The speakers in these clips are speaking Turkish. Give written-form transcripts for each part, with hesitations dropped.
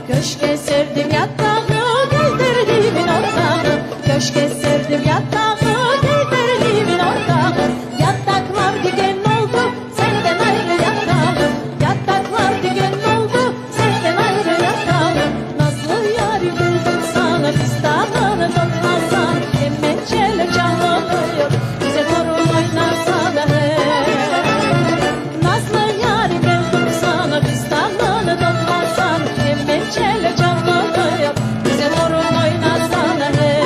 Köşke serdim yatağı, giydirdiğimin ortağı. Köşke serdim yatağı, giydirdiğimin ortağı. Yatak var diyen oldu, senden ayrı yatağı. Yatak var diyen oldu, senden ayrı yatağı. Nazlı yâri buldum sana, fistanını toplarsan. Kemençeyle çalınıyor, bize torun oynasana hey. Nazlı yâri buldum sana, fistanını toplarsan. Kemençeyle çalınıyor, bize torun oynasana hey.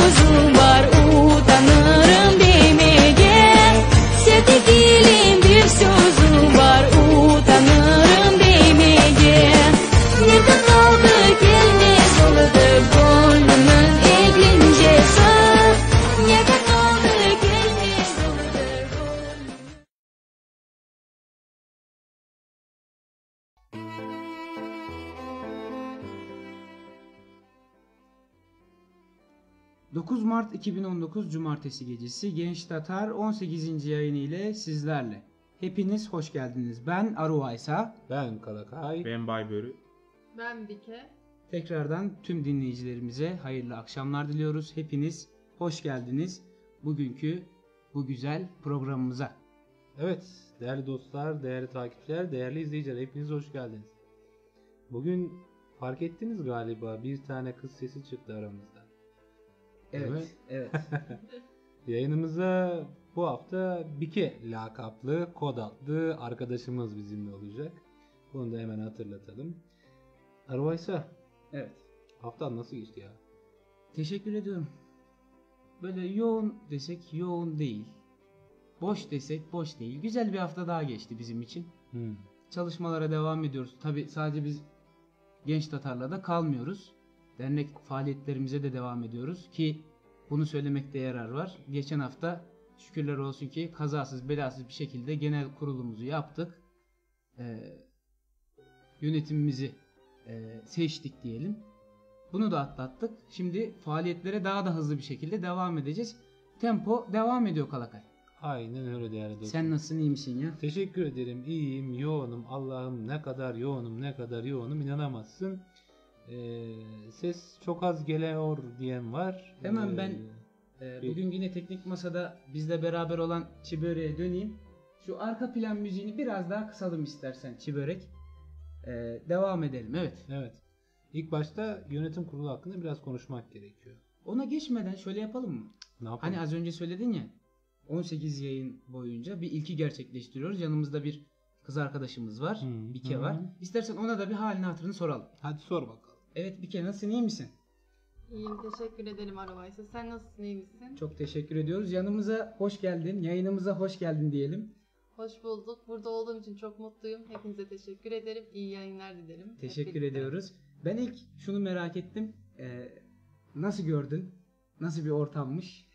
sözüm var utanırım demeye. Sevdiğim bir sözüm var utanırım demeye. Nerede kaldı gelmez oldu gönlümün eğlencesi. Nerede kaldı gelmez oldu gönlümün. 9 Mart 2019 Cumartesi gecesi Genç Tatar 18. yayını ile sizlerle. Hepiniz hoş geldiniz. Ben Aruvaysa. Ben Kalakay. Ben Baybörü. Ben Bike. Tekrardan tüm dinleyicilerimize hayırlı akşamlar diliyoruz. Hepiniz hoş geldiniz bugünkü bu güzel programımıza. Evet, değerli dostlar, değerli takipçiler, değerli izleyiciler, hepiniz hoş geldiniz. Bugün fark ettiniz galiba bir tane kız sesi çıktı aramızda. Evet, evet. Yayınımıza bu hafta Bike lakaplı, kod adlı arkadaşımız bizimle olacak. Bunu da hemen hatırlatalım. Arvaysa, Evet. haftan nasıl geçti ya? Teşekkür ediyorum. Böyle yoğun desek yoğun değil. Boş desek boş değil. Güzel bir hafta daha geçti bizim için. Çalışmalara devam ediyoruz. Tabi sadece biz Genç Tatar'la da kalmıyoruz. Dernek faaliyetlerimize de devam ediyoruz ki bunu söylemekte yarar var. Geçen hafta şükürler olsun ki kazasız belasız bir şekilde genel kurulumuzu yaptık. Yönetimimizi seçtik diyelim. Bunu da atlattık. Şimdi faaliyetlere daha da hızlı bir şekilde devam edeceğiz. Tempo devam ediyor Kalakay. Aynen öyle değerli dostlar. Sen nasılsın, iyi misin ya? Teşekkür ederim. İyiyim, yoğunum. Allah'ım ne kadar yoğunum, ne kadar yoğunum inanamazsın. Ses çok az geliyor diyen var. Hemen ben bugün yine teknik masada bizle beraber olan Çibörek'e döneyim. Şu arka plan müziğini biraz daha kısalım istersen Çibörek. Devam edelim. Evet. Evet. İlk başta yönetim kurulu hakkında biraz konuşmak gerekiyor. Ona geçmeden şöyle yapalım mı? Ne yapalım? Hani az önce söyledin ya 18 yayın boyunca bir ilki gerçekleştiriyoruz. Yanımızda bir kız arkadaşımız var. Bike var. İstersen ona da bir halini hatırını soralım. Hadi sor bakalım. Evet Bike, nasılsın, iyi misin? İyiyim, teşekkür ederim Araba'ysa. Sen nasılsın, iyi misin? Çok teşekkür ediyoruz. Yanımıza hoş geldin. Yayınımıza hoş geldin diyelim. Hoş bulduk. Burada olduğum için çok mutluyum. Hepinize teşekkür ederim. İyi yayınlar dilerim. Hep Teşekkür birlikte. ediyoruz. Ben ilk şunu merak ettim. Nasıl gördün? Nasıl bir ortammış?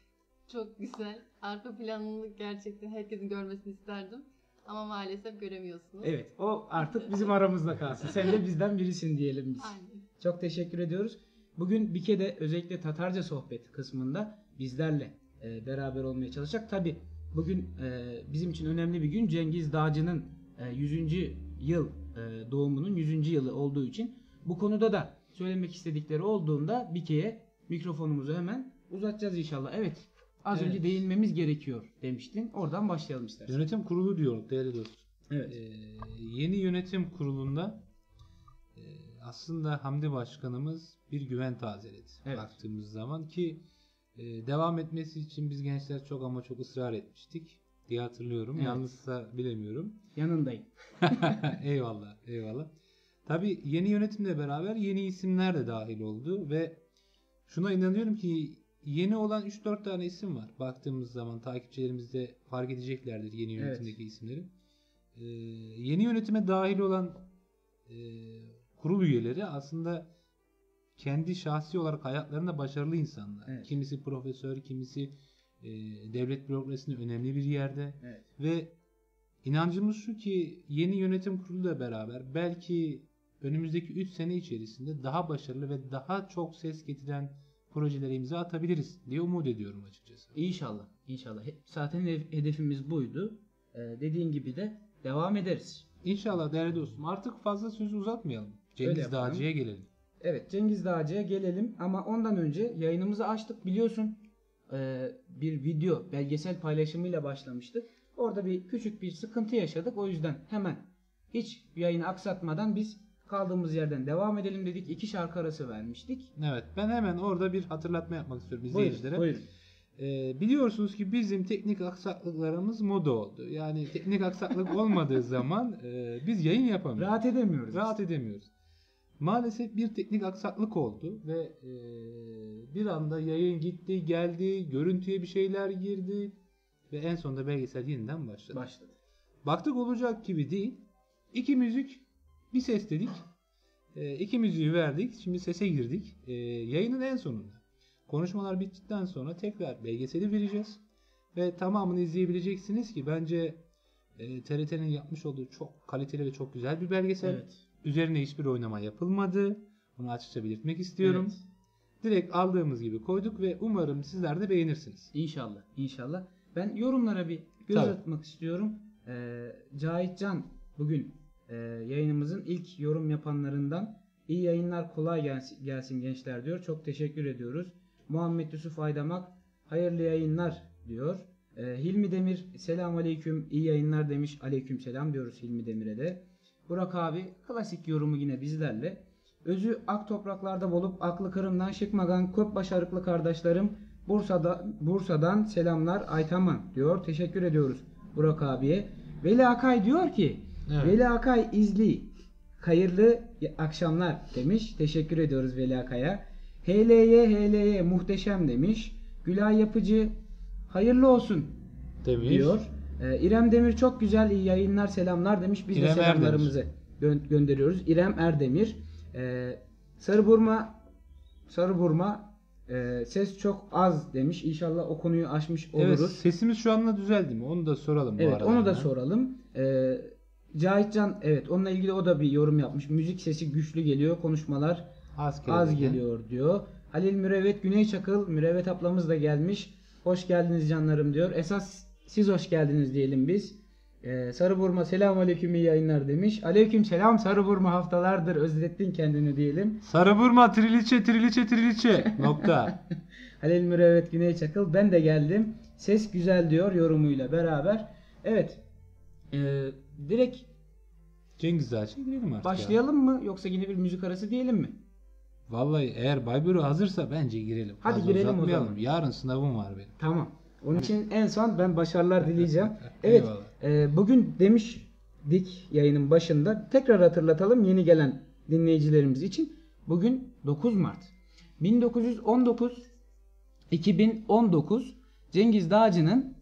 Çok güzel. Arka planını gerçekten herkesin görmesini isterdim. Ama maalesef göremiyorsunuz. Evet, o artık bizim aramızda kalsın. Sen de bizden birisin diyelim biz. Aynen. Çok teşekkür ediyoruz. Bugün Bike'de özellikle Tatarca sohbet kısmında bizlerle beraber olmaya çalışacak. Tabi bugün bizim için önemli bir gün. Cengiz Dağcı'nın 100. yıl doğumunun 100. yılı olduğu için bu konuda da söylemek istedikleri olduğunda Bike'ye mikrofonumuzu hemen uzatacağız inşallah. Evet. Az Evet. önce değinmemiz gerekiyor demiştin. Oradan başlayalım istersen. Yönetim kurulu diyor değerli dostum. Evet. Yeni yönetim kurulunda aslında Hamdi Başkanımız bir güven tazeledi. Evet. Baktığımız zaman ki devam etmesi için biz gençler çok ama çok ısrar etmiştik diye hatırlıyorum. Evet. Yalnızsa bilemiyorum. Yanındayım. Eyvallah, eyvallah. Tabii yeni yönetimle beraber yeni isimler de dahil oldu ve şuna inanıyorum ki yeni olan 3-4 tane isim var. Baktığımız zaman takipçilerimiz de fark edeceklerdir yeni yönetimdeki isimleri. Yeni yönetime dahil olan kurul üyeleri aslında kendi şahsi olarak hayatlarında başarılı insanlar. Evet. Kimisi profesör, kimisi devlet bürokrasisinde önemli bir yerde. Evet. Ve inancımız şu ki yeni yönetim kuruluyla beraber belki önümüzdeki 3 sene içerisinde daha başarılı ve daha çok ses getiren projelere imza atabiliriz diye umut ediyorum açıkçası. İnşallah. İnşallah. Zaten hedefimiz buydu. Dediğin gibi de devam ederiz. İnşallah değerli dostum. Artık fazla sözü uzatmayalım. Cengiz yapalım. Dağcı'ya gelelim. Evet, Cengiz Dağcı'ya gelelim ama ondan önce yayınımızı açtık biliyorsun. Bir video belgesel paylaşımıyla başlamıştık. Orada küçük bir sıkıntı yaşadık. O yüzden hemen hiç yayını aksatmadan biz kaldığımız yerden devam edelim dedik. 2 şarkı arası vermiştik. Evet, ben hemen orada bir hatırlatma yapmak istiyorum izleyicilere. Buyurun. Biliyorsunuz ki bizim teknik aksaklıklarımız moda oldu. Yani teknik aksaklık olmadığı zaman biz yayın yapamıyoruz. Rahat edemiyoruz. Rahat edemiyoruz. Maalesef bir teknik aksaklık oldu ve bir anda yayın gitti, geldi, görüntüye bir şeyler girdi ve en sonunda belgesel yeniden başladı. Baktık olacak gibi değil. 2 müzik, bir ses dedik. 2 müziği verdik. Şimdi sese girdik. Yayının en sonunda. Konuşmalar bittikten sonra tekrar belgeseli vereceğiz. Ve tamamını izleyebileceksiniz ki bence TRT'nin yapmış olduğu çok kaliteli ve çok güzel bir belgesel. Evet. Üzerine hiçbir oynama yapılmadı. Bunu açıkça belirtmek istiyorum. Evet. Direkt aldığımız gibi koyduk ve umarım sizler de beğenirsiniz. İnşallah. İnşallah. Ben yorumlara bir göz Tabii. atmak istiyorum. Cahit Can bugün yayınımızın ilk yorum yapanlarından. İyi yayınlar, kolay gelsin gençler diyor. Çok teşekkür ediyoruz. Muhammed Yusuf Aydamak hayırlı yayınlar diyor. Hilmi Demir selam aleyküm, iyi yayınlar demiş. Aleyküm selam diyoruz Hilmi Demir'e de. Burak abi klasik yorumu yine bizlerle. Özü ak topraklarda bulup aklı Kırım'dan çıkmagan köp başarıklı kardeşlerim Bursa'dan selamlar Aytaman diyor. Teşekkür ediyoruz Burak abiye. Veli Akay diyor ki Evet. Veli Akay izli. Hayırlı akşamlar demiş. Teşekkür ediyoruz Veli Akay'a. HLY muhteşem demiş. Gülay Yapıcı hayırlı olsun Demiş. diyor. İrem Demir çok güzel iyi yayınlar selamlar demiş. Biz de İrem selamlarımızı gönderiyoruz. İrem Erdemir. Sarı Burma ses çok az demiş. İnşallah o konuyu aşmış oluruz. Evet, sesimiz şu anda düzeldi mi? Onu da soralım bu Evet, arada. onu da hemen. soralım. Cahit Can evet onunla ilgili o da bir yorum yapmış. Müzik sesi güçlü geliyor. Konuşmalar az geliyor diyor. Halil Mürevvet Güney Çakıl. Mürevvet ablamız da gelmiş. Hoş geldiniz canlarım diyor. Esas siz hoş geldiniz diyelim biz. Sarı Burma selamun aleyküm iyi yayınlar demiş. Aleyküm selam Sarı Burma haftalardır özlettin kendini diyelim. Sarı burma triliçe nokta. Halil Mürevvet Güney Çakıl ben de geldim. Ses güzel diyor yorumuyla beraber. Evet. Direkt Cengiz Ağaç'a girelim artık. başlayalım mı yoksa yine bir müzik arası diyelim mi? Vallahi eğer Bayburu hazırsa bence girelim. Hadi Fazla girelim o uzatmayalım. zaman. Yarın sınavım var benim. Tamam. Onun için en son ben başarılar dileyeceğim. Evet. Eyvallah. Bugün demiştik yayının başında. Tekrar hatırlatalım yeni gelen dinleyicilerimiz için. Bugün 9 Mart. 2019 Cengiz Dağcı'nın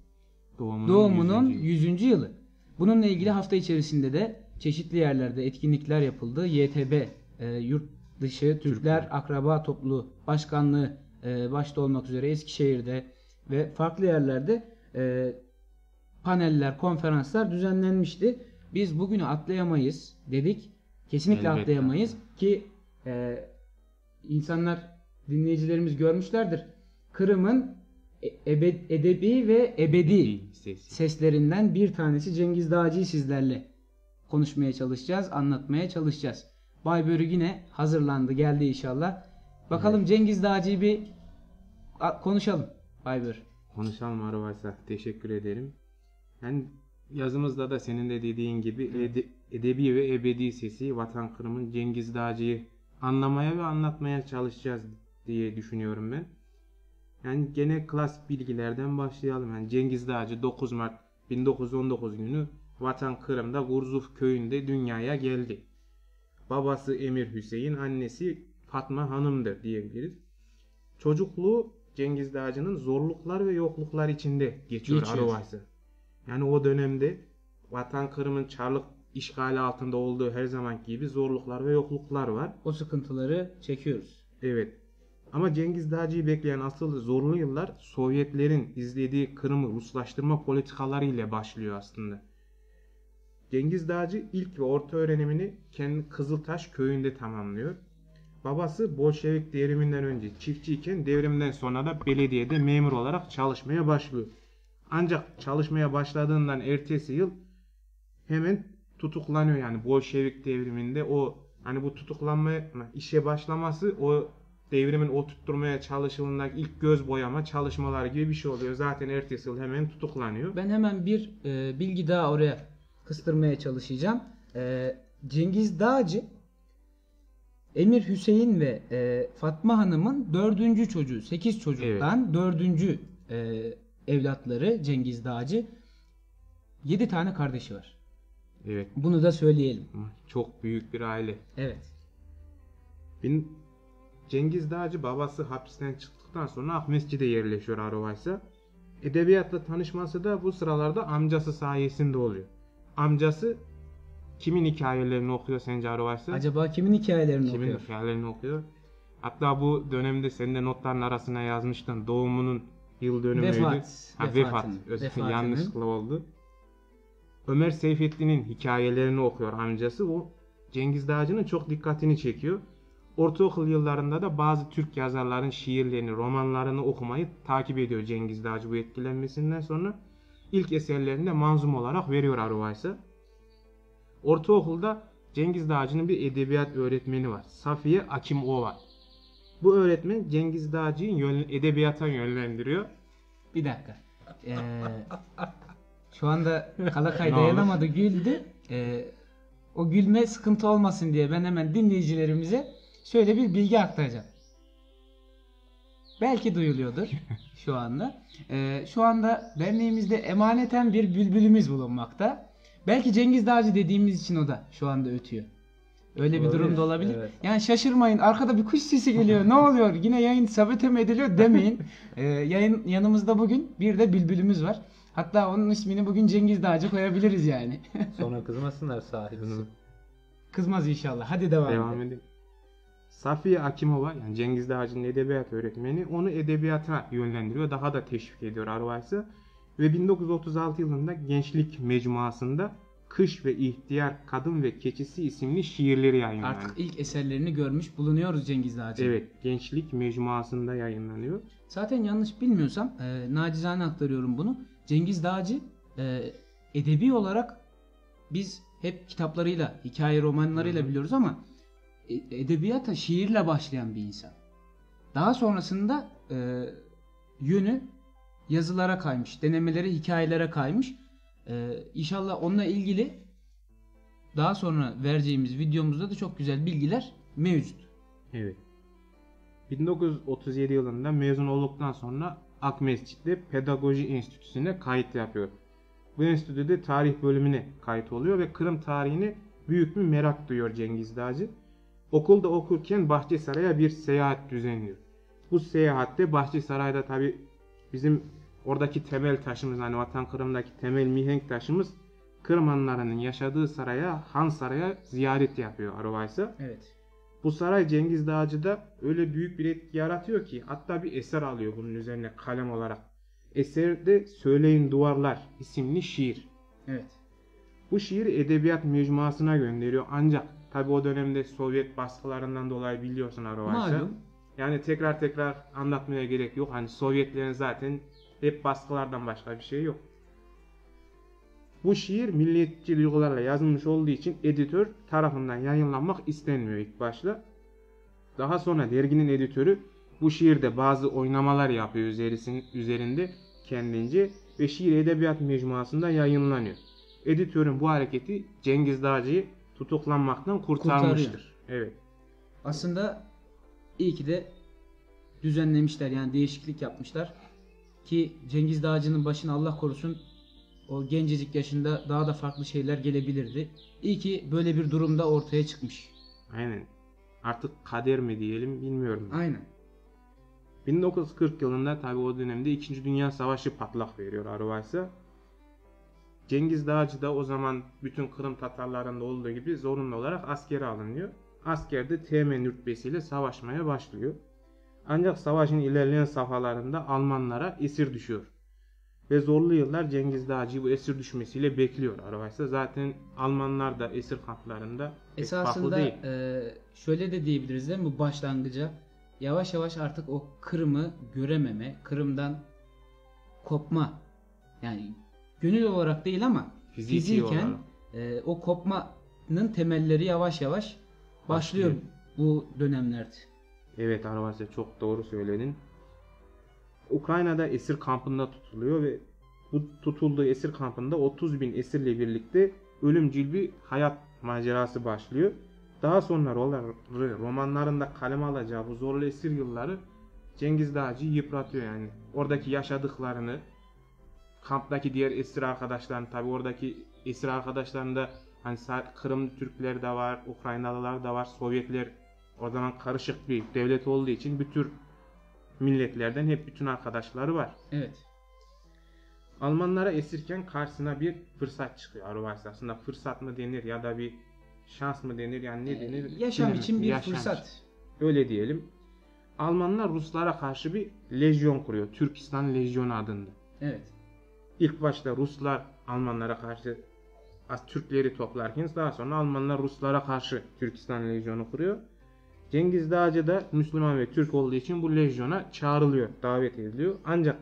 doğumunun 100. yılı. Bununla ilgili hafta içerisinde de çeşitli yerlerde etkinlikler yapıldı. YTB Yurt Dışı Türkler Akraba Topluluğu Başkanlığı başta olmak üzere Eskişehir'de ve farklı yerlerde paneller, konferanslar düzenlenmişti. Biz bugünü atlayamayız dedik. Kesinlikle Elbette. atlayamayız ki insanlar, dinleyicilerimiz görmüşlerdir. Kırım'ın edebi ve ebedi seslerinden bir tanesi Cengiz Dağcı'yı sizlerle konuşmaya çalışacağız, anlatmaya çalışacağız. Baybörü yine hazırlandı, geldi inşallah. Bakalım Cengiz Dağcı'yı bir konuşalım Baybör. Konuşalım Arvaysa. Teşekkür ederim. Yani yazımızda da senin de dediğin gibi edebi ve ebedi sesi Vatan Kırım'ın Cengiz Dağcı'yı anlamaya ve anlatmaya çalışacağız diye düşünüyorum ben. Yani gene klasik bilgilerden başlayalım. Yani Cengiz Dağcı 9 Mart 1919 günü Vatan Kırım'da Gurzuf köyünde dünyaya geldi. Babası Emir Hüseyin, annesi Fatma Hanım'dır diyebiliriz. Çocukluğu Cengiz Dağcı'nın zorluklar ve yokluklar içinde geçiyor. Arvaysa. Yani o dönemde Vatan Kırım'ın Çarlık işgali altında olduğu her zamanki gibi zorluklar ve yokluklar var. O sıkıntıları çekiyoruz. Evet. Ama Cengiz Dağcı'yı bekleyen asıl zorlu yıllar Sovyetlerin izlediği Kırım'ı Ruslaştırma politikaları ile başlıyor aslında. Cengiz Dağcı ilk ve orta öğrenimini kendi Kızıltaş köyünde tamamlıyor. Babası Bolşevik devriminden önce çiftçiyken devrimden sonra da belediyede memur olarak çalışmaya başlıyor. Ancak çalışmaya başladığından ertesi yıl hemen tutuklanıyor. Yani Bolşevik devriminde o hani bu tutuklanmaya işe başlaması o devrimin oturtturmaya çalışıldığındaki ilk göz boyama çalışmaları gibi bir şey oluyor. Zaten ertesi yıl hemen tutuklanıyor. Ben hemen bir bilgi daha oraya kıstırmaya çalışacağım. Cengiz Dağcı Emir Hüseyin ve Fatma Hanım'ın 4. çocuğu. 8 çocuktan 4. evlatları Cengiz Dağcı. 7 tane kardeşi var. Evet. Bunu da söyleyelim. Çok büyük bir aile. Evet. Cengiz Dağcı babası hapisten çıktıktan sonra Akmescid'e yerleşiyor Aruvaysa. Edebiyatla tanışması da bu sıralarda amcası sayesinde oluyor. Amcası kimin hikayelerini okuyor sence Aruvaysa? Acaba kimin hikayelerini Kimin okuyor? hikayelerini okuyor? Hatta bu dönemde senin de notların arasına yazmıştın. Doğumunun yıl dönümüydü. Vefat. Yanlışlıkla oldu. Ömer Seyfettin'in hikayelerini okuyor amcası. O Cengiz Dağcı'nın çok dikkatini çekiyor. Ortaokul yıllarında da bazı Türk yazarların şiirlerini, romanlarını okumayı takip ediyor Cengiz Dağcı bu etkilenmesinden sonra. İlk eserlerini de manzum olarak veriyor Aruvaysa. Ortaokulda Cengiz Dağcı'nın bir edebiyat öğretmeni var. Safiye Akimova. Bu öğretmen Cengiz Dağcı'yı edebiyata yönlendiriyor. Bir dakika. Şu anda Kalakay Ne dayanamadı, güldü. O gülme sıkıntı olmasın diye ben hemen dinleyicilerimize şöyle bir bilgi aktaracağım. Belki duyuluyordur şu anda. Şu anda derneğimizde emaneten bir bülbülümüz bulunmakta. Belki Cengiz Dağcı dediğimiz için o da şu anda ötüyor. Öyle bir durum da olabilir. Evet. Yani şaşırmayın. Arkada bir kuş sesi geliyor. Ne oluyor? Yine yayın sabote mi ediliyor demeyin. Yayın yanımızda bugün bir de bülbülümüz var. Hatta onun ismini bugün Cengiz Dağcı koyabiliriz yani. Sonra kızmasınlar sahibisi. Kızmaz inşallah. Hadi devam edelim. edelim. Safiye Akimova yani Cengiz Dağcı'nın edebiyat öğretmeni onu edebiyata yönlendiriyor. Daha da teşvik ediyor Aruvaysa. Ve 1936 yılında Gençlik Mecmuası'nda Kış ve İhtiyar Kadın ve Keçisi isimli şiirleri yayınlanıyor. Artık ilk eserlerini görmüş bulunuyoruz Cengiz Dağcı. Evet, Gençlik Mecmuası'nda yayınlanıyor. Zaten yanlış bilmiyorsam nacizane aktarıyorum bunu. Cengiz Dağcı edebi olarak biz hep kitaplarıyla, hikaye romanlarıyla biliyoruz ama edebiyata şiirle başlayan bir insan. Daha sonrasında yönü yazılara kaymış, denemeleri hikayelere kaymış. İnşallah onunla ilgili daha sonra vereceğimiz videomuzda da çok güzel bilgiler mevcut. Evet. 1937 yılında mezun olduktan sonra Akmescid'de Pedagoji Enstitüsü'ne kayıt yapıyor. Bu enstitüde tarih bölümüne kayıt oluyor ve Kırım tarihine büyük bir merak duyuyor Cengiz Dağcı. Okulda okurken Bahçesaray'a bir seyahat düzenliyor. Bu seyahatte Bahçesaray'da tabi bizim oradaki temel taşımız, hani Vatan Kırım'daki temel mihenk taşımız Kırım Hanlarının yaşadığı saraya, Han Saray'a ziyaret yapıyor Aruvaysa. Evet. Bu saray Cengiz Dağcı'da öyle büyük bir etki yaratıyor ki hatta bir eser alıyor bunun üzerine kalem olarak. Eserde Söyleyin Duvarlar isimli şiir. Evet. Bu şiiri edebiyat mecmuasına gönderiyor ancak tabi o dönemde Sovyet baskılarından dolayı biliyorsun Aruvaysa. Malum. Yani tekrar anlatmaya gerek yok. Hani Sovyetlerin zaten hep baskılardan başka bir şey yok. Bu şiir milliyetçi duygularla yazılmış olduğu için editör tarafından yayınlanmak istenmiyor ilk başta. Daha sonra derginin editörü bu şiirde bazı oynamalar yapıyor üzerinde kendince ve şiir edebiyat mecmuasında yayınlanıyor. Editörün bu hareketi Cengiz Dağcı'yı tutuklanmaktan kurtarmıştır. Evet. Aslında iyi ki de düzenlemişler, yani değişiklik yapmışlar ki Cengiz Dağcı'nın başına Allah korusun o gencecik yaşında daha da farklı şeyler gelebilirdi. İyi ki böyle bir durumda ortaya çıkmış. Aynen. Artık kader mi diyelim bilmiyorum. Aynen. 1940 yılında tabi o dönemde 2. Dünya Savaşı patlak veriyor Aruvaysa. Cengiz Dağcı da o zaman bütün Kırım Tatarlarında olduğu gibi zorunlu olarak askere alınıyor. Askerde teğmen rütbesiyle savaşmaya başlıyor. Ancak savaşın ilerleyen safhalarında Almanlara esir düşüyor. Ve zorlu yıllar Cengiz Dağcı'yı bu esir düşmesiyle bekliyor Aruvaysa. Zaten Almanlar da esir kamplarında Esasında şöyle de diyebiliriz değil mi, bu başlangıca yavaş yavaş artık o Kırım'ı görememe, Kırım'dan kopma, yani gönül olarak değil ama fiziken o kopmanın temelleri yavaş yavaş başlıyor bu dönemlerde. Evet Aruvaysa, çok doğru söyledin. Ukrayna'da esir kampında tutuluyor ve bu tutulduğu esir kampında 30.000 esirle birlikte ölümcül bir hayat macerası başlıyor. Daha sonra romanlarında kaleme alacağı bu zorlu esir yılları Cengiz Dağcı'yı yıpratıyor yani. Oradaki yaşadıklarını, kamptaki diğer esir arkadaşlarını, tabi oradaki esir arkadaşlarında hani Kırım Türkleri de var, Ukraynalılar da var, Sovyetler O zaman karışık bir devlet olduğu için bütün milletlerden hep bütün arkadaşları var. Evet. Almanlara esirken karşısına bir fırsat çıkıyor Aruvars. Aslında fırsat mı denir ya da bir şans mı denir, yani ne denir? Yaşam Bilemem. için bir Yaşam fırsat. için. Öyle diyelim. Almanlar Ruslara karşı bir lejyon kuruyor. Türkistan Lejyonu adında. Evet. İlk başta Ruslar Almanlara karşı Türkleri toplarken daha sonra Almanlar Ruslara karşı Türkistan Lejyonu kuruyor. Cengiz Dağcı da Müslüman ve Türk olduğu için bu lejyona çağrılıyor, davet ediliyor. Ancak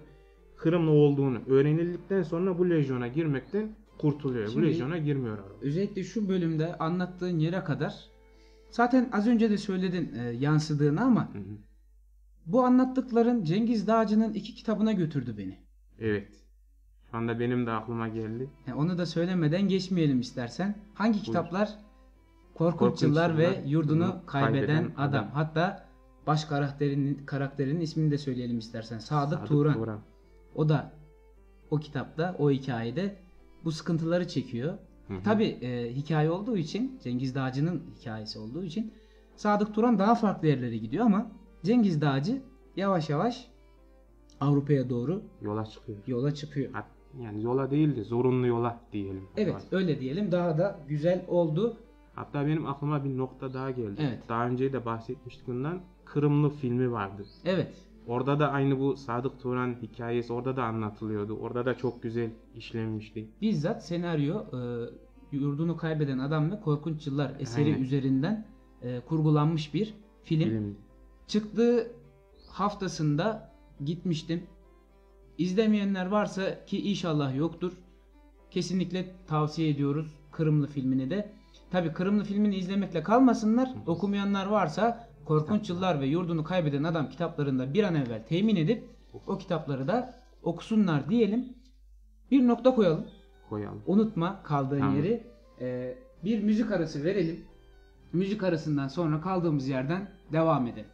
Kırımlı olduğunu öğrenildikten sonra bu lejyona girmekten kurtuluyor. Şimdi, bu lejyona girmiyor. Özellikle şu bölümde anlattığın yere kadar zaten az önce de söyledin yansıdığını ama bu anlattıkların Cengiz Dağcı'nın 2 kitabına götürdü beni. Evet. Şu anda benim de aklıma geldi. Onu da söylemeden geçmeyelim istersen. Hangi kitaplar? Korkunç Yıllar ve Yurdunu Kaybeden Adam. Hatta baş karakterinin ismini de söyleyelim istersen. Sadık Turan. O da o kitapta, o hikayede bu sıkıntıları çekiyor. Tabi hikaye olduğu için, Cengiz Dağcı'nın hikayesi olduğu için Sadık Turan daha farklı yerlere gidiyor ama Cengiz Dağcı yavaş yavaş Avrupa'ya doğru yola çıkıyor. Yani yola değil de zorunlu yola diyelim. Evet, öyle diyelim. Daha da güzel oldu. Hatta benim aklıma bir nokta daha geldi. Evet. Daha önce de bahsetmiştik bundan. Kırımlı filmi vardı. Evet. Orada da aynı bu Sadık Turan hikayesi orada da anlatılıyordu. Orada da çok güzel işlenmişti. Bizzat senaryo Yurdunu Kaybeden Adam ve Korkunç Yıllar eseri üzerinden kurgulanmış bir film. Çıktığı haftasında gitmiştim. İzlemeyenler varsa ki inşallah yoktur. Kesinlikle tavsiye ediyoruz Kırımlı filmini de. Tabi Kırımlı filmini izlemekle kalmasınlar. Okumayanlar varsa Korkunç Yıllar ve Yurdunu Kaybeden Adam kitaplarında bir an evvel temin edip o kitapları da okusunlar diyelim. Bir nokta koyalım. Unutma kaldığın yeri. Bir müzik arası verelim. Müzik arasından sonra kaldığımız yerden devam edelim.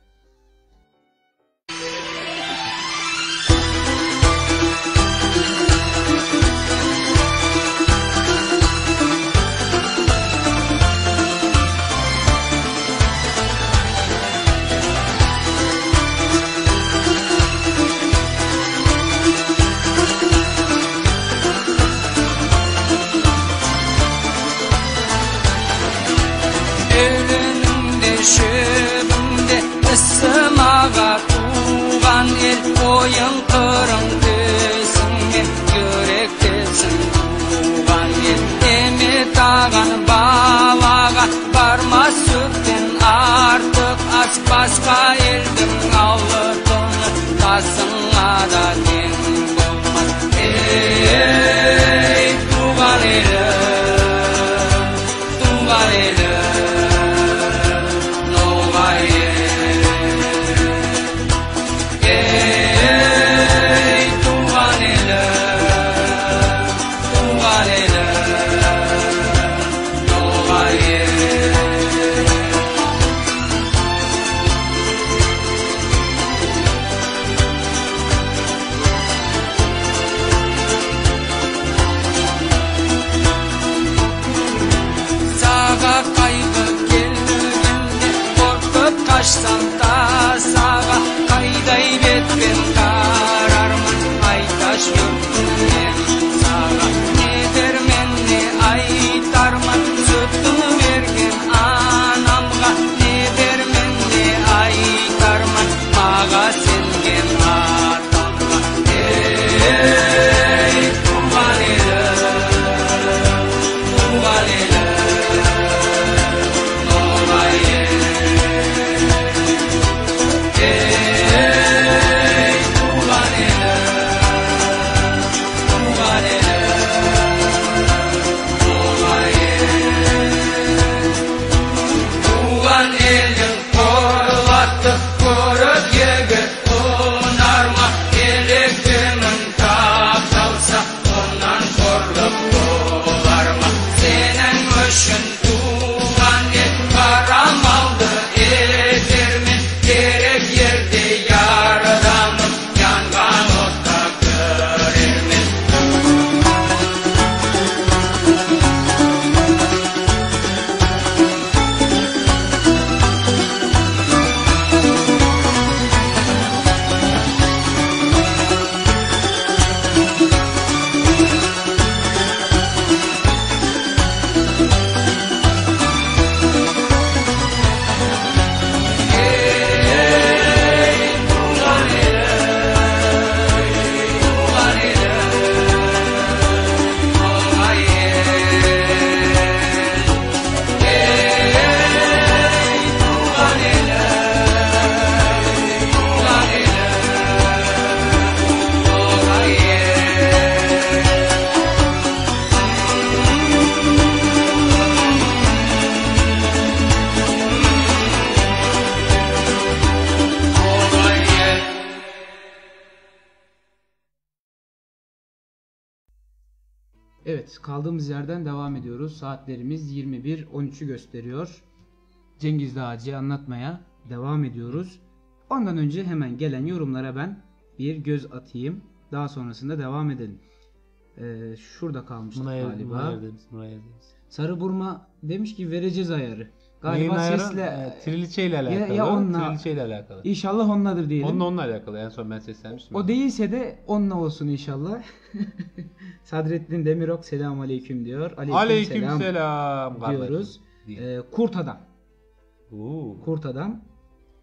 Semaga tuğan el oyun kırın düzünge yürektesin tuğan el emi tağan bağlaga barma sütten artık aç başka eldim ağlıtını tasınla da ten bulmaz ey tuğan eli tuğan eli Evet, kaldığımız yerden devam ediyoruz. Saatlerimiz 21:13'ü gösteriyor. Cengiz Dağcı'yı anlatmaya devam ediyoruz. Ondan önce hemen gelen yorumlara ben bir göz atayım. Daha sonrasında devam edelim. Şurada kalmıştık galiba. Sarı Burma demiş ki vereceğiz ayarı. Galiba sesle Triliçe ile alakalı. ya onunla, Triliçe ile alakalı. İnşallah onunladır diyelim. Onunla alakalı. En son ben seslenmiştim. O değilse de onunla olsun inşallah. Sadrettin Demirok selam aleyküm diyor. Aleykümselam diyoruz. Kurt Adam. Kurt Adam.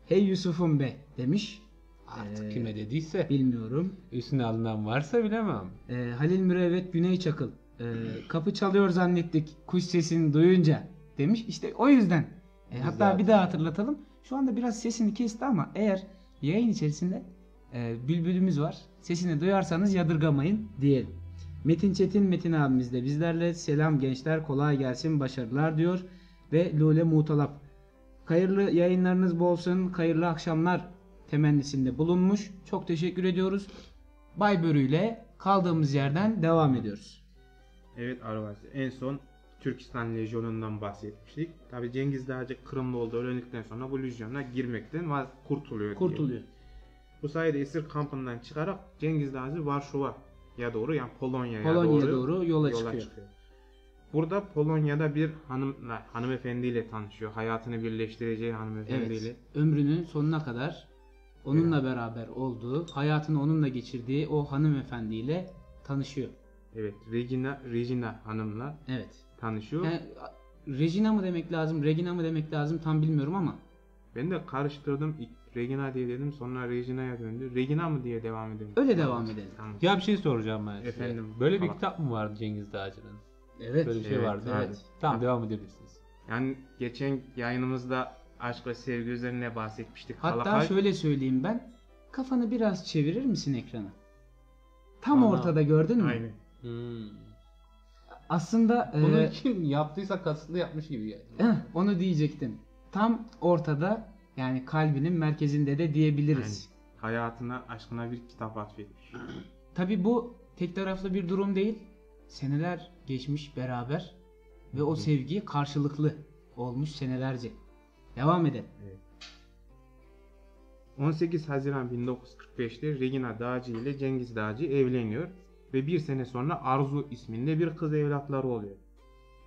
Hey Yusuf'um be demiş. Artık kime dediyse. Bilmiyorum. Üstüne alınan varsa bilemem. Halil Mürevvet Güney Çakıl. Kapı çalıyor zannettik kuş sesini duyunca demiş. İşte o yüzden. Hatta bir daha hatırlatalım. Şu anda biraz sesini kesti ama eğer yayın içerisinde bülbülümüz var. Sesini duyarsanız yadırgamayın diyelim. Metin abimiz de bizlerle. Selam gençler, kolay gelsin, başarılar diyor. Ve Lule Mutalap. Hayırlı yayınlarınız bol olsun, hayırlı akşamlar temennisinde bulunmuş. Çok teşekkür ediyoruz. Baybörü ile kaldığımız yerden devam ediyoruz. Evet Arvasi, en son Türkistan Lejyonu'ndan bahsetmiştik. Tabi Cengiz Dağcı Kırımlıoğlu öğrendikten sonra bu lejyona girmekten kurtuluyor. Bu sayede esir kampından çıkarak Cengiz Dağcı Varşova'ya doğru, yani Polonya'ya doğru yola çıkıyor. Burada Polonya'da bir hanımefendiyle tanışıyor. Hayatını birleştireceği hanımefendiyle. Evet, ömrünün sonuna kadar onunla beraber olduğu, hayatını onunla geçirdiği o hanımefendiyle tanışıyor. Evet, Regina hanımla tanışıyor. Yani, Regina mı demek lazım, Regina mı demek lazım tam bilmiyorum ama. Ben de karıştırdım. İlk Regina diye dedim, sonra Regina'ya döndü. Regina mı diye devam edelim. Öyle devam edelim. Tamam. Ya bir şey soracağım ben size. Efendim. Böyle bir kitap mı vardı Cengiz Dağcı'nın? Evet. Böyle bir şey vardı. Evet. Tamam, devam edebilirsiniz. Yani geçen yayınımızda aşk ve sevgi üzerine bahsetmiştik. Hatta şöyle söyleyeyim ben. Kafanı biraz çevirir misin ekrana? Tam ortada gördün mü? Aynen. Aslında bunu kim yaptıysa kasıtlı yapmış gibi yani. Onu diyecektim. Tam ortada, yani kalbinin merkezinde de diyebiliriz. Yani, hayatına, aşkına bir kitap atfetmiş. Tabi bu tek taraflı bir durum değil. Seneler geçmiş beraber ve o sevgi karşılıklı olmuş senelerce. Devam edelim. Evet. 18 Haziran 1945'te Regina Dağcı ile Cengiz Dağcı evleniyor ve bir sene sonra Arzu isminde bir kız evlatları oluyor.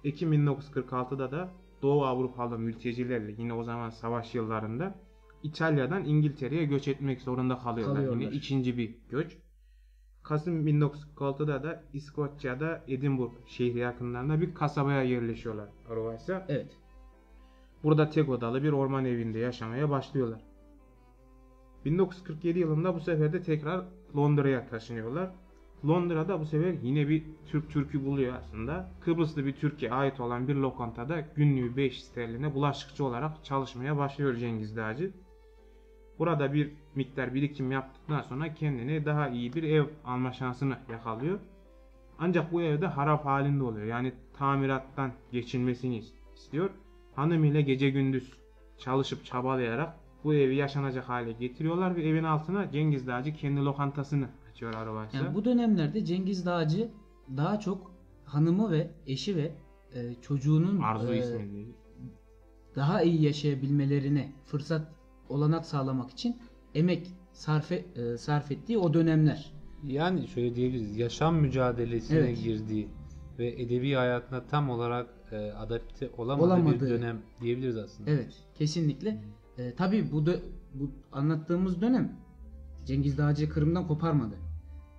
Ekim 1946'da da Doğu Avrupalı mültecilerle, yine o zaman savaş yıllarında, İtalya'dan İngiltere'ye göç etmek zorunda kalıyorlar. Yine ikinci bir göç. Kasım 1946'da da İskoçya'da Edinburgh şehri yakınlarında bir kasabaya yerleşiyorlar Arvaysa. Evet. Burada tek odalı bir orman evinde yaşamaya başlıyorlar. 1947 yılında bu sefer de tekrar Londra'ya taşınıyorlar. Londra'da bu sefer yine bir Türk türkü buluyor aslında. Kıbrıslı bir Türkiye ait olan bir lokantada günlüğü 5 sterline bulaşıkçı olarak çalışmaya başlıyor Cengiz Dağcı. Burada bir miktar birikim yaptıktan sonra kendine daha iyi bir ev alma şansını yakalıyor. Ancak bu evde harap halinde oluyor. Yani tamirattan geçilmesini istiyor. Hanımıyla gece gündüz çalışıp çabalayarak bu evi yaşanacak hale getiriyorlar ve evin altına Cengiz Dağcı kendi lokantasını açıyor Arvaysa. Yani bu dönemlerde Cengiz Dağcı daha çok hanımı ve eşi ve çocuğunun Arzu isminde daha iyi yaşayabilmelerine fırsat, olanak sağlamak için emek sarf ettiği o dönemler. Yani şöyle diyebiliriz, yaşam mücadelesine girdiği ve edebi hayatına tam olarak adapte olamadığı bir dönem diyebiliriz aslında. Evet, kesinlikle. Tabii bu anlattığımız dönem Cengiz Dağcı Kırım'dan koparmadı.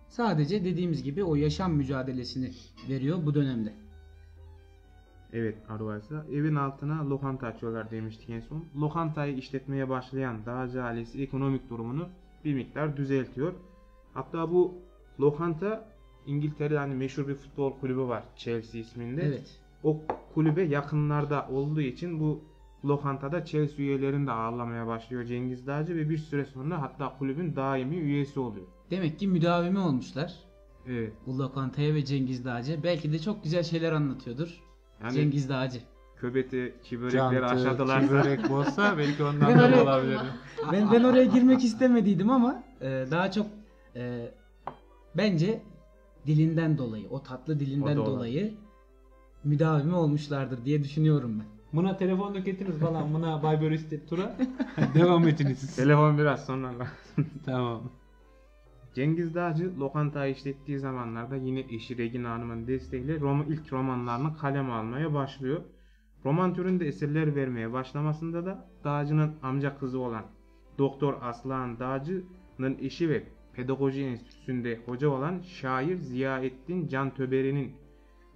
Sadece dediğimiz gibi o yaşam mücadelesini veriyor bu dönemde. Evet Arvaysa. Evin altına lokanta açıyorlar demiştik en son. Lokantayı işletmeye başlayan Dağcı ailesi ekonomik durumunu bir miktar düzeltiyor. Hatta bu lokanta İngiltere'de hani meşhur bir futbol kulübü var, Chelsea isminde. Evet. O kulübe yakınlarda olduğu için bu lokantada Chelsea üyelerini de ağırlamaya başlıyor Cengiz Dağcı ve bir süre sonra hatta kulübün daimi üyesi oluyor. Demek ki müdavimi olmuşlar. Evet. Bu lokantaya ve Cengiz Dağcı. Belki de çok güzel şeyler anlatıyordur. Yani Cengiz Dağcı. Köbeti, börekleri aşadılar. Börek olsa belki ondan da olabilir. Ben oraya girmek istemediydim ama daha çok bence dilinden dolayı, o tatlı dilinden O da dolayı müdavimi olmuşlardır diye düşünüyorum ben. Buna telefon nöketiniz falan. Buna Viber istep tura. Devam ediniz siz. Telefon biraz sonra. Tamam. Cengiz Dağcı lokantayı işlettiği zamanlarda yine eşi Regina Hanım'ın desteğiyle ilk romanlarını kaleme almaya başlıyor. Roman türünde eserler vermeye başlamasında da Dağcı'nın amca kızı olan Doktor Aslan Dağcı'nın eşi ve Pedagoji Enstitüsü'nde hoca olan şair Ziyaettin Cantöberi'nin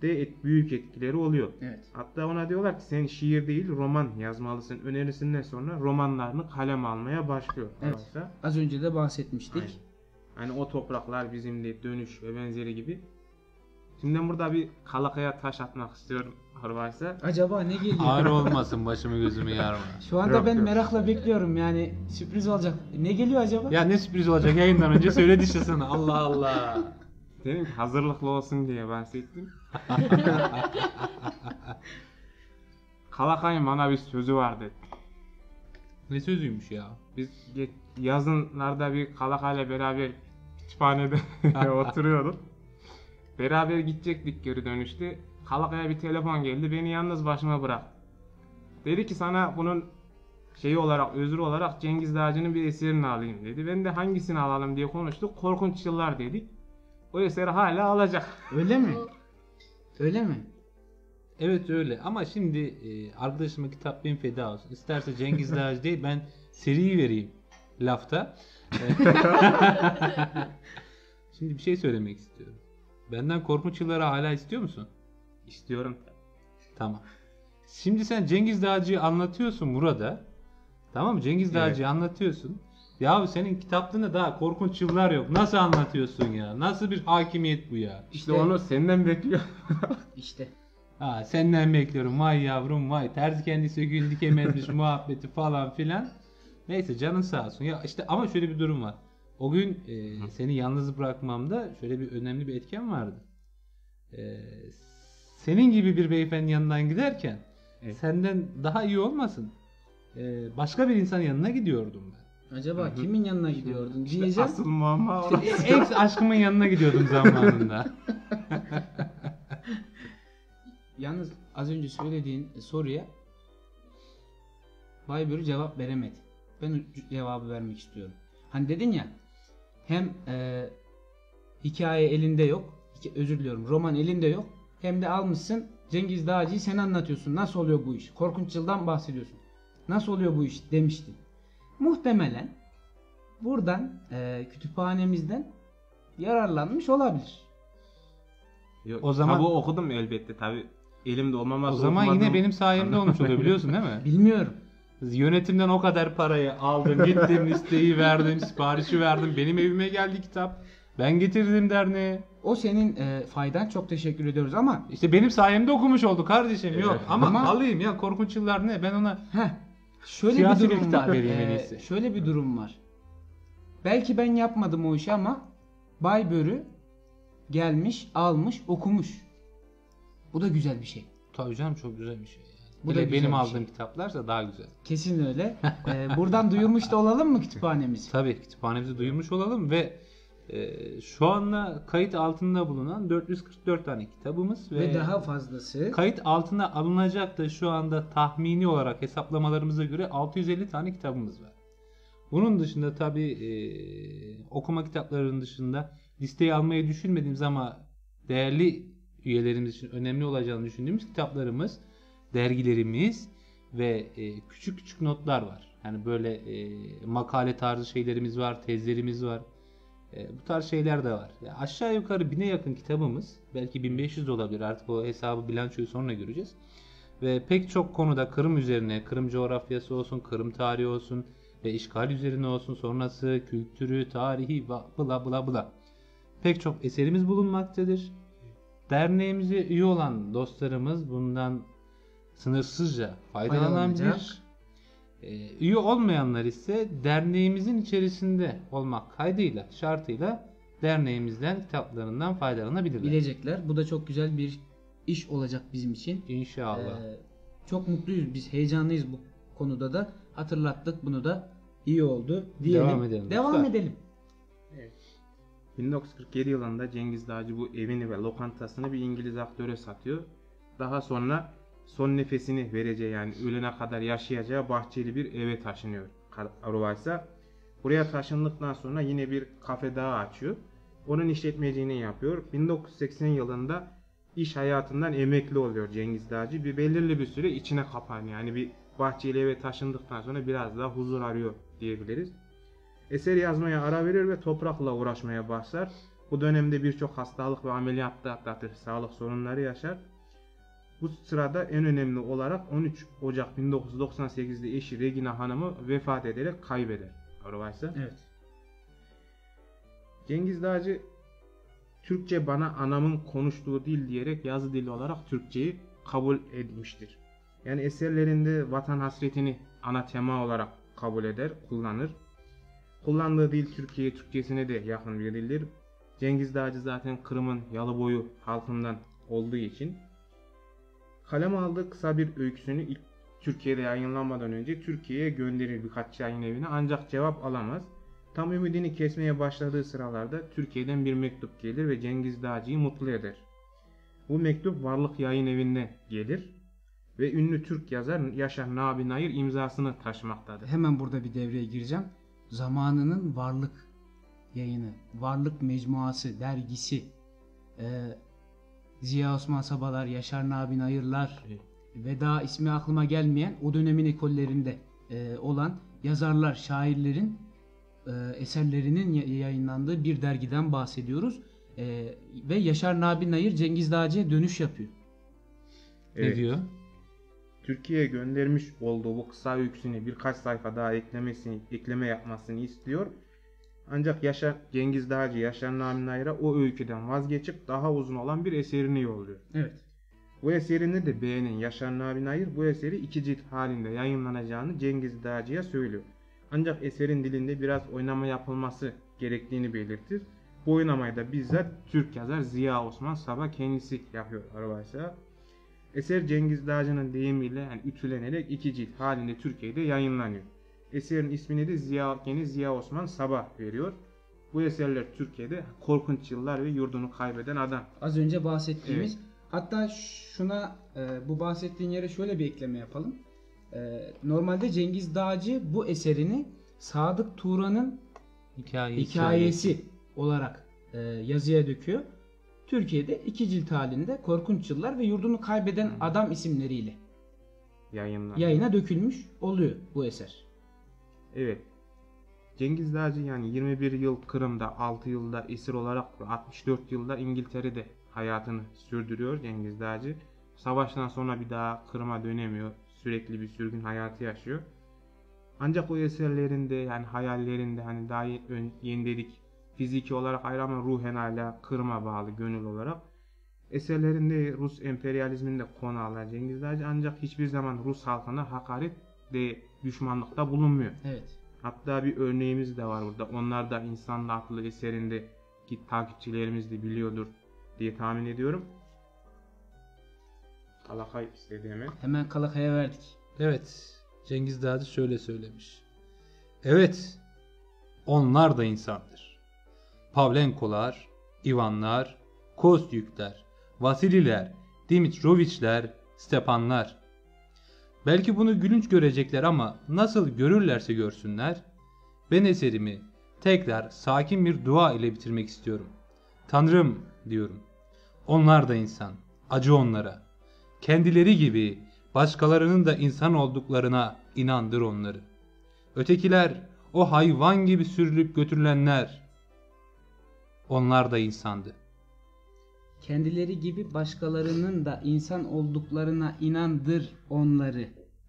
de büyük etkileri oluyor. Evet. Hatta ona diyorlar ki sen şiir değil roman yazmalısın önerisinden sonra romanlarını kaleme almaya başlıyor. Evet. Arvaysa. Az önce de bahsetmiştik. Aynen. Hani o topraklar bizimle dönüş ve benzeri gibi. Şimdi ben burada bir kalakaya taş atmak istiyorum Arvaysa. Acaba ne geliyor? Ağır olmasın, başımı gözümü yarma. Şu anda Yok, ben yok. merakla bekliyorum yani sürpriz olacak. Ne geliyor acaba? Ya ne sürpriz olacak, yayından önce söyledi işte sana. Allah Allah. Dedim ki hazırlıklı olsun diye bahsettim. Kalakay'ın bana bir sözü vardı. Ne sözüymüş ya? Biz yazınlarda bir Kalakay'la beraber kütüphanede oturuyorduk. Beraber gidecektik geri dönüşte. Kalakay'a bir telefon geldi. Beni yalnız başıma bırak. Dedi ki sana bunun şeyi olarak, özür olarak Cengiz Dağcı'nın bir eserini alayım dedi. Ben de hangisini alalım diye konuştuk. Korkunç Yıllar dedik. O eseri hala alacak. Öyle mi? Öyle mi? Evet öyle ama şimdi arkadaşıma kitap bin feda olsun. İsterse Cengiz Dağcı değil, ben seriyi vereyim lafta. Şimdi bir şey söylemek istiyorum. Benden Korkunç Yıllar'ı hala istiyor musun? İstiyorum. Tamam. Şimdi sen Cengiz Dağcı'yı anlatıyorsun burada. Tamam mı? Cengiz Evet. Dağcı'yı anlatıyorsun. Ya senin kitaplığında daha Korkunç Yıllar yok. Nasıl anlatıyorsun ya? Nasıl bir hakimiyet bu ya? İşte onu senden bekliyor. İşte. Ha, senden bekliyorum. Vay yavrum vay. Terzi kendi söküğünü dikemezmiş muhabbeti falan filan. Neyse canın sağ olsun. Ya işte ama şöyle bir durum var. O gün seni yalnız bırakmamda şöyle bir önemli bir etken vardı. Senin gibi bir beyefendi yanından giderken Evet. senden daha iyi olmasın. Başka bir insanın yanına gidiyordum ben. Acaba kimin yanına gidiyordun İşte diyeceğim. asıl muamma orası. Ex aşkımın yanına gidiyordum zamanında. Yalnız az önce söylediğin soruya Baybörü cevap veremedi. Ben o cevabı vermek istiyorum. Hani dedin ya hem hikaye elinde yok. Özür diliyorum. Roman elinde yok. Hem de almışsın Cengiz Dağcı'yı sen anlatıyorsun. Nasıl oluyor bu iş? Korkunç Yıl'dan bahsediyorsun. Nasıl oluyor bu iş demiştin. Muhtemelen buradan kütüphanemizden yararlanmış olabilir. Yok, O zaman- kitabı okudum elbette tabi. Elimde olmaması O zaman yine okumadım. benim sayemde olmuş oluyor, biliyorsun değil mi? Bilmiyorum. Yönetimden o kadar parayı aldım, gittim, listeyi verdim, siparişi verdim. Benim evime geldi kitap. Ben getirdim derneğe. O senin faydan, çok teşekkür ediyoruz ama İşte benim sayemde okumuş oldu kardeşim. Yok Evet. ama alayım ya, Korkunç Yıllar ne? Ben ona şöyle Siyasi bir bir durum kitap var. vereyim en iyisi. Şöyle bir durum var. Belki ben yapmadım o işi ama Baybörü gelmiş, almış, okumuş. Bu da güzel bir şey. tabii canım çok güzel bir şey. Yani. Bu Bu da da güzel benim bir aldığım şey. kitaplarsa daha güzel. Kesin öyle. Buradan duyurmuş da olalım mı kütüphanemizi? Tabii kütüphanemizi duyurmuş olalım ve şu anda kayıt altında bulunan 444 tane kitabımız Ve daha fazlası. kayıt altına alınacak da şu anda tahmini olarak hesaplamalarımıza göre 650 tane kitabımız var. Bunun dışında tabi okuma kitaplarının dışında listeyi almayı düşünmediğimiz ama değerli üyelerimiz için önemli olacağını düşündüğümüz kitaplarımız, dergilerimiz ve küçük küçük notlar var. Yani böyle makale tarzı şeylerimiz var, tezlerimiz var. Bu tarz şeyler de var. Ya aşağı yukarı 1000'e yakın kitabımız, belki 1500 de olabilir, artık o hesabı, bilançoyu sonra göreceğiz. Ve pek çok konuda Kırım üzerine, Kırım coğrafyası olsun, Kırım tarihi olsun ve işgal üzerine olsun, sonrası kültürü, tarihi, bla bla bla. Pek çok eserimiz bulunmaktadır. Derneğimize üye olan dostlarımız bundan sınırsızca faydalanabilir. Üye olmayanlar ise derneğimizin içerisinde olmak kaydıyla, şartıyla derneğimizden kitaplarından faydalanabilirler. Bilecekler. Bu da çok güzel bir iş olacak bizim için. İnşallah. Çok mutluyuz. Biz heyecanlıyız bu konuda da. Hatırlattık bunu da. İyi oldu diyelim. Devam edelim. Devam Lütfen. edelim. 1947 yılında Cengiz Dağcı bu evini ve lokantasını bir İngiliz aktöre satıyor. Daha sonra son nefesini vereceği, yani ölene kadar yaşayacağı bahçeli bir eve taşınıyor Aruvaysa. Buraya taşındıktan sonra yine bir kafe daha açıyor. Onun işletmeciliğini yapıyor. 1980 yılında iş hayatından emekli oluyor Cengiz Dağcı. Belirli bir süre içine kapanıyor. Yani bir bahçeli eve taşındıktan sonra biraz daha huzur arıyor diyebiliriz. Eser yazmaya ara verir ve toprakla uğraşmaya başlar. Bu dönemde birçok hastalık ve ameliyatta atlatır, sağlık sorunları yaşar. Bu sırada en önemli olarak 13 Ocak 1998'de eşi Regina Hanım'ı vefat ederek kaybeder Aruvaysa. Evet. Cengiz Dağcı Türkçe bana anamın konuştuğu dil diyerek yazı dili olarak Türkçeyi kabul etmiştir. Yani eserlerinde vatan hasretini ana tema olarak kabul eder, kullanır. Kullandığı dil Türkçesine de yakın bir dildir. Cengiz Dağcı zaten Kırım'ın Yalıboyu halkından olduğu için kaleme aldığı kısa bir öyküsünü ilk Türkiye'de yayınlanmadan önce Türkiye'ye gönderir birkaç yayın evine, ancak cevap alamaz. Tam ümidini kesmeye başladığı sıralarda Türkiye'den bir mektup gelir ve Cengiz Dağcı'yı mutlu eder. Bu mektup Varlık Yayın Evi'ne gelir ve ünlü Türk yazar Yaşar Nabi Nayır imzasını taşımaktadır. Hemen burada bir devreye gireceğim. Zamanının Varlık yayını, Varlık Mecmuası, dergisi, Ziya Osman Sabalar, Yaşar Nabi Nayırlar ve daha ismi aklıma gelmeyen o dönemin ekollerinde olan yazarlar, şairlerin eserlerinin yayınlandığı bir dergiden bahsediyoruz. Ve Yaşar Nabi Nayır Cengiz Dağcı'ya dönüş yapıyor. Ne diyor? Türkiye'ye göndermiş olduğu bu kısa öyküsünü birkaç sayfa daha ekleme yapmasını istiyor. Ancak Cengiz Dağcı Yaşar Nabi Nayır'a o öyküden vazgeçip daha uzun olan bir eserini yolluyor. Evet. Bu eserini de beğenen Yaşar Nabi Nayır bu eseri 2 cilt halinde yayınlanacağını Cengiz Dağcı'ya söylüyor. Ancak eserin dilinde biraz oynama yapılması gerektiğini belirtir. Bu oynamayı da bizzat Türk yazar Ziya Osman Sabah kendisi yapıyor Aruvaysa. Eser Cengiz Dağcı'nın deyimiyle yani ütülenerek 2 cilt halinde Türkiye'de yayınlanıyor. Eserin ismini de Ziya Osman Sabah veriyor. Bu eserler Türkiye'de Korkunç Yıllar ve Yurdunu Kaybeden Adam. Az önce bahsettiğimiz. Evet. Hatta şuna bu bahsettiğin yere şöyle bir ekleme yapalım. Normalde Cengiz Dağcı bu eserini Sadık Turan'ın hikayesi olarak yazıya döküyor. Türkiye'de 2 cilt halinde Korkunç Yıllar ve Yurdunu Kaybeden Adam isimleriyle yayına dökülmüş oluyor bu eser. Evet. Cengiz Dağcı yani 21 yıl Kırım'da, 6 yılda esir olarak ve 64 yılda İngiltere'de hayatını sürdürüyor Cengiz Dağcı. Savaştan sonra bir daha Kırım'a dönemiyor. Sürekli bir sürgün hayatı yaşıyor. Ancak o eserlerinde yani hayallerinde hani daha yeni dedik fiziki olarak ayrı ama ruhen hala Kırım'a bağlı gönül olarak. Eserlerinde Rus emperyalizminde konu alan Cengiz Dağcı ancak hiçbir zaman Rus halkına hakaret ve düşmanlıkta bulunmuyor. Evet. Hatta bir örneğimiz de var burada. Onlar da İnsanın Aklı eserinde ki takipçilerimiz de biliyordur diye tahmin ediyorum. Kalakay istedi hemen. Hemen Kalakay'a verdik. Evet. Cengiz Dağcı şöyle söylemiş. Evet. Onlar da insandır. Pavlenkolar, Ivanlar, Kostyükler, Vasililer, Dimitroviçler, Stepanlar. Belki bunu gülünç görecekler ama nasıl görürlerse görsünler, ben eserimi tekrar sakin bir dua ile bitirmek istiyorum. Tanrım diyorum. Onlar da insan. Acı onlara. Kendileri gibi başkalarının da insan olduklarına inandır onları. Ötekiler, o hayvan gibi sürülüp götürülenler, onlar da insandı. Kendileri gibi başkalarının da insan olduklarına inandır onları.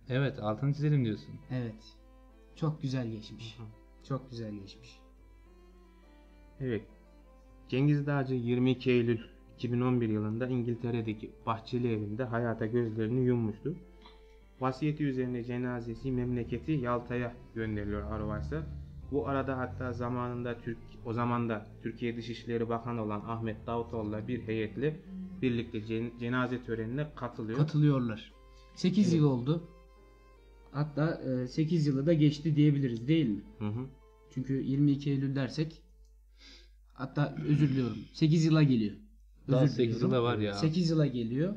Evet, altını çizelim diyorsun. Evet. Çok güzel geçmiş. Çok güzel geçmiş. Evet. Cengiz Dağcı 22 Eylül 2011 yılında İngiltere'deki Bahçeli evinde hayata gözlerini yummuştu. Vasiyeti üzerine cenazesi memleketi Yalta'ya gönderiliyor Aruvaysa. Bu arada hatta zamanında o zaman da Türkiye Dışişleri Bakanı olan Ahmet Davutoğlu'la bir heyetle birlikte cenaze törenine Katılıyorlar. 8 yıl oldu. Hatta 8 yılı da geçti diyebiliriz değil mi? Hı hı. Çünkü 22 Eylül dersek Hatta özür diliyorum. 8 yıla geliyor. Daha Özür 8 diliyorum. yıla var ya. 8 yıla geliyor.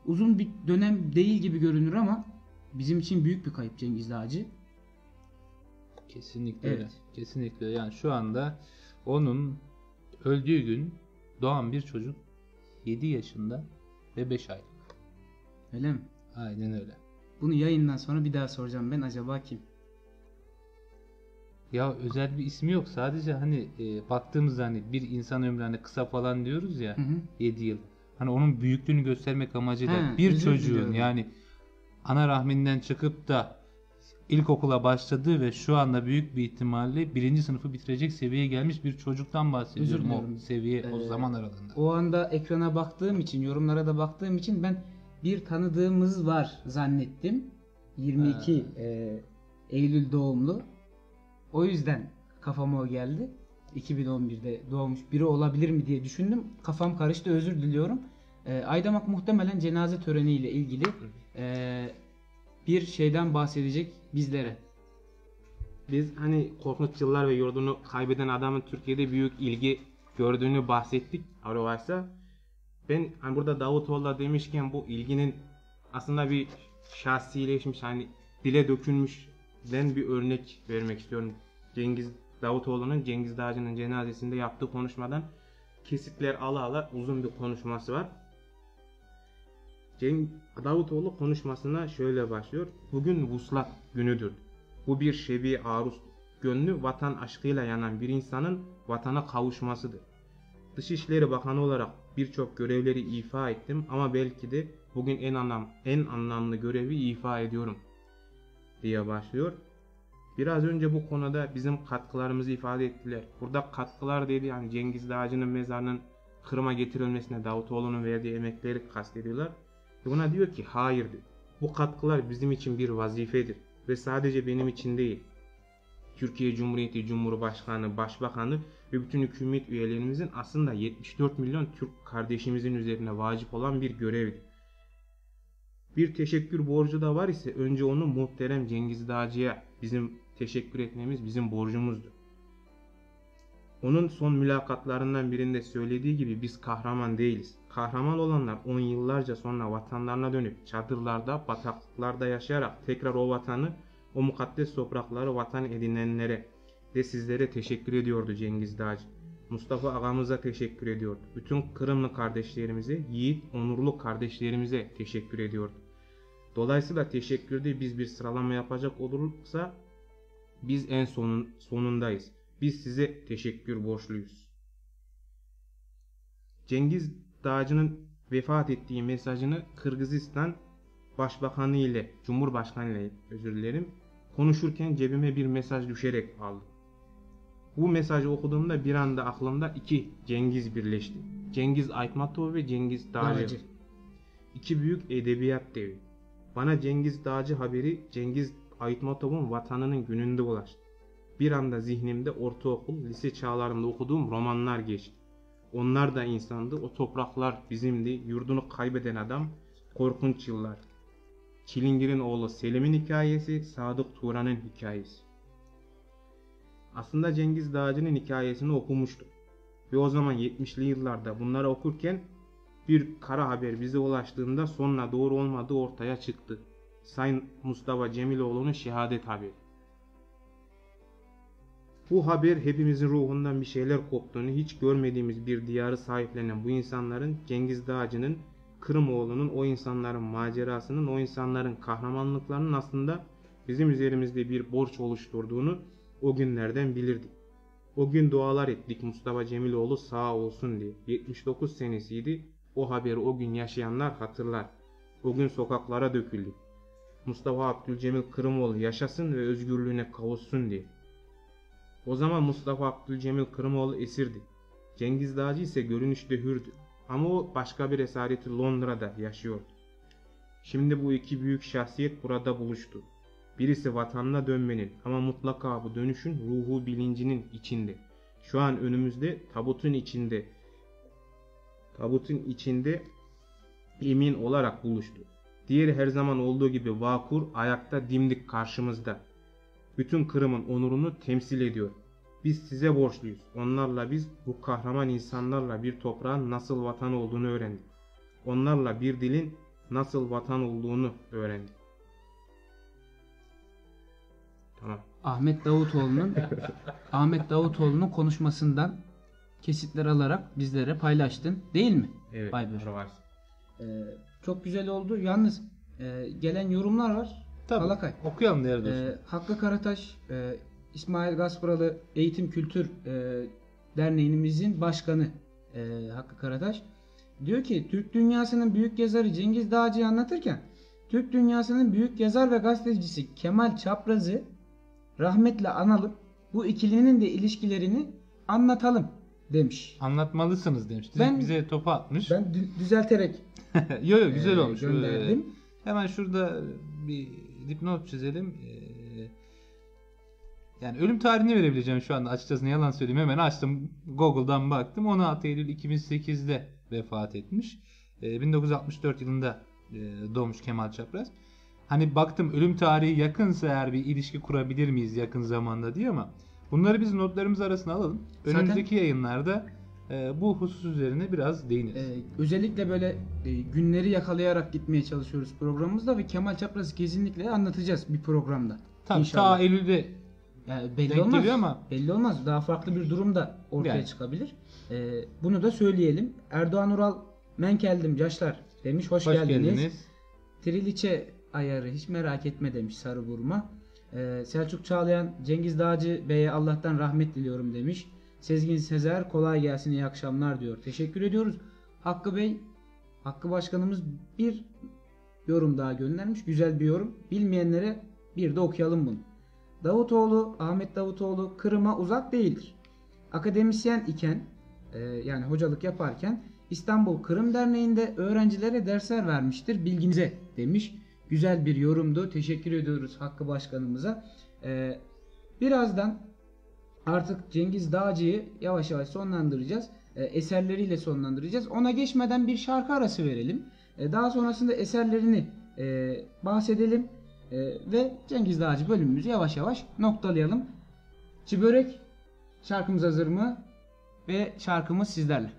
Uzun bir dönem değil gibi görünür ama bizim için büyük bir kayıp Cengiz Dağcı. Kesinlikle Evet. öyle. Kesinlikle. Yani şu anda onun öldüğü gün doğan bir çocuk 7 yaşında ve 5 aylık. Öyle mi? Aynen öyle. Bunu yayından sonra bir daha soracağım ben, acaba kim? Ya özel bir ismi yok. Sadece hani baktığımızda hani bir insan ömrü hani kısa falan diyoruz ya, Hı hı. 7 yıl. Hani onun büyüklüğünü göstermek amacıyla He, bir özür çocuğun diliyorum. yani ana rahminden çıkıp da ilkokula başladığı ve şu anda büyük bir ihtimalle 1. sınıfı bitirecek seviyeye gelmiş bir çocuktan bahsediyorum. Özür diliyorum. O seviye, o zaman aralığında. O anda ekrana baktığım için, yorumlara da baktığım için ben bir tanıdığımız var zannettim. 22 Eylül doğumlu. O yüzden kafama o geldi. 2011'de doğmuş biri olabilir mi diye düşündüm. Kafam karıştı, özür diliyorum. Aydamak muhtemelen cenaze töreniyle ilgili bir şeyden bahsedecek bizlere. Biz hani Korkunç Yıllar ve yurdunu kaybeden adamın Türkiye'de büyük ilgi gördüğünü bahsettik. Varsa ben hani burada Davutoğlu demişken bu ilginin aslında bir şahsileşmiş, hani dile dökülmüşden bir örnek vermek istiyorum. Davutoğlu'nun Cengiz Dağcı'nın cenazesinde yaptığı konuşmadan kesitler ala uzun bir konuşması var. Davutoğlu konuşmasına şöyle başlıyor. Bugün vuslat günüdür. Bu bir şebi aruz. Gönlü vatan aşkıyla yanan bir insanın vatana kavuşmasıdır. Dışişleri Bakanı olarak birçok görevleri ifa ettim ama belki de bugün en anlamlı görevi ifa ediyorum diye başlıyor. Biraz önce bu konuda bizim katkılarımızı ifade ettiler. Burada katkılar dedi, yani Cengiz Dağcı'nın mezarının Kırım'a getirilmesine Davutoğlu'nun verdiği emekleri kastediyorlar. Buna diyor ki hayır diyor. Bu katkılar bizim için bir vazifedir ve sadece benim için değil. Türkiye Cumhuriyeti Cumhurbaşkanı, Başbakanı ve bütün hükümet üyelerimizin aslında 74 milyon Türk kardeşimizin üzerine vacip olan bir görevdir. Bir teşekkür borcu da var ise önce onu muhterem Cengiz Dağcı'ya bizim teşekkür etmemiz bizim borcumuzdur. Onun son mülakatlarından birinde söylediği gibi biz kahraman değiliz. Kahraman olanlar 10 yıllarca sonra vatanlarına dönüp çadırlarda, bataklıklarda yaşayarak tekrar o vatanı, o mukaddes toprakları vatan edinenlere ve sizlere teşekkür ediyordu Cengiz Dağcı. Mustafa ağamıza teşekkür ediyordu. Bütün Kırımlı kardeşlerimize, yiğit, onurlu kardeşlerimize teşekkür ediyordu. Dolayısıyla teşekkürde biz bir sıralama yapacak olursa biz en sonundayız. Biz size teşekkür borçluyuz. Cengiz Dağcı'nın vefat ettiği mesajını Kırgızistan Başbakanı ile Cumhurbaşkanı ile konuşurken cebime bir mesaj düşerek aldım. Bu mesajı okuduğumda bir anda aklımda iki Cengiz birleşti. Cengiz Aytmatov ve Cengiz Dağcı. İki büyük edebiyat devi. Bana Cengiz Dağcı haberi Cengiz Aytmatov'un vatanının gününde ulaştı. Bir anda zihnimde ortaokul, lise çağlarında okuduğum romanlar geçti. Onlar da insandı, o topraklar bizimdi, yurdunu kaybeden adam, Korkunç Yıllar. Çilingir'in oğlu Selim'in hikayesi, Sadık Turan'ın hikayesi. Aslında Cengiz Dağcı'nın hikayesini okumuştum. Ve o zaman 70'li yıllarda bunları okurken bir kara haber bize ulaştığında sonra doğru olmadığı ortaya çıktı. Sayın Mustafa Cemiloğlu'nun şehadet haberi. Bu haber hepimizin ruhundan bir şeyler koptuğunu, hiç görmediğimiz bir diyarı sahiplenen bu insanların, Cengiz Dağcı'nın, Kırımoğlu'nun, o insanların macerasının, o insanların kahramanlıklarının aslında bizim üzerimizde bir borç oluşturduğunu o günlerden bilirdik. O gün dualar ettik Mustafa Cemiloğlu sağ olsun diye. 79 senesiydi. O haberi o gün yaşayanlar hatırlar. O gün sokaklara döküldük. Mustafa Abdülcemil Kırımoğlu yaşasın ve özgürlüğüne kavuşsun diye. O zaman Mustafa Abdülcemil Kırımoğlu esirdi. Cengiz Dağcı ise görünüşte hürdü. Ama o başka bir esareti Londra'da yaşıyordu. Şimdi bu iki büyük şahsiyet burada buluştu. Birisi vatanına dönmenin ama mutlaka bu dönüşün ruhu bilincinin içinde. Şu an önümüzde tabutun içinde emin olarak buluştu. Diğeri her zaman olduğu gibi vakur, ayakta dimdik karşımızda. Bütün Kırım'ın onurunu temsil ediyor. Biz size borçluyuz. Onlarla biz bu kahraman insanlarla bir toprağın nasıl vatan olduğunu öğrendik. Onlarla bir dilin nasıl vatan olduğunu öğrendik. Tamam. Ahmet Davutoğlu'nun konuşmasından kesitler alarak bizlere paylaştın, değil mi? Evet. Baybur. Var. Çok güzel oldu. Yalnız gelen yorumlar var. Tabii. Alakay. Okuyalım değerli dostum. Hakkı Karataş, İsmail Gasparalı Eğitim Kültür Derneğimizin başkanı Hakkı Karataş diyor ki Türk dünyasının büyük yazarı Cengiz Dağcı'yı anlatırken Türk dünyasının büyük yazar ve gazetecisi Kemal Çapraz'ı rahmetle analım, bu ikilinin de ilişkilerini anlatalım demiş. Anlatmalısınız demiş. Ben- Bize topu atmış. Ben düzelterek Yo güzel olmuş. gönderdim. Hemen şurada bir dipnot çizelim. Yani ölüm tarihini verebileceğim şu anda, açıkçası ne yalan söyleyeyim. Hemen açtım, Google'dan baktım. 16 Eylül 2008'de vefat etmiş. 1964 yılında doğmuş Kemal Çapraz. Hani baktım ölüm tarihi yakınsa eğer bir ilişki kurabilir miyiz yakın zamanda diye, ama bunları biz notlarımız arasına alalım. Önümüzdeki yayınlarda bu husus üzerine biraz değiniriz. Özellikle böyle günleri yakalayarak gitmeye çalışıyoruz programımızda ve Kemal Çapraz'ı kesinlikle anlatacağız bir programda. Tabii İnşallah. ta Eylül'de Yani denk belli olmaz. geliyor ama Belli olmaz. Daha farklı bir durum da ortaya Yani. çıkabilir. Bunu da söyleyelim. Erdoğan Ural Menkeldim Yaşlar demiş. Hoş geldiniz. Triliçe ayarı hiç merak etme demiş Sarı Burma. Selçuk Çağlayan Cengiz Dağcı Bey'e Allah'tan rahmet diliyorum demiş. Sezgin Sezer kolay gelsin, iyi akşamlar diyor. Teşekkür ediyoruz. Hakkı Bey, Hakkı Başkanımız bir yorum daha göndermiş. Güzel bir yorum. Bilmeyenlere bir de okuyalım bunu. Davutoğlu, Ahmet Davutoğlu Kırım'a uzak değildir. Akademisyen iken yani hocalık yaparken İstanbul Kırım Derneği'nde öğrencilere dersler vermiştir bilginize demiş. Güzel bir yorumdu. Teşekkür ediyoruz Hakkı Başkanımıza. Birazdan artık Cengiz Dağcı'yı yavaş yavaş sonlandıracağız. Eserleriyle sonlandıracağız. Ona geçmeden bir şarkı arası verelim. Daha sonrasında eserlerini bahsedelim. Ve Cengiz Dağcı bölümümüzü yavaş yavaş noktalayalım. Çibörek şarkımız hazır mı? Ve şarkımız sizlerle.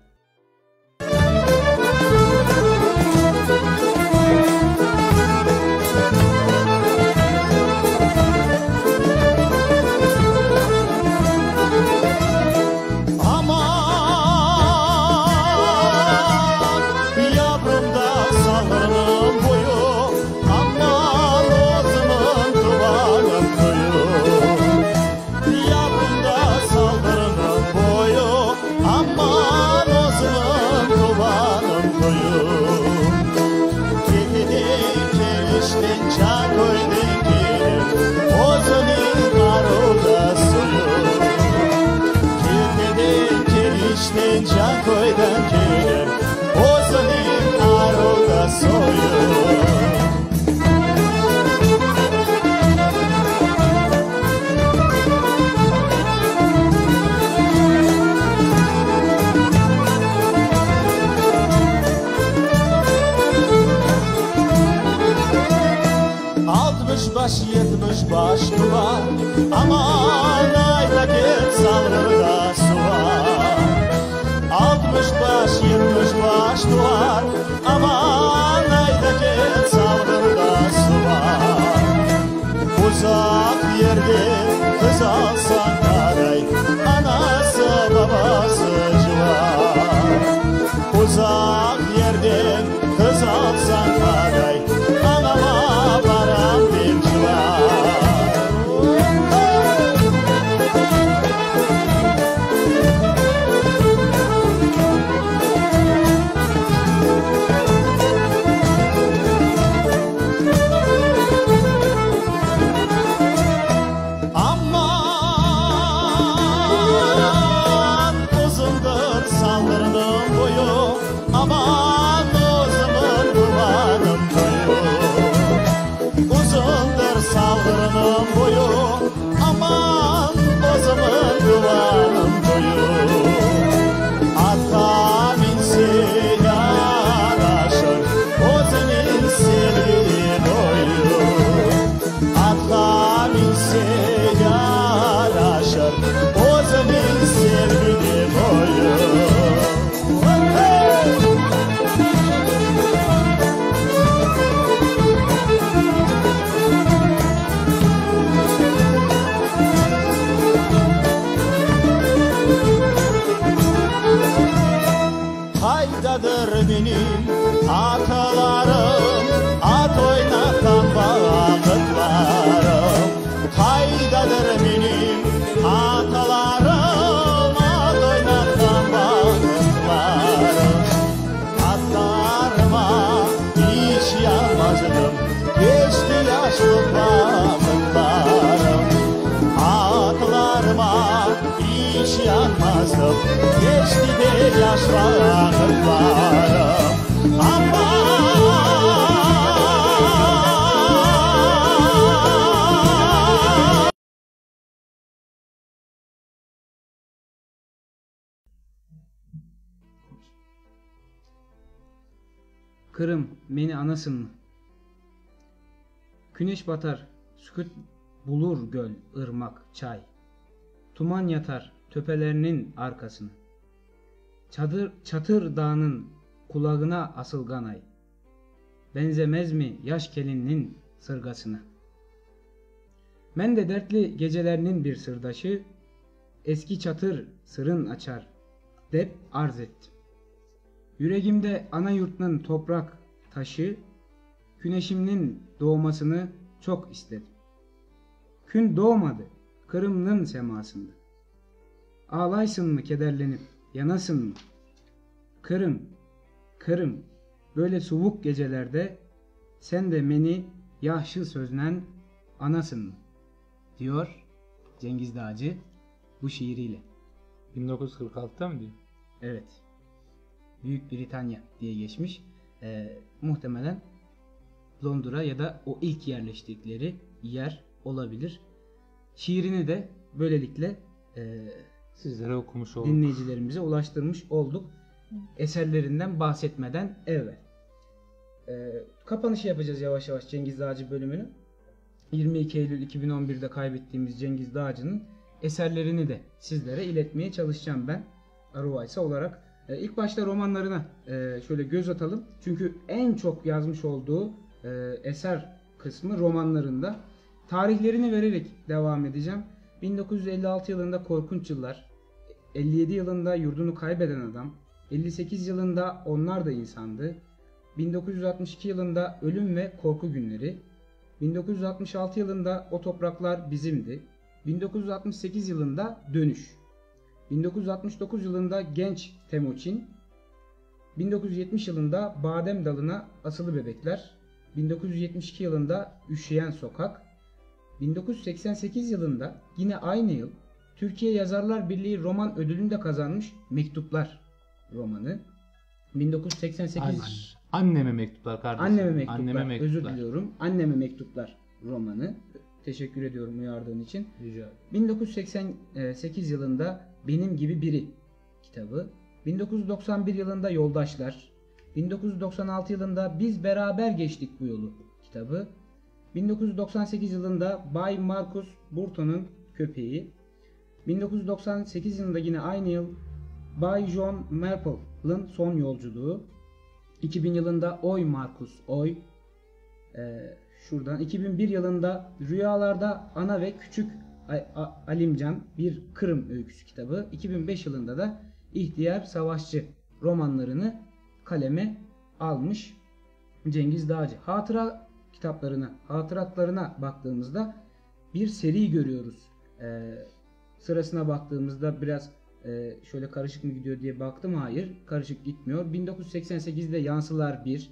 Koydan gelir, o zalim aroda soyur. Altmış baş, 70 baş duvar, aman ayda git salrıda su var. benim atalarım, at oynatan vakıtlarım. Haydadır benim atalarım, at oynatan vakıtlarım. Atlarıma hiç yanmazdım, geçti yaşlık vakıtlarım. Atlarıma hiç yanmazdım, geçti de yaş vakıtlarım. Aman! Kırım beni anasın mı? Güneş batar, sükut bulur göl, ırmak, çay. Tuman yatar töpelerinin arkasını. Çatır dağının kulağına asılgan ay. Benzemez mi yaş kelinin sırgasına? Men de dertli gecelerinin bir sırdaşı, eski çatır sırın açar, dep arz ettim. Yüreğimde ana yurtnın toprak taşı, güneşimin doğmasını çok istedim. Gün doğmadı Kırım'nın semasında. Ağlaysın mı kederlenip yanasın mı? Kırım, Kırım, böyle soğuk gecelerde sen de beni yaşlı sözlen anasın mı? Diyor Cengiz Dağcı bu şiiriyle. 1946'da mı diyor? Evet. Büyük Britanya diye geçmiş. Muhtemelen Londra ya da o ilk yerleştikleri yer olabilir. Şiirini de böylelikle Sizlere okumuş olduk. dinleyicilerimize ulaştırmış olduk. Eserlerinden bahsetmeden evvel. Kapanışı yapacağız yavaş yavaş Cengiz Dağcı bölümünü. 22 Eylül 2011'de kaybettiğimiz Cengiz Dağcı'nın eserlerini de sizlere iletmeye çalışacağım ben. Aruvaysa olarak. İlk başta romanlarına şöyle göz atalım. Çünkü en çok yazmış olduğu eser kısmı romanlarında. Tarihlerini vererek devam edeceğim. 1956 yılında Korkunç Yıllar, 57 yılında Yurdunu Kaybeden Adam, 58 yılında Onlar da İnsandı, 1962 yılında Ölüm ve Korku Günleri, 1966 yılında O Topraklar Bizimdi, 1968 yılında Dönüş, 1969 yılında Genç Temuçin, 1970 yılında Badem Dalına Asılı Bebekler, 1972 yılında Üşüyen Sokak, 1988 yılında yine aynı yıl Türkiye Yazarlar Birliği Roman Ödülünü de kazanmış Mektuplar romanı. 1988 Anneme mektuplar kardeşim. Anneme Mektuplar. Özür diliyorum. Anneme Mektuplar romanı. Teşekkür ediyorum uyardığın için. Rica ederim. 1988 yılında Benim Gibi Biri kitabı. 1991 yılında Yoldaşlar. 1996 yılında Biz Beraber Geçtik Bu Yolu kitabı. 1998 yılında Bay Marcus Burton'un Köpeği. 1998 yılında yine aynı yıl Bay John Marple'ın Son Yolculuğu. 2000 yılında Oy Marcus Oy. Şuradan 2001 yılında Rüyalarda Ana ve Küçük Alimcan bir Kırım öyküsü kitabı. 2005 yılında da İhtiyar Savaşçı romanlarını kaleme almış Cengiz Dağcı. Hatıratlarına baktığımızda bir seri görüyoruz. Sırasına baktığımızda biraz şöyle karışık mı gidiyor diye baktım. Hayır, karışık gitmiyor. 1988'de Yansılar 1,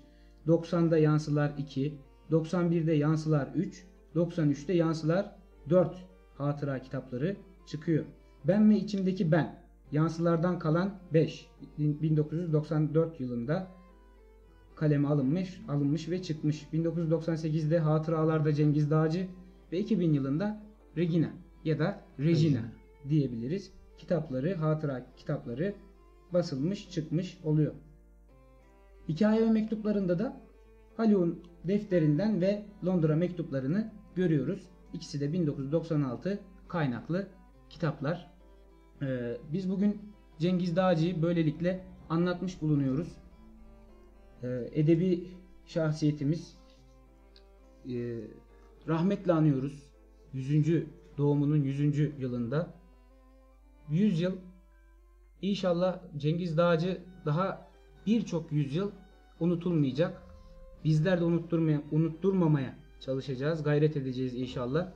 90'da Yansılar 2, 91'de Yansılar 3, 93'te Yansılar 4 hatıra kitapları çıkıyor. Ben ve İçimdeki Ben, Yansılardan kalan 5, 1994 yılında kaleme alınmış ve çıkmış. 1998'de Hatıralarda Cengiz Dağcı ve 2000 yılında Regina ya da Regina diyebiliriz. Hatıra kitapları basılmış, çıkmış oluyor. Hikaye ve mektuplarında da Haluk'un defterinden ve Londra mektuplarını görüyoruz. İkisi de 1996 kaynaklı kitaplar. Biz bugün Cengiz Dağcı'yı böylelikle anlatmış bulunuyoruz. Edebi şahsiyetimiz, rahmetle anıyoruz. 100. doğumunun 100. yılında. 100 yıl inşallah Cengiz Dağcı daha birçok yüzyıl unutulmayacak. Bizler de unutturmamaya çalışacağız. Gayret edeceğiz inşallah.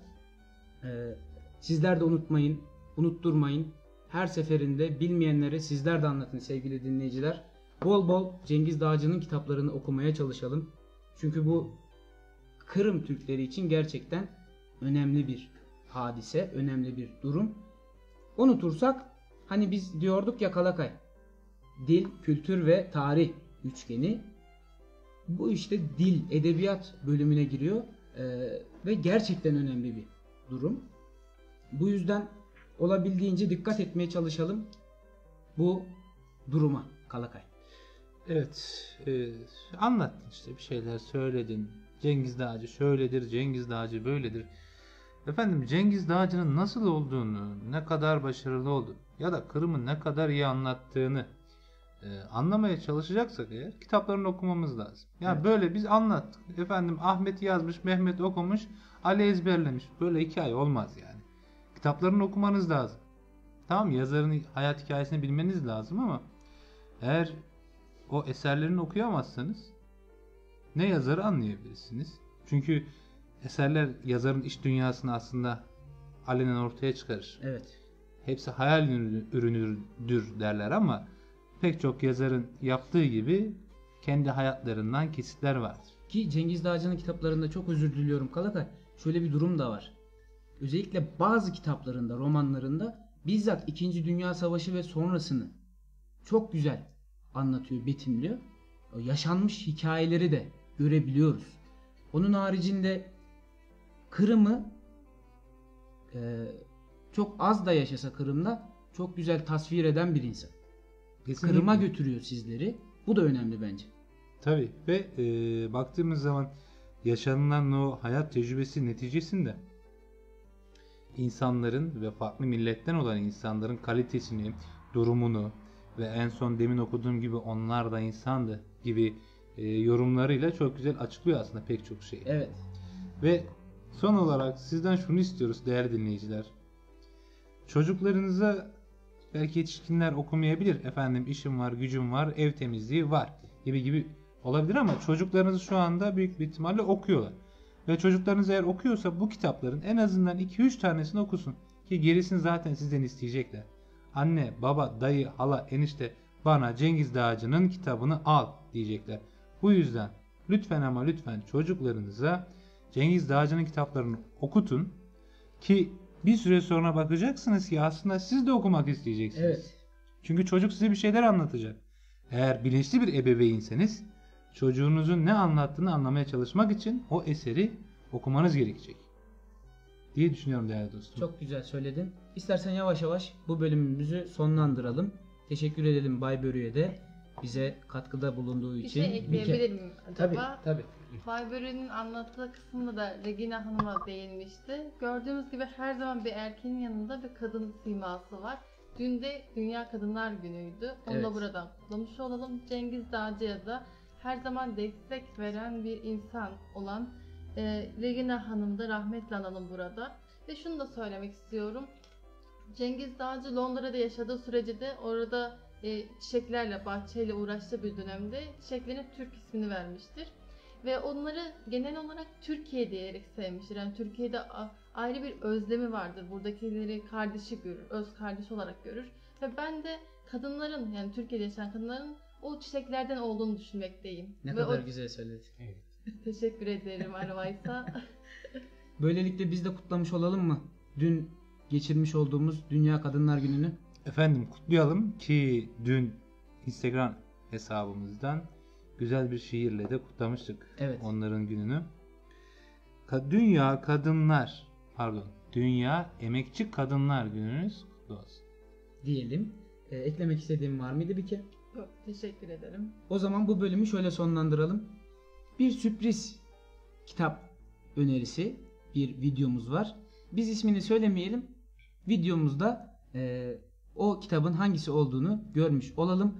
Sizler de unutmayın, unutturmayın. Her seferinde bilmeyenlere sizler de anlatın sevgili dinleyiciler. Bol bol Cengiz Dağcı'nın kitaplarını okumaya çalışalım. Çünkü bu Kırım Türkleri için gerçekten önemli bir hadise, önemli bir durum. Unutursak, hani biz diyorduk ya Kalakay, dil, kültür ve tarih üçgeni. Bu işte dil, edebiyat bölümüne giriyor ve gerçekten önemli bir durum. Bu yüzden olabildiğince dikkat etmeye çalışalım bu duruma Kalakay. Evet, anlattın işte, bir şeyler söyledin. Cengiz Dağcı şöyledir, Cengiz Dağcı böyledir. Efendim, Cengiz Dağcı'nın nasıl olduğunu, ne kadar başarılı olduğunu ya da Kırım'ı ne kadar iyi anlattığını anlamaya çalışacaksak eğer kitaplarını okumamız lazım. Yani evet, böyle biz anlattık. Efendim Ahmet yazmış, Mehmet okumuş, Ali ezberlemiş. Böyle hikaye olmaz yani. Kitaplarını okumanız lazım. Tamam, yazarın hayat hikayesini bilmeniz lazım ama eğer o eserlerini okuyamazsanız ne yazarı anlayabilirsiniz. Çünkü eserler yazarın iç dünyasını aslında alenen ortaya çıkarır. Evet. Hepsi hayal ürünüdür derler ama pek çok yazarın yaptığı gibi kendi hayatlarından kesitler vardır. Ki Cengiz Dağcı'nın kitaplarında, çok özür diliyorum Kalakay, şöyle bir durum da var. Özellikle bazı kitaplarında, romanlarında bizzat 2. Dünya Savaşı ve sonrasını çok güzel anlatıyor, betimliyor. O yaşanmış hikayeleri de görebiliyoruz. Onun haricinde Kırım'ı çok az da yaşasa Kırım'da çok güzel tasvir eden bir insan. Kesinlikle. Kırım'a götürüyor sizleri. Bu da önemli bence. Tabii ve baktığımız zaman yaşanılan o hayat tecrübesi neticesinde insanların ve farklı milletten olan insanların kalitesini, durumunu ve en son demin okuduğum gibi onlar da insandı gibi yorumlarıyla çok güzel açıklıyor aslında pek çok şeyi. Evet. Ve son olarak sizden şunu istiyoruz değerli dinleyiciler. Çocuklarınıza, belki yetişkinler okumayabilir. Efendim işim var, gücüm var, ev temizliği var gibi olabilir ama çocuklarınız şu anda büyük bir ihtimalle okuyorlar. Ve çocuklarınız eğer okuyorsa bu kitapların en azından 2-3 tanesini okusun. Ki gerisini zaten sizden isteyecekler. Anne, baba, dayı, hala, enişte bana Cengiz Dağcı'nın kitabını al diyecekler. Bu yüzden lütfen ama lütfen çocuklarınıza Cengiz Dağcı'nın kitaplarını okutun. Ki bir süre sonra bakacaksınız ki aslında siz de okumak isteyeceksiniz. Evet. Çünkü çocuk size bir şeyler anlatacak. Eğer bilinçli bir ebeveynseniz çocuğunuzun ne anlattığını anlamaya çalışmak için o eseri okumanız gerekecek diye düşünüyorum değerli dostum. Çok güzel söyledin. İstersen yavaş yavaş bu bölümümüzü sonlandıralım. Teşekkür edelim Bay Börü'ye de bize katkıda bulunduğu Bir için. şey ekleyebilir miyim acaba? Tabii. Bay Börü'nün anlattığı kısmında da Regina Hanım'a değinmişti. Gördüğümüz gibi her zaman bir erkeğin yanında bir kadın siması var. Dün de Dünya Kadınlar Günü'ydü. Onu da buradan kutlamış olalım. Cengiz Dağcı'ya da her zaman destek veren bir insan olan Regina Hanım da rahmetle analım burada. Ve şunu da söylemek istiyorum. Cengiz Dağcı Londra'da yaşadığı sürece de orada çiçeklerle, bahçeyle uğraştığı bir dönemde çiçeklerine Türk ismini vermiştir. Ve onları genel olarak Türkiye diyerek sevmiştir. Yani Türkiye'de ayrı bir özlemi vardır. Buradakileri kardeşi görür, öz kardeş olarak görür. Ve ben de kadınların, yani Türkiye'de yaşayan kadınların o çiçeklerden olduğunu düşünmekteyim. Ne ve kadar güzel söyledin. Evet. Teşekkür ederim Arvaysa. Böylelikle biz de kutlamış olalım mı? Dün geçirmiş olduğumuz Dünya Kadınlar Günü'nü. Efendim kutlayalım ki dün Instagram hesabımızdan güzel bir şiirle de kutlamıştık onların gününü. Dünya Emekçi Kadınlar Gününüz kutlu olsun diyelim. Eklemek istediğim var mıydı bir kere? Yok, teşekkür ederim. O zaman bu bölümü şöyle sonlandıralım. Bir sürpriz kitap önerisi, bir videomuz var. Biz ismini söylemeyelim. Videomuzda o kitabın hangisi olduğunu görmüş olalım.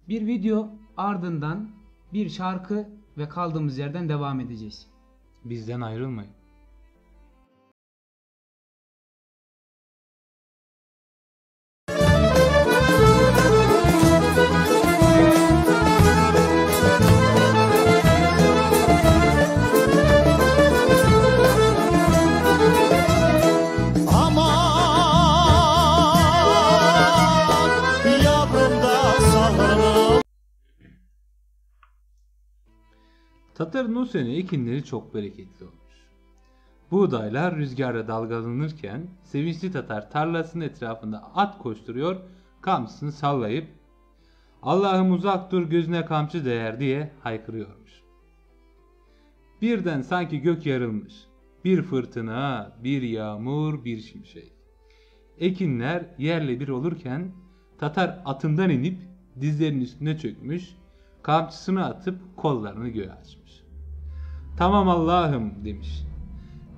Bir video, ardından bir şarkı ve kaldığımız yerden devam edeceğiz. Bizden ayrılmayın. Tatar'ın o sene ekinleri çok bereketli olmuş. Buğdaylar rüzgarla dalgalanırken sevinçli Tatar tarlasının etrafında at koşturuyor, kamçısını sallayıp "Allah'ım uzak dur, gözüne kamçı değer" diye haykırıyormuş. Birden sanki gök yarılmış. Bir fırtına, bir yağmur, bir şimşek. Ekinler yerle bir olurken Tatar atından inip dizlerinin üstüne çökmüş, kamçısını atıp kollarını göğe açmış. "Tamam Allah'ım" demiş.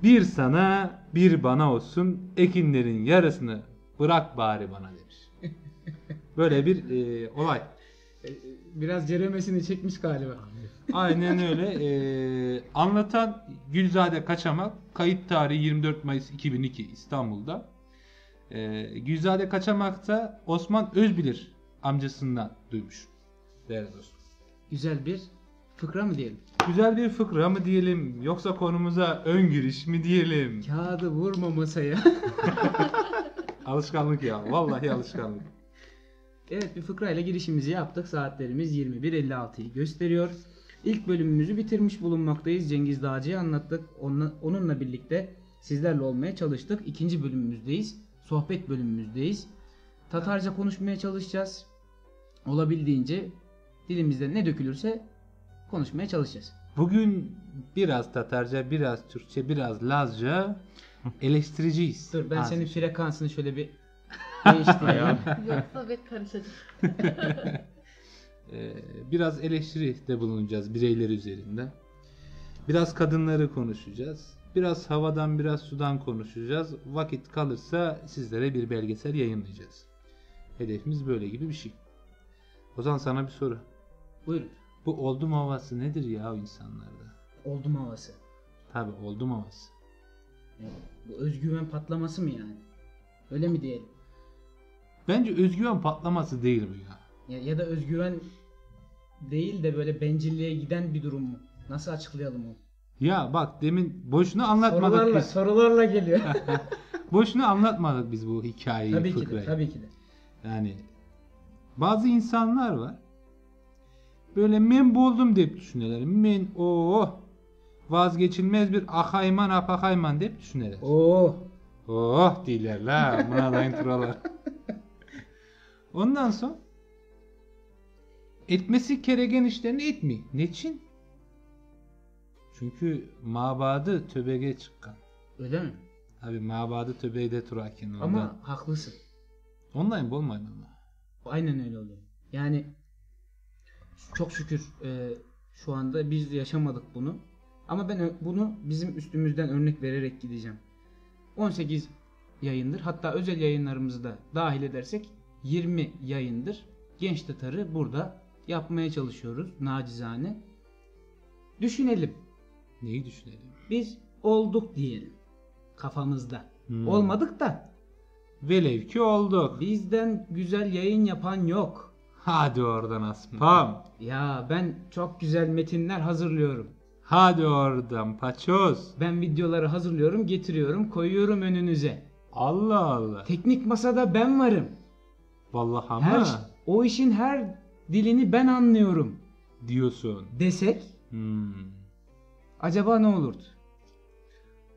"Bir sana bir bana olsun, ekinlerin yarısını bırak bari bana" demiş. Böyle bir olay. Biraz ceremesini çekmiş galiba. Aynen öyle. Anlatan Gülzade Kaçamak, kayıt tarihi 24 Mayıs 2002 İstanbul'da. Gülzade Kaçamak da Osman Özbilir amcasından duymuş. Değerli dostum. Güzel bir fıkra mı diyelim? Güzel bir fıkra mı diyelim, yoksa konumuza ön giriş mi diyelim? Kağıdı vurma masaya. Alışkanlık ya, vallahi alışkanlık. Evet, bir fıkra ile girişimizi yaptık. Saatlerimiz 21.56'yı gösteriyor. İlk bölümümüzü bitirmiş bulunmaktayız. Cengiz Dağcı'yı anlattık. Onunla birlikte sizlerle olmaya çalıştık. İkinci bölümümüzdeyiz. Sohbet bölümümüzdeyiz. Tatarca konuşmaya çalışacağız. Olabildiğince dilimizde ne dökülürse konuşmaya çalışacağız. Bugün biraz Tatarca, biraz Türkçe, biraz Lazca eleştireceğiz. Dur, ben Az senin bir şey. frekansını şöyle bir değiştireyim. Yoksa bir karışacak. Biraz eleştiride bulunacağız bireyler üzerinde. Biraz kadınları konuşacağız. Biraz havadan, biraz sudan konuşacağız. Vakit kalırsa sizlere bir belgesel yayınlayacağız. Hedefimiz böyle gibi bir şey. O zaman sana bir soru. Buyurun. Bu oldum havası nedir ya o insanlarda? Oldum havası. Tabi oldum havası. Bu özgüven patlaması mı yani? Öyle mi diyelim? Bence özgüven patlaması değil bu ya. Ya da özgüven değil de böyle bencilliğe giden bir durum mu? Nasıl açıklayalım onu? Ya bak, demin boşuna anlatmadık biz. Sorularla geliyor. Boşuna anlatmadık biz bu hikayeyi, Tabii ki de, fıkrayı. tabii ki de. Yani bazı insanlar var. Böyle men buldum deyip düşünürler. Men vazgeçilmez bir ahayman apakayman deyip düşünürler. Oh diyorlar la. Buna da introlar. Ondan sonra etmesi gereken işlerini etmiyor. Niçin? Çünkü mabadı töbege çıkan. Öyle mi? Abi mabadı töbeyde turaken ondan. Ama haklısın. Online olmayın ama. Aynen öyle oluyor. Yani çok şükür şu anda biz yaşamadık bunu. Ama ben bunu bizim üstümüzden örnek vererek gideceğim. 18 yayındır, hatta özel yayınlarımızı da dahil edersek 20 yayındır Genç Tatar'ı burada yapmaya çalışıyoruz nacizane. Düşünelim. Neyi düşünelim? Biz olduk diyelim kafamızda. Olmadık da. Velev ki olduk. Bizden güzel yayın yapan yok. Hadi oradan aspam. Ya ben çok güzel metinler hazırlıyorum. Hadi oradan paçoz. Ben videoları hazırlıyorum, getiriyorum, koyuyorum önünüze. Allah Allah. Teknik masada ben varım. Vallahi ama O işin her dilini ben anlıyorum diyorsun. desek Hmm. acaba ne olurdu?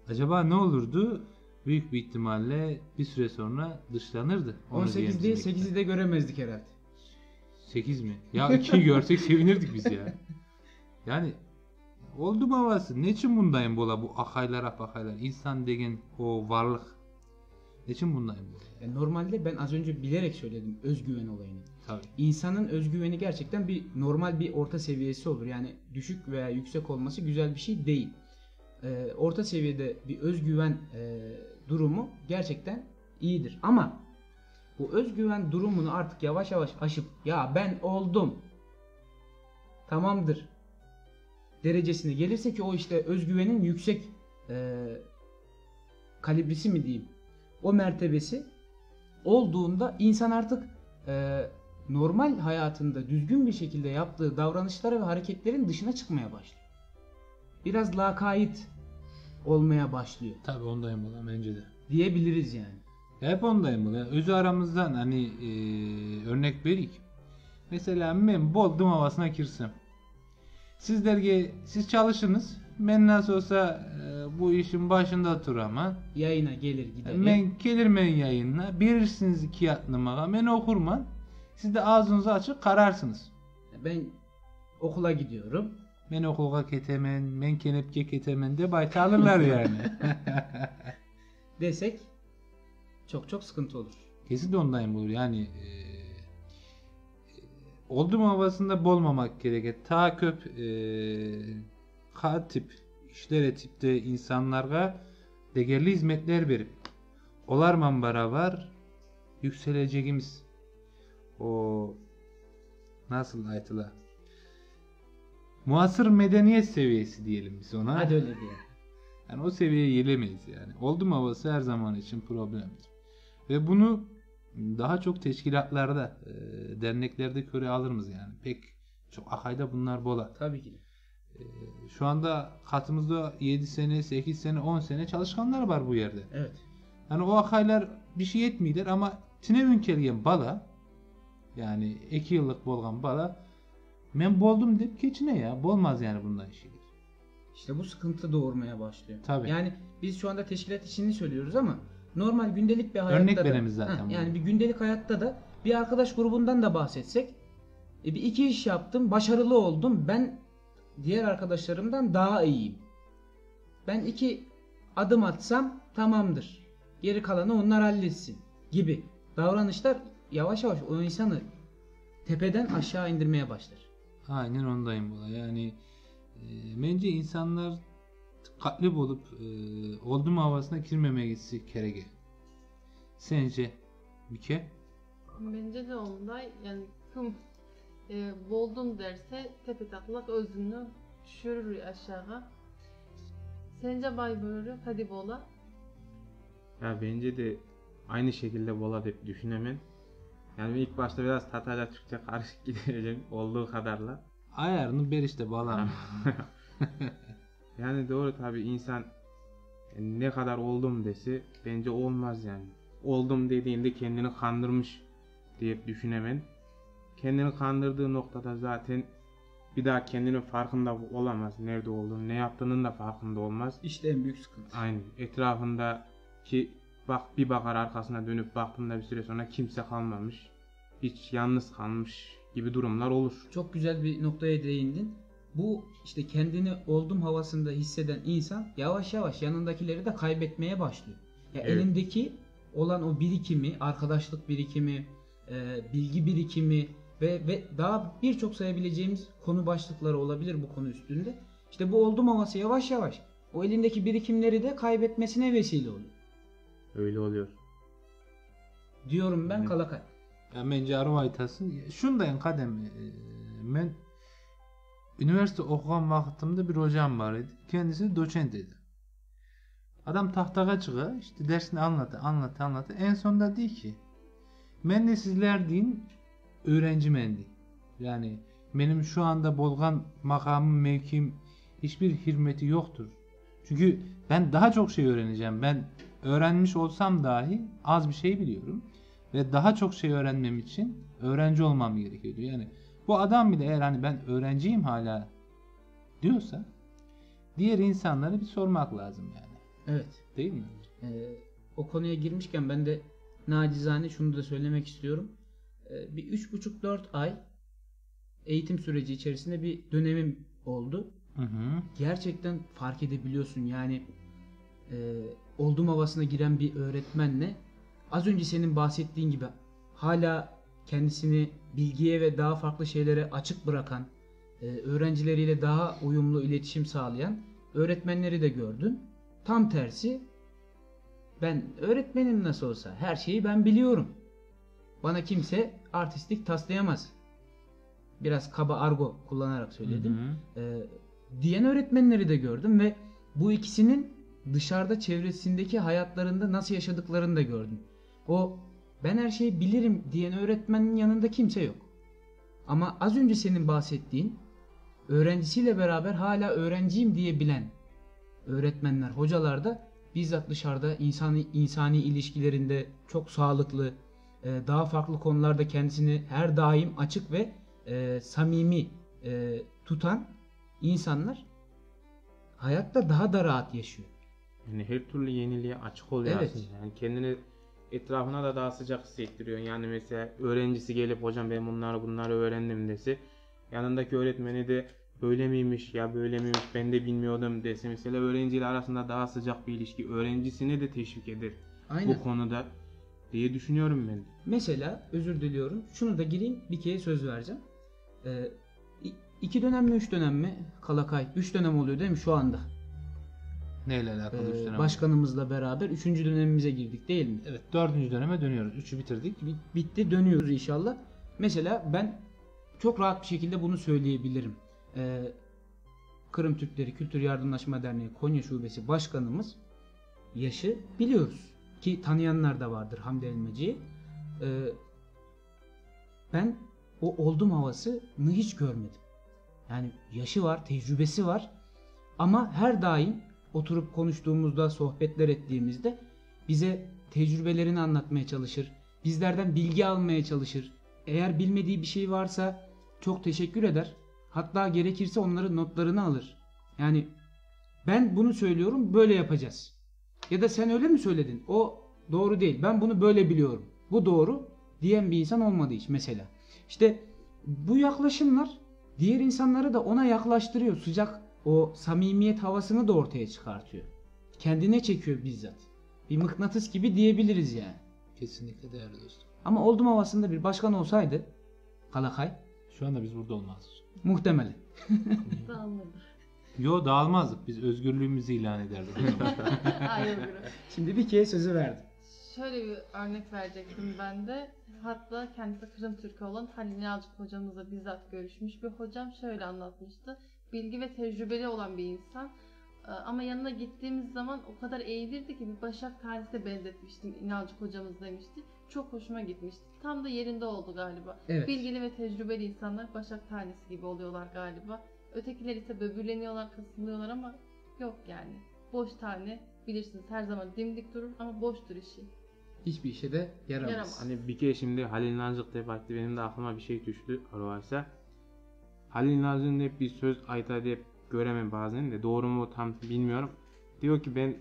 Acaba ne olurdu? Büyük bir ihtimalle bir süre sonra dışlanırdı. Onu 18 değil, 8'i de göremezdik herhalde. 8 mi? Ya 2'yi görsek sevinirdik biz ya. Yani oldu mu havası? Niçin bundayım bola bu akaylar apakaylar? İnsan degen o varlık. Niçin bundayım bola? Normalde ben az önce bilerek söyledim özgüven olayını. Tabii. İnsanın özgüveni gerçekten bir normal bir orta seviyesi olur. Yani düşük veya yüksek olması güzel bir şey değil. Orta seviyede bir özgüven durumu gerçekten iyidir. Ama bu özgüven durumunu artık yavaş yavaş aşıp ya ben oldum, tamamdır derecesine gelirse ki o işte özgüvenin yüksek kalibresi mi diyeyim, o mertebesi olduğunda insan artık normal hayatında düzgün bir şekilde yaptığı davranışları ve hareketlerin dışına çıkmaya başlıyor. Biraz lakayt olmaya başlıyor. Tabii ondayım bola bence de. Diyebiliriz yani. Hep ondayım bola. Özü aramızdan hani örnek verik. Mesela ben boldum havasına girsem. Sizlerge siz çalışınız. Ben nasıl olsa bu işin başında duramam. Yayına gelir gider. Ben gelirim yayınla. Verirsiniz 2 yatlımağa. Ben okurman. Siz de ağzınızı açıp kararsınız. Ben okula gidiyorum. Ben okula ketemen, ben kenepke ketemen de bayta alırlar yani. Desek çok sıkıntı olur. Kesin de ondan olur yani. Oldum havasında bolmamak gerekir. Ta köp tip işlere tipte insanlarga değerli hizmetler verip olarman beraber yükseleceğimiz o nasıl aytıla muasır medeniyet seviyesi diyelim biz ona. Hadi öyle diye. Yani o seviyeye gelemeyiz yani. Oldum havası her zaman için problemdir. Ve bunu daha çok teşkilatlarda, derneklerde göre alırız yani. Pek çok akayda bunlar bola. Tabii ki. Şu anda katımızda 7 sene, 8 sene, 10 sene çalışanlar var bu yerde. Evet. Yani o akaylar bir şey etmiyorlar ama tine ünkelgen bala yani 2 yıllık bolgan bala ben boldum deyip geçine ya. Bolmaz yani bundan şeyler. İşte bu sıkıntı doğurmaya başlıyor. Tabii. Yani biz şu anda teşkilat işini söylüyoruz ama normal gündelik bir hayatta örnek da, veremiz zaten. yani bir gündelik hayatta da bir arkadaş grubundan da bahsetsek bir iki iş yaptım, başarılı oldum. Ben diğer arkadaşlarımdan daha iyiyim. Ben 2 adım atsam tamamdır. Geri kalanı onlar halletsin gibi davranışlar yavaş yavaş o insanı tepeden aşağı indirmeye başlar. Aynen ondayım bu. Yani bence insanlar katli olup oldum havasına girmemesi kerege. Sence Mike? Bence de onday yani kim boldum derse tepe taklak özünü düşürür aşağı. Sence bay böyle hadi bola. Ya bence de aynı şekilde bola deyip düşünemen. Yani ilk başta biraz Tatarca Türkçe karışık gideceğim olduğu kadarla. Ayarını ber işte bağlam. Yani doğru tabi insan ne kadar oldum dese bence olmaz yani. Oldum dediğinde kendini kandırmış diye düşünemen. Kendini kandırdığı noktada zaten bir daha kendinin farkında olamaz. Nerede olduğunu, ne yaptığının da farkında olmaz. İşte en büyük sıkıntı. Aynen. Etrafındaki bir bakar arkasına dönüp baktığında bir süre sonra kimse kalmamış. Hiç yalnız kalmış gibi durumlar olur. Çok güzel bir noktaya değindin. Bu işte kendini oldum havasında hisseden insan yavaş yavaş yanındakileri de kaybetmeye başlıyor. Ya Evet. elindeki olan o birikimi, arkadaşlık birikimi, bilgi birikimi ve daha birçok sayabileceğimiz konu başlıkları olabilir bu konu üstünde. İşte bu oldum havası yavaş yavaş o elindeki birikimleri de kaybetmesine vesile oluyor. Öyle oluyor. Diyorum ben Evet. Kalakay. Ya bence arvaytasın. Şundayan kadem ben üniversite okuyan vaktimde bir hocam var idi. Kendisi doçent idi. Adam tahtaya çıkıyor. İşte dersini anlatı. En sonunda diyor ki ben de sizler deyin öğrenci mendi. Yani benim şu anda bolgan makamım, mevkim hiçbir hürmeti yoktur. Çünkü ben daha çok şey öğreneceğim. Ben öğrenmiş olsam dahi az bir şey biliyorum. Ve daha çok şey öğrenmem için öğrenci olmam gerekiyor diyor. Yani bu adam bile eğer hani ben öğrenciyim hala diyorsa diğer insanlara bir sormak lazım yani. Evet. Değil mi? O konuya girmişken ben de nacizane şunu da söylemek istiyorum. Bir 3,5-4 ay eğitim süreci içerisinde bir dönemim oldu. Hı hı. Gerçekten fark edebiliyorsun yani oldum havasına giren bir öğretmenle az önce senin bahsettiğin gibi hala kendisini bilgiye ve daha farklı şeylere açık bırakan, öğrencileriyle daha uyumlu iletişim sağlayan öğretmenleri de gördüm. Tam tersi ben öğretmenim nasıl olsa her şeyi ben biliyorum. Bana kimse artistlik taslayamaz. Biraz kaba argo kullanarak söyledim. Hı hı. Diyen öğretmenleri de gördüm ve bu ikisinin dışarıda çevresindeki hayatlarında nasıl yaşadıklarını da gördüm. O ben her şeyi bilirim diyen öğretmenin yanında kimse yok. Ama az önce senin bahsettiğin öğrencisiyle beraber hala öğrenciyim diyebilen öğretmenler, hocalar da bizzat dışarıda insani ilişkilerinde çok sağlıklı, daha farklı konularda kendisini her daim açık ve samimi tutan insanlar hayatta daha da rahat yaşıyor. Yani her türlü yeniliğe açık oluyor Evet. aslında. Yani kendini etrafına da daha sıcak hissettiriyor. Yani mesela öğrencisi gelip hocam ben bunları öğrendim dese, yanındaki öğretmeni de böyle miymiş ya böyle miymiş ben de bilmiyordum dese, mesela öğrenciyle arasında daha sıcak bir ilişki, öğrencisini de teşvik eder Aynen. bu konuda diye düşünüyorum ben. Mesela özür diliyorum. Şunu da gireyim, bir kere söz vereceğim. 2 dönem mi 3 dönem mi? Kalakay 3 dönem oluyor değil mi şu anda? Neyle alakalı 3 dönem? Başkanımızla beraber 3. dönemimize girdik değil mi? Evet, 4. döneme dönüyoruz. 3'ü bitirdik. Bitti, dönüyoruz inşallah. Mesela ben çok rahat bir şekilde bunu söyleyebilirim. Kırım Türkleri Kültür Yardımlaşma Derneği Konya Şubesi Başkanımız yaşı biliyoruz. Ki tanıyanlar da vardır Hamdi Elmeci'yi. Ben o oldum havasını hiç görmedim. Yani yaşı var, tecrübesi var. Ama her daim oturup konuştuğumuzda, sohbetler ettiğimizde bize tecrübelerini anlatmaya çalışır. Bizlerden bilgi almaya çalışır. Eğer bilmediği bir şey varsa çok teşekkür eder. Hatta gerekirse onların notlarını alır. Yani ben bunu söylüyorum, böyle yapacağız. Ya da sen öyle mi söyledin? O doğru değil. Ben bunu böyle biliyorum. Bu doğru diyen bir insan olmadı hiç mesela. İşte bu yaklaşımlar diğer insanları da ona yaklaştırıyor. Sıcak o samimiyet havasını da ortaya çıkartıyor. Kendine çekiyor bizzat. Bir mıknatıs gibi diyebiliriz yani. Kesinlikle değerli dostum. Ama oldum havasında bir başkan olsaydı Kalakay Şu anda biz burada olmazdık. muhtemelen. Dağılmadı. Yo, dağılmazdık. Biz özgürlüğümüzü ilan ederdik. Ayrılırım. Şimdi bir kere sözü verdim. Şöyle bir örnek verecektim ben de. Hatta kendisi Kırım Türk'ü olan Halil Nalcık hocamızla bizzat görüşmüş bir hocam şöyle anlatmıştı. Bilgi ve tecrübeli olan bir insan. Ama yanına gittiğimiz zaman o kadar eğilirdi ki bir başak tanesine benzetmiştim. İnalcık hocamız demişti. Çok hoşuma gitmişti. Tam da yerinde oldu galiba. Evet. Bilgili ve tecrübeli insanlar başak tanesi gibi oluyorlar galiba. Ötekiler ise böbürleniyorlar, kasılıyorlar ama yok yani. Boş tane bilirsiniz her zaman dimdik durur ama boştur işi. Hiçbir işe de yaramaz. Yaramaz. Hani bir kere şimdi Halil Nazlık diye baktı, benim de aklıma bir şey düştü arvaysa. Halil Nazlık'ın hep bir söz ayta diye göremem bazen de, doğru mu tam bilmiyorum. Diyor ki ben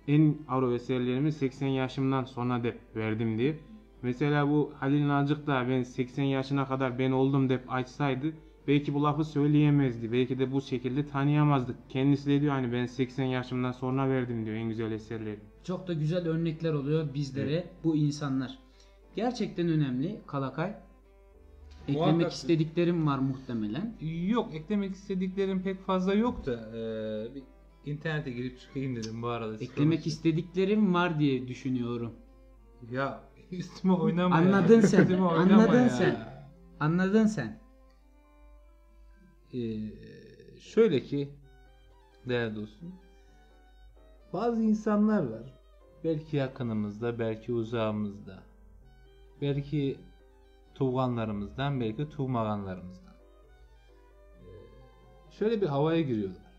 en avro eserlerimi 80 yaşımdan sonra de verdim diye. Mesela bu Halil Nazlık da ben 80 yaşına kadar ben oldum deyip açsaydı belki bu lafı söyleyemezdi. Belki de bu şekilde tanıyamazdık. Kendisi de diyor hani ben 80 yaşımdan sonra verdim diyor en güzel eserleri. Çok da güzel örnekler oluyor bizlere bu insanlar. Gerçekten önemli Kalakay. Eklemek Muhakkak. istediklerim var muhtemelen. Yok, eklemek istediklerim pek fazla yok da bir internete girip çıkayım dedim bu arada. Eklemek istediklerim var diye düşünüyorum. Ya üstüme oynama Anladın ya. sen. Üstüme oynama Anladın ya. sen. Anladın sen. Şöyle ki değerli dostum, bazı insanlar var, belki yakınımızda, belki uzağımızda, belki tuğanlarımızdan, belki tuğmaganlarımızdan, şöyle bir havaya giriyorlar.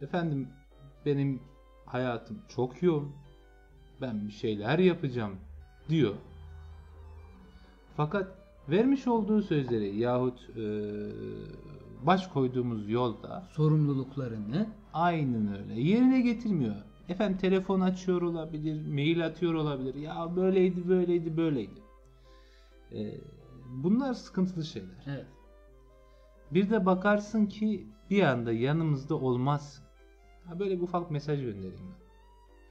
Efendim benim hayatım çok yoğun, ben bir şeyler yapacağım diyor. Fakat vermiş olduğu sözleri yahut baş koyduğumuz yolda Sorumluluklarını aynen öyle yerine getirmiyor. Efendim telefon açıyor olabilir, mail atıyor olabilir. Ya böyleydi, böyleydi, böyleydi. Bunlar sıkıntılı şeyler. evet. Bir de bakarsın ki bir anda yanımızda olmaz. Böyle bir ufak mesaj göndereyim ben.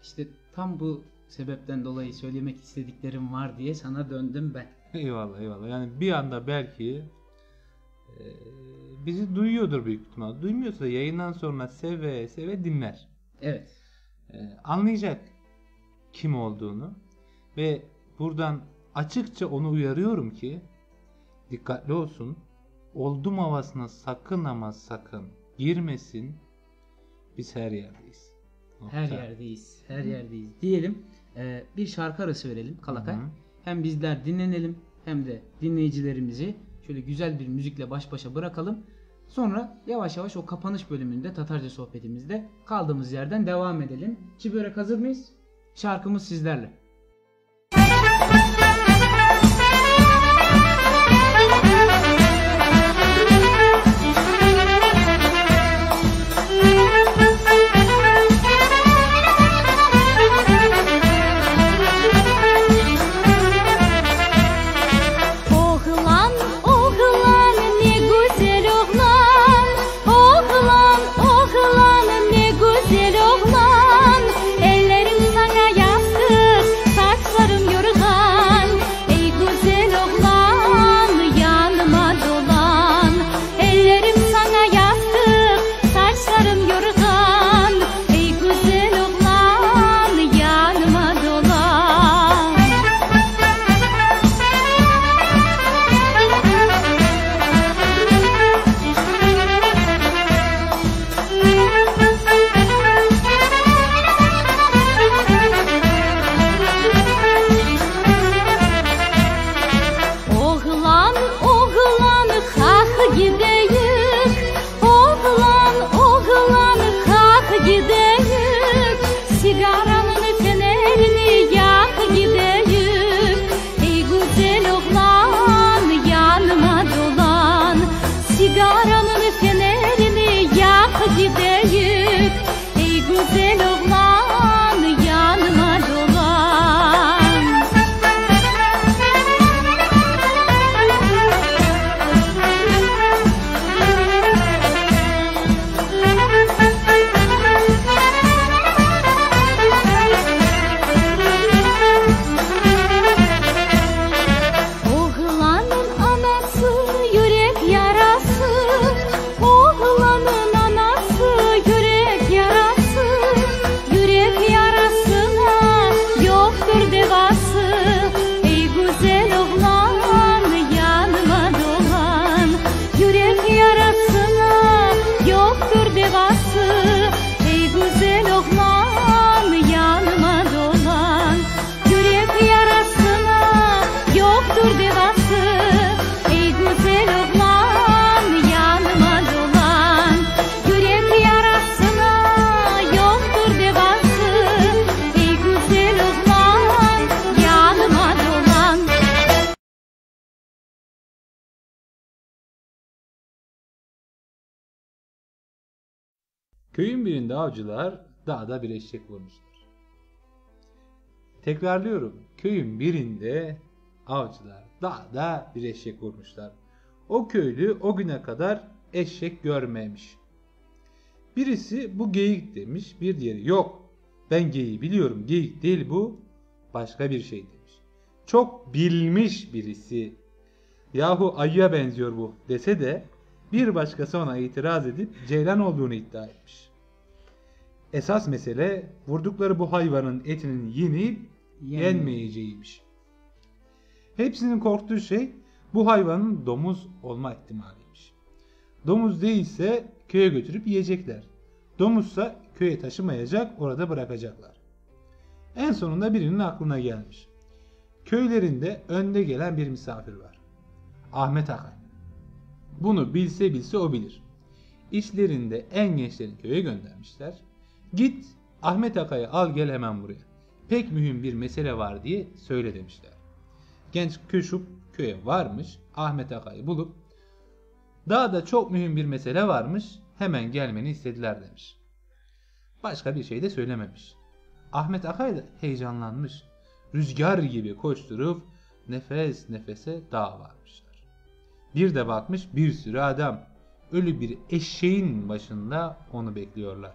İşte tam bu sebepten dolayı söylemek istediklerim var diye sana döndüm ben. Eyvallah eyvallah. Yani bir anda belki bizi duyuyordur büyük ihtimal. Duymuyorsa da yayından sonra seve seve dinler. Evet. Anlayacak kim olduğunu ve buradan açıkça onu uyarıyorum ki dikkatli olsun. Oldum havasına sakın ama sakın girmesin. Biz her yerdeyiz. Her Nokta. yerdeyiz. Her yerdeyiz. Diyelim bir şarkı arası verelim Kalakay. Hı hı. Hem bizler dinlenelim hem de dinleyicilerimizi şöyle güzel bir müzikle baş başa bırakalım. Sonra yavaş yavaş o kapanış bölümünde Tatarca sohbetimizde kaldığımız yerden devam edelim. Çi börek hazır mıyız? Şarkımız sizlerle. Köyün birinde avcılar dağda bir eşek vurmuşlar. Tekrarlıyorum. Köyün birinde avcılar dağda bir eşek vurmuşlar. O köylü o güne kadar eşek görmemiş. Birisi bu geyik demiş, bir diğeri yok. Ben geyiği biliyorum, geyik değil bu, başka bir şey demiş. Çok bilmiş birisi. Yahu ayıya benziyor bu dese de bir başkası ona itiraz edip ceylan olduğunu iddia etmiş. Esas mesele vurdukları bu hayvanın etinin yenip yenmeyeceğiymiş. Hepsinin korktuğu şey bu hayvanın domuz olma ihtimaliymiş. Domuz değilse köye götürüp yiyecekler. Domuzsa köye taşımayacak, orada bırakacaklar. En sonunda birinin aklına gelmiş. Köylerinde önde gelen bir misafir var. Ahmet Akay. Bunu bilse o bilir. İşlerinde en gençlerini köye göndermişler. Git Ahmet Akay'ı al gel hemen buraya. Pek mühim bir mesele var diye söyle demişler. Genç köşup köye varmış. Ahmet Akay'ı bulup dağda çok mühim bir mesele varmış. Hemen gelmeni istediler demiş. Başka bir şey de söylememiş. Ahmet Akay da heyecanlanmış. Rüzgar gibi koşturup nefes nefese dağa varmışlar. Bir de bakmış bir sürü adam ölü bir eşeğin başında onu bekliyorlar.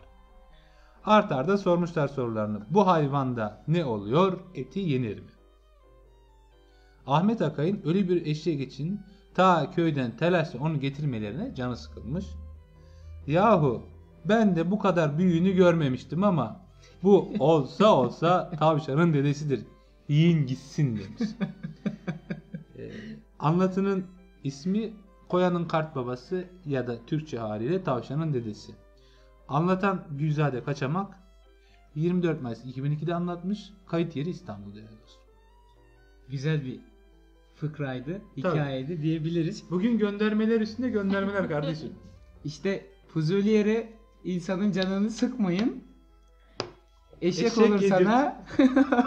Art arda sormuşlar sorularını. Bu hayvanda ne oluyor? Eti yenir mi? Ahmet Akay'ın ölü bir eşek için ta köyden telaşla onu getirmelerine canı sıkılmış. Yahu ben de bu kadar büyüğünü görmemiştim ama bu olsa tavşanın dedesidir. Yiyin gitsin demiş. Anlatının ismi Koyanın Kart Babası ya da Türkçe haliyle Tavşanın Dedesi. Anlatan Gülzade Kaçamak 24 Mayıs 2002'de anlatmış. Kayıt yeri İstanbul'da dostum. Güzel bir fıkraydı, hikayeydi diyebiliriz. Bugün göndermeler üstünde göndermeler kardeşim. İşte fuzuli yere insanın canını sıkmayın. Eşek Eşek olur yedir. sana.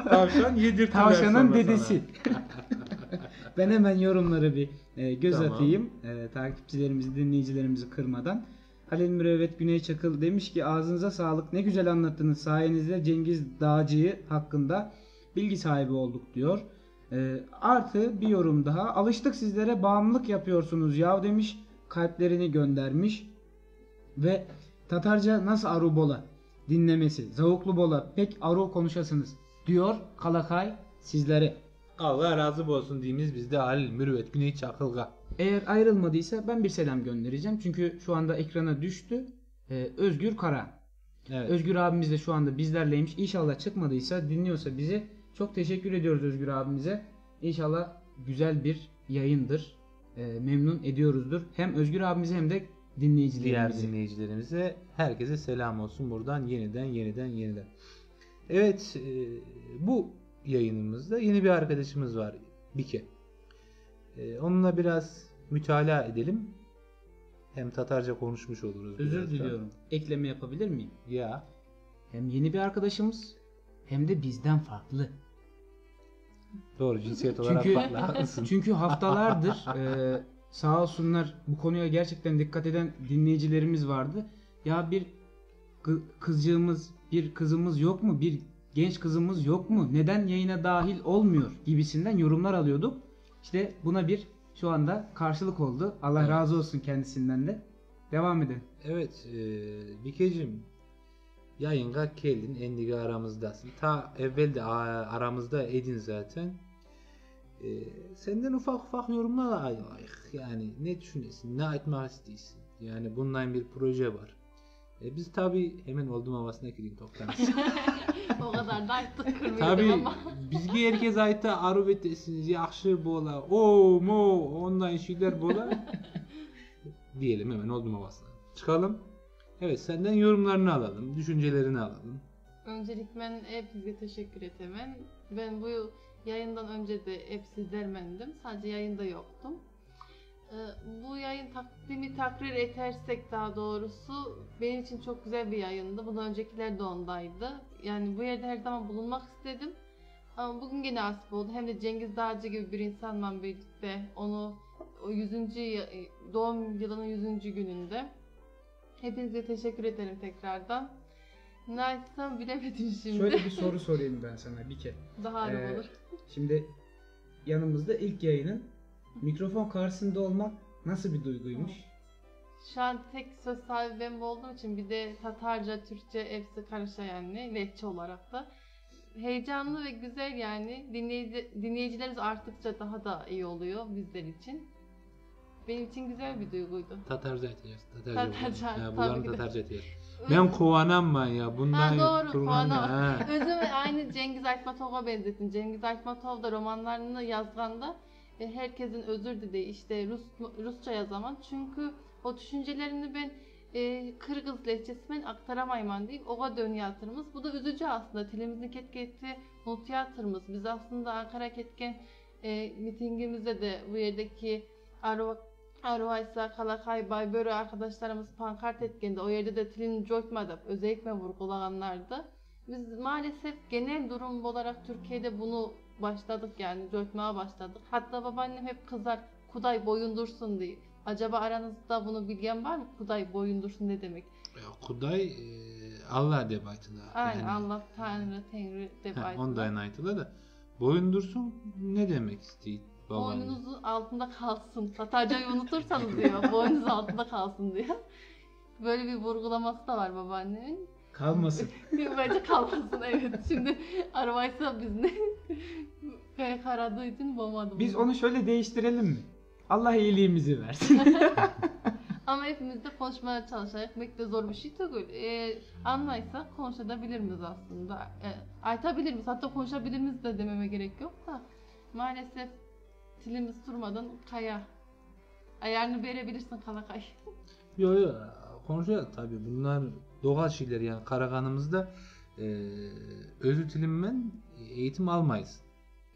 Tavşan yedirtirler Tavşanın sonra dedesi. Ben hemen yorumları bir göz Tamam. atayım. Takipçilerimizi, dinleyicilerimizi kırmadan. Halil Mürevvet Güney Çakıl demiş ki ağzınıza sağlık, ne güzel anlattınız, sayenizde Cengiz Dağcı'yı hakkında bilgi sahibi olduk diyor. Artı bir yorum daha, alıştık sizlere, bağımlılık yapıyorsunuz ya demiş, kalplerini göndermiş. Ve Tatarca nasıl aru bola dinlemesi, zavuklu bola pek aru konuşasınız diyor Kalakay sizlere. Allah razı olsun diyimiz bizde Halil Mürüvvet Güney Çakılga. Eğer ayrılmadıysa ben bir selam göndereceğim. Çünkü şu anda ekrana düştü. Özgür Kara. Evet. Özgür abimiz de şu anda bizlerleymiş. İnşallah çıkmadıysa, dinliyorsa bizi, çok teşekkür ediyoruz Özgür abimize. İnşallah güzel bir yayındır. Memnun ediyoruzdur. Hem Özgür abimize hem de Diğer dinleyicilerimize. dinleyicilerimize herkese selam olsun buradan yeniden. Evet, bu yayınımızda yeni bir arkadaşımız var, Bike. Onunla biraz mütalaa edelim. Hem Tatarca konuşmuş oluruz. Özür biraz da. diliyorum. Ekleme yapabilir miyim? Ya. Hem yeni bir arkadaşımız hem de bizden farklı. Doğru, cinsiyet olarak Çünkü farklı, haklısın. çünkü haftalardır sağ olsunlar bu konuya gerçekten dikkat eden dinleyicilerimiz vardı. Ya bir kızcığımız, bir kızımız yok mu? Bir genç kızımız yok mu? Neden yayına dahil olmuyor gibisinden yorumlar alıyorduk. İşte buna bir şu anda karşılık oldu. Allah razı olsun kendisinden de. Devam edin. Evet, Bikeciğim, yayınga geldin, endiga aramızdasın. Ta evvel de aramızda edin zaten. Senden ufak yorumlar alayık. Yani ne düşünüyorsun, ne etmek istiyorsun? Yani bundan bir proje var. Biz tabi hemen oldum havasına gireyim toptan. O kadar da artık kırmıyordum Tabi ama. bizge herkes ayta arı betesiniz, yaxşı bola, o mo ondan şeyler bola. Diyelim hemen oldum havasına. Çıkalım. Evet, senden yorumlarını alalım, düşüncelerini alalım. Öncelikle ben hepinize teşekkür ederim. Ben bu yayından önce de hep sizlermendim. Sadece yayında yoktum. Bu yayın takdimi takrir edersek daha doğrusu benim için çok güzel bir yayındı. Bundan öncekiler de ondaydı. Yani bu yerde her zaman bulunmak istedim. Ama bugün gene nasip oldu. Hem de Cengiz Dağcı gibi bir insanla birlikte onu o 100. doğum yılının 100. gününde Hepinize teşekkür ederim tekrardan. Ne açsam bilemedim şimdi. Şöyle bir soru sorayım ben sana bir kere. Daha iyi olur. Şimdi yanımızda ilk yayının mikrofon karşısında olmak nasıl bir duyguymuş? Şu an tek söz sahibi ben olduğum için bir de Tatarca, Türkçe hepsi karışa yani lehçe olarak da. Heyecanlı ve güzel yani. Dinleyicilerimiz arttıkça daha da iyi oluyor bizler için. Benim için güzel bir duyguydu. Tatarca etiyaz. Tatarca, Ha, tabii bunların ki de. Tatarca etiyaz. Ben kovanam ben ya. Bundan Ha doğru, kurbanım. Kuana. Ha. Özümü aynı Cengiz Aytmatov'a benzettim. Cengiz Aytmatov da romanlarını yazganda herkesin özür dileği işte Rusça yazamam. Çünkü o düşüncelerini ben Kırgız lehçesinden aktaramayman deyip ova dönüyatırımız. Bu da üzücü aslında. Tilimizin ketketi unutuyatırımız. Biz aslında Ankara Ketken mitingimizde de bu yerdeki Arvaysa, Kalakay, Baybörü arkadaşlarımız pankart etkende o yerde de tilini coytmadı, özellikle vurgulayanlardı. Biz maalesef genel durum olarak Türkiye'de bunu başladık yani coytmaya başladık. Hatta babaannem hep kızar, Kuday boyundursun diye. Acaba aranızda bunu bilgen var mı? Kuday boyundursun ne demek? Ya, Kuday Allah deb aytılar. Aynen Allah, Tanrı, Tengri deb aytılar. Ondan aytılar da boyundursun ne demek istiyor? Boynunuzun altında kalsın. Tatarcayı unutursanız diyor. Boynunuz altında kalsın diyor. Böyle bir vurgulaması da var babaannemin. Kalmasın. Bence kalmasın evet. Şimdi arabaysa biz ne? Kaya karadığı için bulmadım. Biz onu şöyle değiştirelim mi? Allah iyiliğimizi versin. Ama hepimiz de konuşmaya çalışarak pek de zor bir şey değil. Anlaysa konuşabilir miyiz aslında? Aytabilir miyiz? Hatta konuşabilir miyiz de dememe gerek yok da. Maalesef tilimiz durmadan kaya. Ayarını verebilirsin Kalakay. Yo konuşuyor tabii bunlar doğal şeyler yani Karakanımızda özü tilimmen eğitim almayız.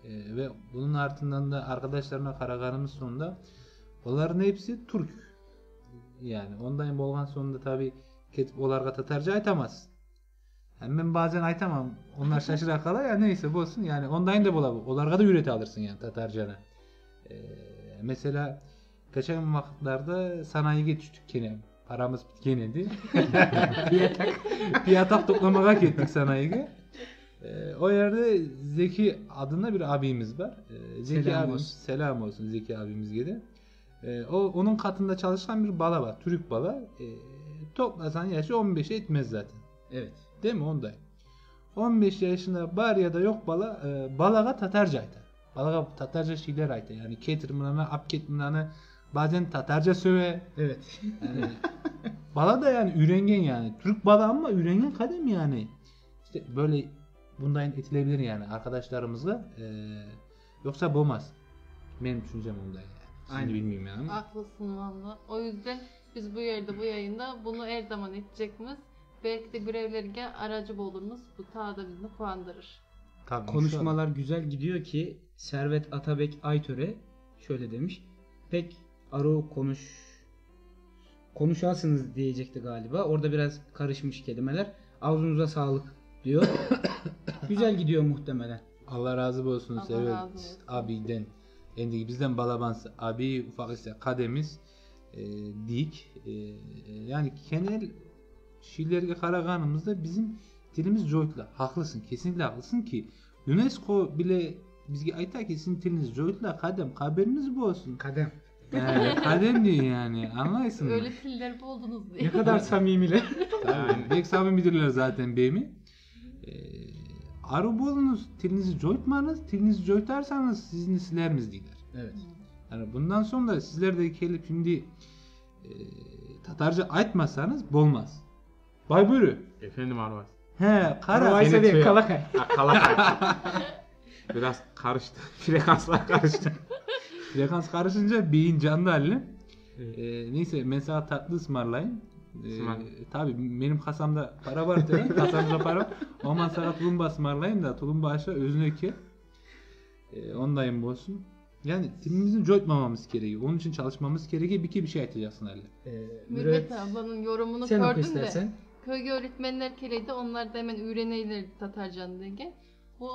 Ve bunun ardından da arkadaşlarına Karakanımız sonunda onların hepsi Türk. Yani ondan bolgan sonunda tabii ketip olarga Tatarca aytamaz. Yani ben bazen aytamam. Onlar şaşıra kala ya neyse bolsun yani ondan da bolabı. Olarga da üreti alırsın yani Tatarcana. Mesela geçen vakitlerde sanayiye düştük gene. Paramız bitkenedi. Piyatak toplamaya gittik sanayiye. O yerde Zeki adında bir abimiz var. Zeki Selam abimiz, olsun. selam olsun Zeki abimiz gene. Onun katında çalışan bir bala var. Türk bala. Toplasan yaşı 15 etmez zaten. Evet. Değil mi onda? 15 yaşında var ya da yok bala, balaga Tatarca ayta. Balaga Tatarca şeyler ayta. Yani ketir mınana, apket mınana, bazen Tatarca söve. Evet. Yani, bala da yani ürengen yani. Türk bala ama ürengen kadem yani. İşte böyle bundan etilebilir yani arkadaşlarımızla. Yoksa boğmaz. Benim düşüncem ondan yani. Şimdi Aynen. bilmiyorum yani. Haklısın valla. O yüzden biz bu yerde bu yayında bunu her zaman edeceğimiz. Belki de görevlerine aracı oluruz. Bu ta da bizi puandırır. Tabii, Konuşmalar güzel gidiyor ki Servet Atabek Aytöre şöyle demiş. Pek aro konuşarsınız diyecekti galiba. Orada biraz karışmış kelimeler. Ağzınıza sağlık diyor. Güzel gidiyor muhtemelen. Allah razı olsun Allah Servet razı olsun. abiden. Endi bizden balabans abi ufak ise kademiz dik. Yani genel şiirlerge karaganımızda bizim dilimiz joytla. Haklısın. Kesinlikle haklısın ki UNESCO bile bizge ayta ki sizin diliniz joytla kadem. Haberiniz bu olsun. Kadem. Kadem diyor yani. Anlaysın mı? Öyle piller buldunuz diye. Ne kadar samimiler. Tabii. Bek sabun bilirler zaten beymi. Arı bolunuz, dilinizi joytmanız, dilinizi joytarsanız sizin silermiz diyorlar. Evet. Yani bundan sonra sizler de gelip şimdi Tatarca aytmasanız bolmaz. Baybörü. Efendim Arvas. He, kara. Arvaysa seni diye tüyo. Kalakay. Kalakay. Biraz karıştı. Frekanslar karıştı. Frekans karışınca beyin canlı haline. Neyse mesela tatlı ısmarlayın. Tabi benim kasamda para var tabi. Kasamda para. Aman sana tulumba ısmarlayın da tulumba aşağı özüne ki. Ondayım bolsun. Yani dilimizin coytmamamız gerekiyor. Onun için çalışmamız gerekiyor. Bir şey aytacaksın halle. Mürvet ablanın yorumunu sen oku gördüm de. istersen. Köyge öğretmenler keleydi. Onlar da hemen öğreneylerdi Tatarcan'ı dege. Bu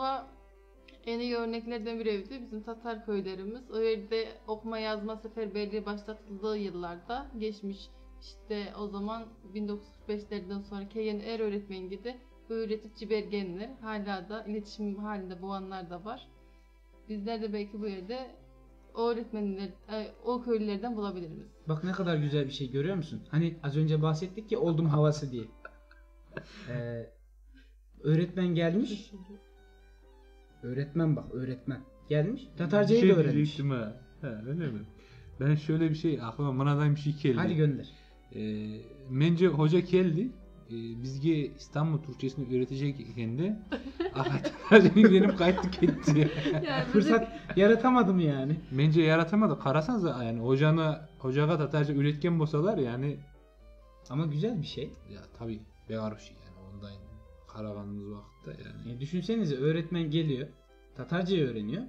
en iyi örneklerden biriydi bizim Tatar köylerimiz. O yerde okuma yazma seferberliği başlatıldığı yıllarda geçmiş İşte o zaman 1945'lerden sonra Keyen er öğretmen gibi öğretici belgenler hala da iletişim halinde bulanlar da var. Bizler de belki bu yerde o öğretmenler, o köylülerden bulabiliriz. Bak ne kadar güzel bir şey, görüyor musun? Hani az önce bahsettik ya oldum havası diye. Öğretmen gelmiş. Öğretmen bak, öğretmen gelmiş. Tatarcayı da öğrenmiş. diyecektim ha. Öyle mi? Ben şöyle bir şey, aklıma manadan bir şey geldi. Hadi gönder. Mence hoca geldi. Bizge İstanbul Türkçesini öğretecekken de Tatarca'nın benim kayıtlık gitti. Yani Fırsat yaratamadım yani. Mence yaratamadı. Karasanız yani hocaga Tatarca üretken bolsalar yani. Ama güzel bir şey. Ya tabii beğer bir şey yani ondan karavanımız vakitte yani. Düşünsenize, öğretmen geliyor. Tatarcayı öğreniyor.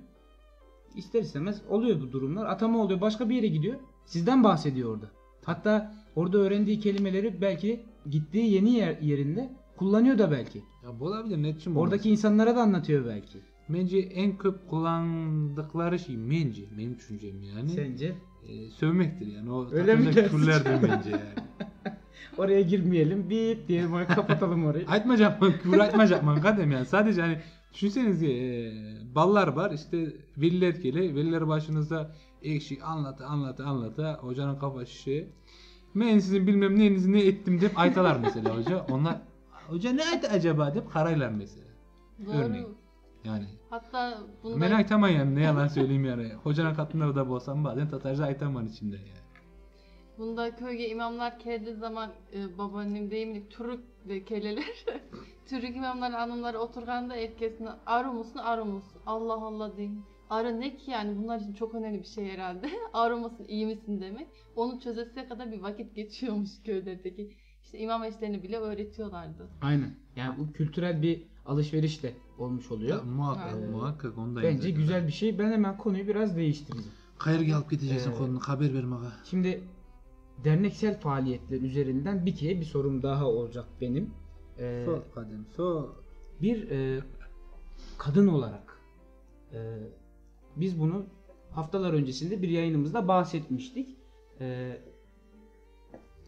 İster istemez oluyor bu durumlar. Atama oluyor. Başka bir yere gidiyor. Sizden bahsediyor orada. Hatta orada öğrendiği kelimeleri belki gittiği yeni yerinde kullanıyor da belki. Ya bu olabilir, netçim Oradaki insanlara da anlatıyor belki. Bence en çok kullandıkları şey benim düşüncem yani. Sence? Sövmektir yani. O Öyle mi Tatarca dersin? küfürlerdir bence yani. Oraya girmeyelim. Bip diyelim, oraya kapatalım orayı. Aytmayacakman, küfür aytmayacakman kadem yani. Sadece hani düşünsenize ballar var işte veliler gele. Veliler başınızda ekşi anlata. Hocanın kafa şişe. Ben sizin bilmem neyinizi ne ettim deyip aytalar mesela hoca. Onlar hoca ne aytı acaba deyip karaylar mesela. doğru. Örneğin. Yani. Hatta Ben bunda aytamam yani, ne yalan söyleyeyim yani. Hocanın katınları da bolsam bazen Tatarca aytamam içimden yani. Bunda köyge imamlar geldiği zaman babaannem deyimli Türk ve keleler Türk imamlar hanımları oturganda herkesin arı musun Allah Allah deyin. Arı ne ki yani, bunlar için çok önemli bir şey herhalde. Arı mısın, iyi misin demek. Onu çözesiye kadar bir vakit geçiyormuş köylerdeki. İşte imam eşlerini bile öğretiyorlardı. Aynen. Yani bu kültürel bir alışveriş de olmuş oluyor. Ya, muhakkak Evet. muhakkak ondan. Bence güzel bir şey. Ben hemen konuyu biraz değiştireceğim. Kayırga alıp gideceksin konunu, haber verme ağa. Şimdi derneksel faaliyetler üzerinden bir sorum daha olacak benim. Sor kadem sor. Bir kadın olarak biz bunu haftalar öncesinde bir yayınımızda bahsetmiştik.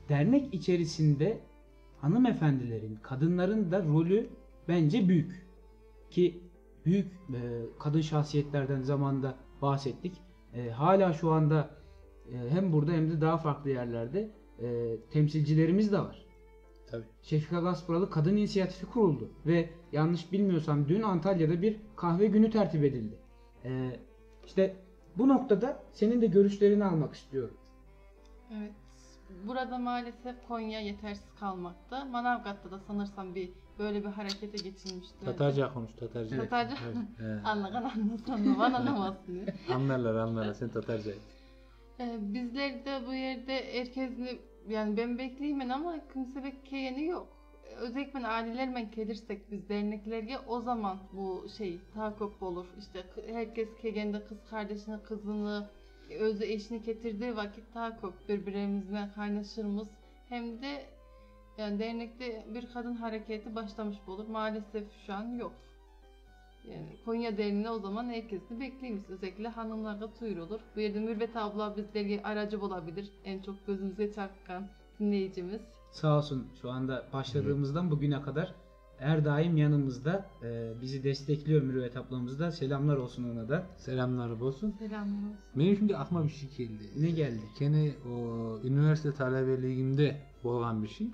Dernek içerisinde hanımefendilerin, kadınların da rolü bence büyük. Ki büyük kadın şahsiyetlerden zamanda bahsettik. Hala şu anda hem burada hem de daha farklı yerlerde temsilcilerimiz de var. Tabii. Şefika Gasparalı Kadın İnisiyatifi kuruldu ve yanlış bilmiyorsam dün Antalya'da bir kahve günü tertip edildi. İşte bu noktada senin de görüşlerini almak istiyorum. Evet. Burada maalesef Konya yetersiz kalmakta. Manavgat'ta da sanırsam böyle bir harekete geçilmişti. Tatarca konuş, Tatarca. Tatarca. Evet. Anlayan anlasın, bana anlamazsın. Anlarlar sen Tatarca. Bizler de bu yerde herkesini yani ben bekleyeyim ama kimse bekleyeni yok. Özellikle ailelerle gelirsek biz derneklerge o zaman bu şey tahakkuk olur. İşte herkes kendi kız kardeşini, kızını, özü eşini getirdiği vakit tahakkuk birbirimizle kaynaşırımız. Hem de yani dernekte bir kadın hareketi başlamış olur. Maalesef şu an yok. Yani Konya Derneği'ne o zaman herkesi bekleyiniz. Özellikle hanımlarda tuyur olur. Bu yerde Mürvet abla bizlerle aracı olabilir. En çok gözümüze çarpan dinleyicimiz. Sağ olsun, şu anda başladığımızdan bugüne kadar her daim yanımızda, bizi destekliyor Mürvet ablamız da. Selamlar olsun ona da. Selamlar olsun. Selamlar olsun. Benim şimdi aklıma bir şey geldi. Ne geldi? Gene o üniversite talebeliğimde olan bir şey.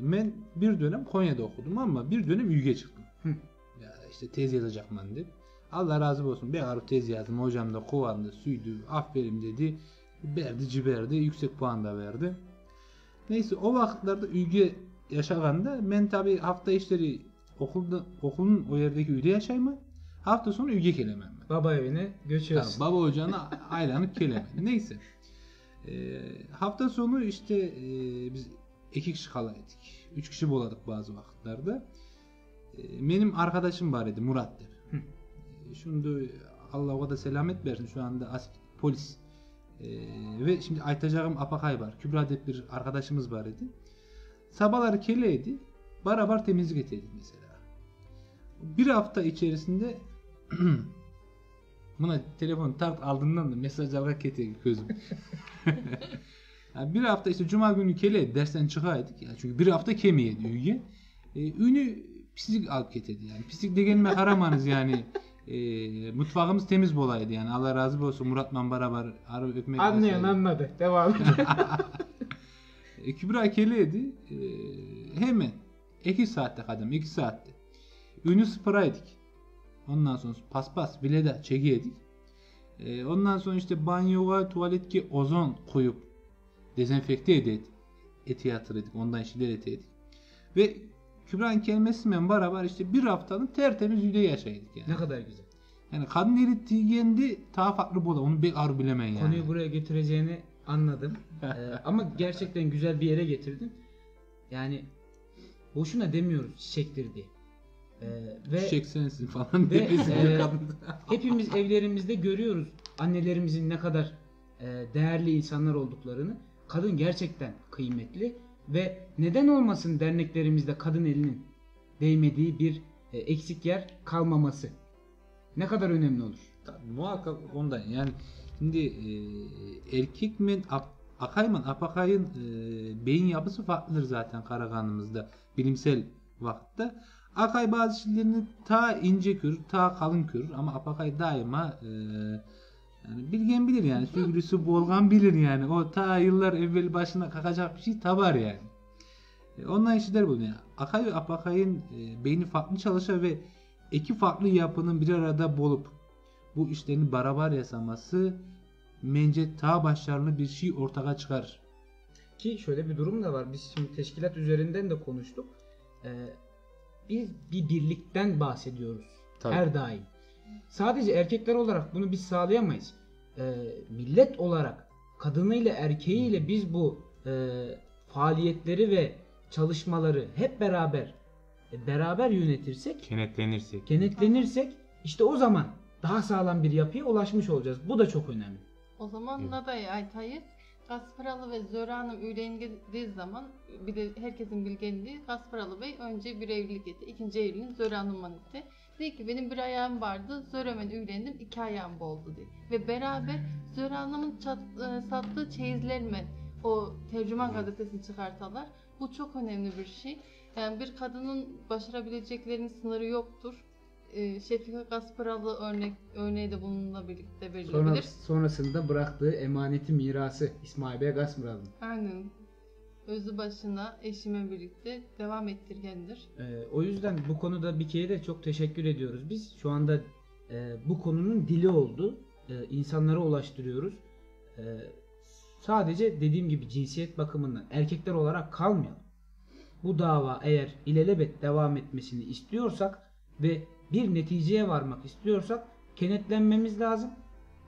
Ben bir dönem Konya'da okudum ama bir dönem Üyge çıktım. Ya işte tez yazacağım ben de. Allah razı olsun. Bir arı tez yazdım. Hocam da kovandı, suydu, aferin dedi. Verdi ciberdi. Yüksek puan da verdi. Neyse o vakitlerde Üyge yaşaganda ben tabi hafta işleri okulun o yerdeki üyde yaşayma. Hafta sonu Üyge kelemem ben. Baba evine göçüyorsun. Baba ocağına aylanıp kelemem. Neyse. Hafta sonu işte biz 2 kişi kalaydık. 3 kişi boladık bazı vakitlerde. Benim arkadaşım var idi Murat der. Şunu da Allah o da selamet versin, şu anda polis. Ve şimdi aytacağım apakay var. Kübra diye bir arkadaşımız var idi. Sabahları keleydi. Beraber temizlik eteydik mesela. Bir hafta içerisinde buna telefon tart aldığından da mesaj alarak keteydik gözüm. Yani bir hafta işte cuma günü kele dersten çıkaydık. Yani çünkü bir hafta kemiyedi üye. Ünü pislik alıp getirdi yani. Pislik degenime haramanız yani. Mutfağımız temiz bolaydı yani. Allah razı olsun Murat'la beraber arı öpmek. Anlayan anladı. Devam et. Kübra keleydi. Hemen 2 saatte kadem 2 saatte. Ünü spraydık. Ondan sonra paspas bileda çekiydik. Ondan sonra işte banyoya tuvaletki ozon koyup dezenfekte eti yatırdık. Ondan şeyler etedik. Ve Kübra'nın kelimesiyle beraber işte bir haftanın tertemiz yüde yaşaydık yani. Ne kadar güzel. Yani kadın erittiğinde daha farklı bola. Onu bir ar bilemeyin yani. Konuyu buraya getireceğini anladım. Ama gerçekten güzel bir yere getirdin. Yani boşuna demiyoruz çiçektir diye. Ve Çiçek sensin falan ve, diye kadın. hepimiz evlerimizde görüyoruz annelerimizin ne kadar değerli insanlar olduklarını. Kadın gerçekten kıymetli ve neden olmasın derneklerimizde kadın elinin değmediği bir eksik yer kalmaması. Ne kadar önemli olur. Muhakkak ondan yani şimdi erkek men akayman apakayın beyin yapısı farklıdır zaten karakanımızda bilimsel vakitte. Akay bazı şeylerini ta ince görür, ta kalın görür ama apakay daima yani bilgen bilir yani sürgülüsü bolgan bilir yani o ta yıllar evvel başına kakacak bir şey tabar yani. Ondan işler bu yani. Akay ve apakayın beyni farklı çalışır ve iki farklı yapının bir arada bulup bu işlerini beraber yasaması bence ta başarılı bir şey ortaya çıkar. Ki şöyle bir durum da var. Biz şimdi teşkilat üzerinden de konuştuk. Biz bir birlikten bahsediyoruz. Tabii. Her daim. Sadece erkekler olarak bunu biz sağlayamayız. Millet olarak kadınıyla erkeğiyle biz bu faaliyetleri ve çalışmaları hep beraber yönetirsek, kenetlenirsek işte o zaman daha sağlam bir yapıya ulaşmış olacağız. Bu da çok önemli. O zaman Nada'yı aytayız. Gasparalı ve Zöhre Hanım üylendiği zaman bir de herkesin bilgenliği Gasparalı Bey önce bir evlilik etti. İkinci evliliğini Zöhre Hanım'la etti. Dedi ki benim bir ayağım vardı. Zöhre'men üylendim. 2 ayağım oldu dedi. Ve beraber Zöhre Hanım'ın sattığı çeyizlerle o tercüman gazetesini çıkartalar. Bu çok önemli bir şey. Yani bir kadının başarabileceklerinin sınırı yoktur. Şefika Gasparalı örneği de bununla birlikte verilebilir. Sonrasında bıraktığı emaneti mirası İsmail Bey Gasparalı. Aynen. Özü başına eşime birlikte devam ettirgendir. O yüzden bu konuda bir kere de çok teşekkür ediyoruz. Biz şu anda bu konunun dili oldu. İnsanlara ulaştırıyoruz. Sadece dediğim gibi cinsiyet bakımından erkekler olarak kalmayalım. Bu dava eğer ilelebet devam etmesini istiyorsak ve bir neticeye varmak istiyorsak kenetlenmemiz lazım.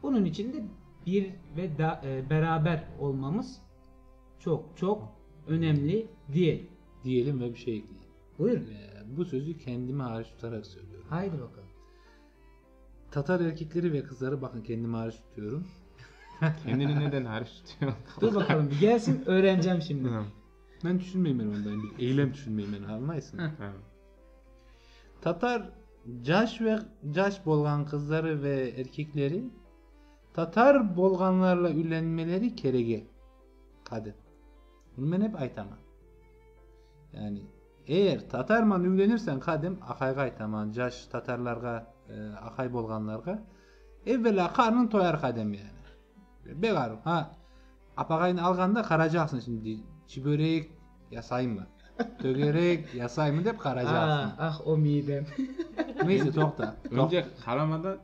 Bunun için de bir ve beraber olmamız çok çok önemli diyelim ve bir şey ekleyelim. Buyurun. Bu sözü kendime hariç tutarak söylüyorum. Haydi bakalım. Tatar erkekleri ve kızları bakın kendime hariç tutuyorum. Kendini neden hariç tutuyor? Dur bakalım bir gelsin öğreneceğim şimdi. Ben düşünmeyeyim ben ondan. Bir eylem düşünmeyeyim ben. Anlaysın. Tatar caş bolgan kızları ve erkekleri Tatar bolganlarla ülenmeleri kerege. Kadın. Bunu ben hep aytamam. Yani eğer Tatarman ülenirsen kadın akayga aytaman. Caş Tatarlarga akay bolganlarga evvela karnın toyar kadem yani. Begarım. Apagayını alganda karacaksın şimdi. Çibörek yasayım mı? Tögerek yasayım mı deyip karacaksın. O midem. Neyse tokta. Önce karamadan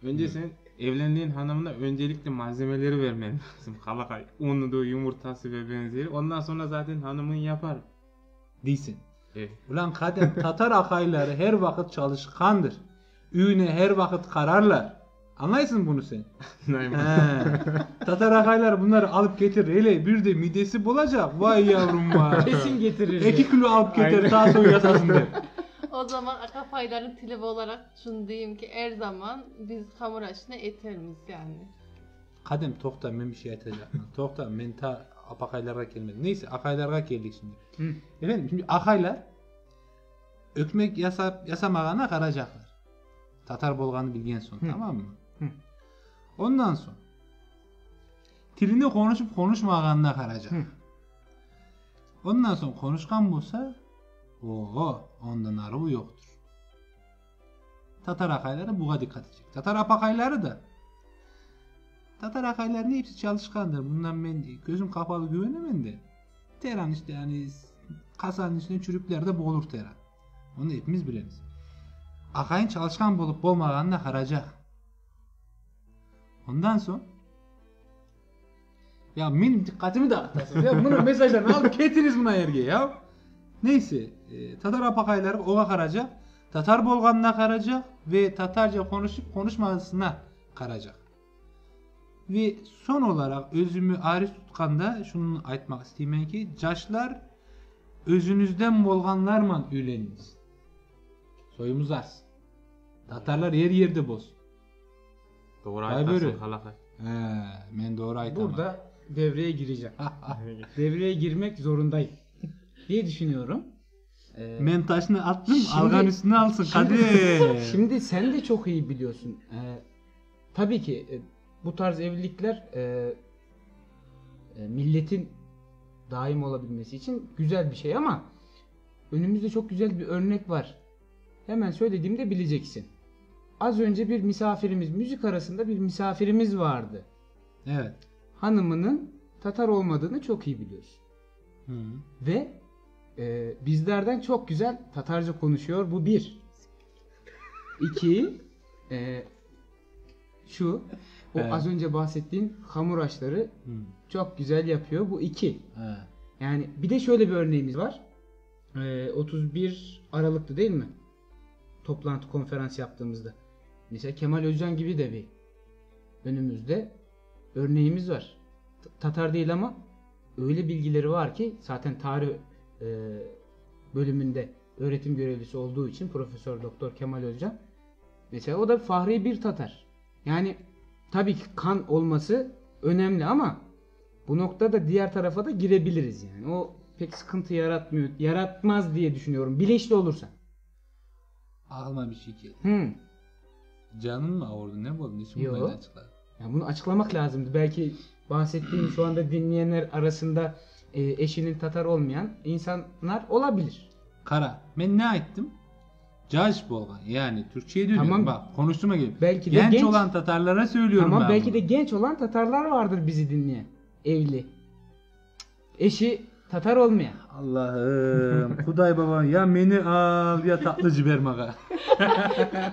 sen evlendiğin hanımına öncelikle malzemeleri vermen lazım. Kalakay, unudu, yumurtası ve benzeri. Ondan sonra zaten hanımın yapar. Değilsin. Evet. Ulan kadın Tatar akayları her vakit çalışkandır. Üyüne her vakit kararlar. Anlaysın bunu sen. Tatar akaylar bunları alıp getirir. Hele bir de midesi bulacak. Vay yavrum vay. Kesin getirir. 2 kilo alıp getirir. Daha soğuk yatasın der. O zaman akafayların tilibi olarak şunu diyeyim ki her zaman biz hamur aşına eteriz yani. Kadem tokta ben bir şey atacağım. Tokta ben ta apakaylara gelmedim. Neyse akaylara geldik şimdi. Efendim şimdi akaylar ökmek yasamağına karacaklar. Tatar bolganı bilgen son tamam mı? Ondan sonra tilini konuşup konuşmağanına karacak. Ondan sonra konuşkan bulsa ondan arı yoktur. Tatar akayları buna dikkat edecek. Tatar apakayları da Tatar akaylarının hepsi çalışkandır. Bundan ben gözüm kapalı güvenemem de. Teran işte yani kasanın içinde çürüklerde boğulur Teran. Onu hepimiz biliriz. Akayın çalışkan bulup olmağanına karacak. Ondan sonra ya benim dikkatimi dağıtasın. Ya bunun mesajlarını alıp getiriz buna yerge ya. Neyse Tatar apakayları oğa karacak. Tatar bolganına karacak ve Tatarca konuşup konuşmasına karacak. Ve son olarak özümü ayrı tutkanda şunu aytmak isteyeyim ki caşlar özünüzden bolganlarla üyleniz. Soyumuz arsın. Tatarlar yer yerde boz. Doğru Vay aytasın böyle. Kalakay. Ben doğru aytamam. Burada devreye gireceğim. Devreye girmek zorundayım diye düşünüyorum. Men taşını attım, Şimdi- algan üstüne alsın Kadir. Şimdi sen de çok iyi biliyorsun. Tabii ki bu tarz evlilikler milletin daim olabilmesi için güzel bir şey ama önümüzde çok güzel bir örnek var. Hemen söylediğimde bileceksin. Az önce bir misafirimiz, müzik arasında bir misafirimiz vardı. Evet. Hanımının Tatar olmadığını çok iyi biliyorsun. Hı. Ve bizlerden çok güzel Tatarca konuşuyor. Bu bir. İki. Şu. O Evet. az önce bahsettiğin hamur aşları Hı. çok güzel yapıyor. Bu iki. He. Yani bir de şöyle bir örneğimiz var. 31 Aralık'tı değil mi? Toplantı konferans yaptığımızda. Mesela Kemal Özcan gibi de bir önümüzde örneğimiz var. Tatar değil ama öyle bilgileri var ki zaten tarih bölümünde öğretim görevlisi olduğu için Profesör Doktor Kemal Özcan. Mesela o da Fahri bir Tatar. Yani tabii ki kan olması önemli ama bu noktada diğer tarafa da girebiliriz yani. O pek sıkıntı yaratmıyor, yaratmaz diye düşünüyorum. Bilinçli olursa. Aklıma bir şey geldi. Hı. Canın mı ağırdı ne oldu? Şimdi Yo. bunu açıklar. Ya bunu açıklamak lazımdı. Belki bahsettiğim şu anda dinleyenler arasında eşinin Tatar olmayan insanlar olabilir. Kara. Ben ne ettim? Caş bolgan. Yani Türkçe'ye dönüyorum. Tamam. Bak konuştuğuma gibi. Belki de genç, genç- olan Tatarlara söylüyorum Ama ben belki bunu. de genç olan Tatarlar vardır bizi dinleyen. Evli. Eşi Tatar olmayan. Allah'ım. Kuday baba ya beni al ya tatlı ciber maga.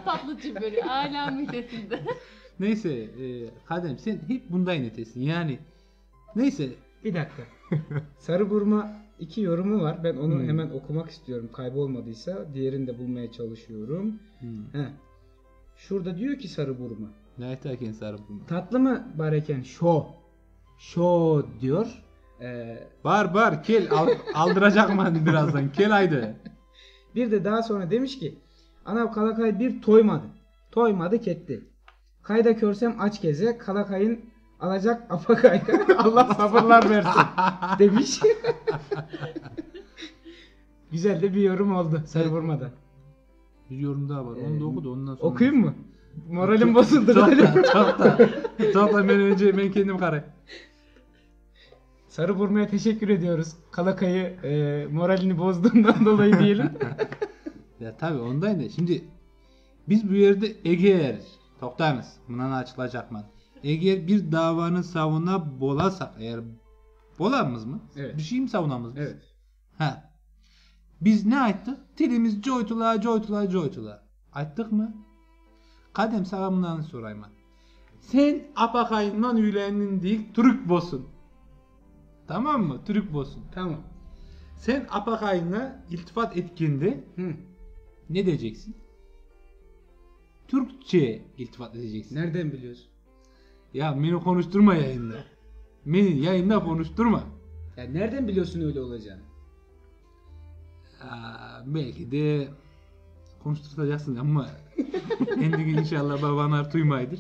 Tatlı ciberi hala midesinde. Neyse Kadem sen hep bundan netesin yani. Neyse. Bir dakika. Sarı burma 2 yorumu var. Ben onu hemen okumak istiyorum. Kaybolmadıysa diğerini de bulmaya çalışıyorum. Heh. Şurada diyor ki sarı burma. Ne etaken sarı bunu. Tatlı mı bareken? Şo diyor. Bar kel aldıracak mı birazdan kel haydi. Bir de daha sonra demiş ki Anav kalakay bir toymadı. Toymadı ketti. Kayda körsem aç geze kalakayın alacak apakayka Allah sabırlar versin demiş. Güzel de bir yorum oldu sarı vurmadan. Bir yorum daha var. Onu da oku da ondan sonra. Okuyayım mı? Moralim bozuldu. Çok galiba. da. Çok da ben kendim karayım. Sarı vurmaya teşekkür ediyoruz. Kalakayı moralini bozduğundan dolayı diyelim. Ya tabi ondayım da. Şimdi biz bu yerde eğer toktanız. Buna açılacak mı? Eğer bir davanın savuna bolasak eğer bolamız mı? Evet. Bir şey mi savunamız biz? Evet. Ha. Biz ne ayttık? Dilimiz coytula. Ayttık mı? Kadem sana bundan sorayım ben. Sen apakayından üylendin deyik Türk bosun. Tamam mı? Türk bosun. Tamam. Sen apakayına iltifat etkinde Hı. ne diyeceksin? Türkçe iltifat edeceksin. Nereden biliyorsun? Ya beni konuşturma yayında. Beni yayında konuşturma. Ya nereden biliyorsun öyle olacağını? Belki de konuşturacaksın ama endigi inşallah babalar duymaydır.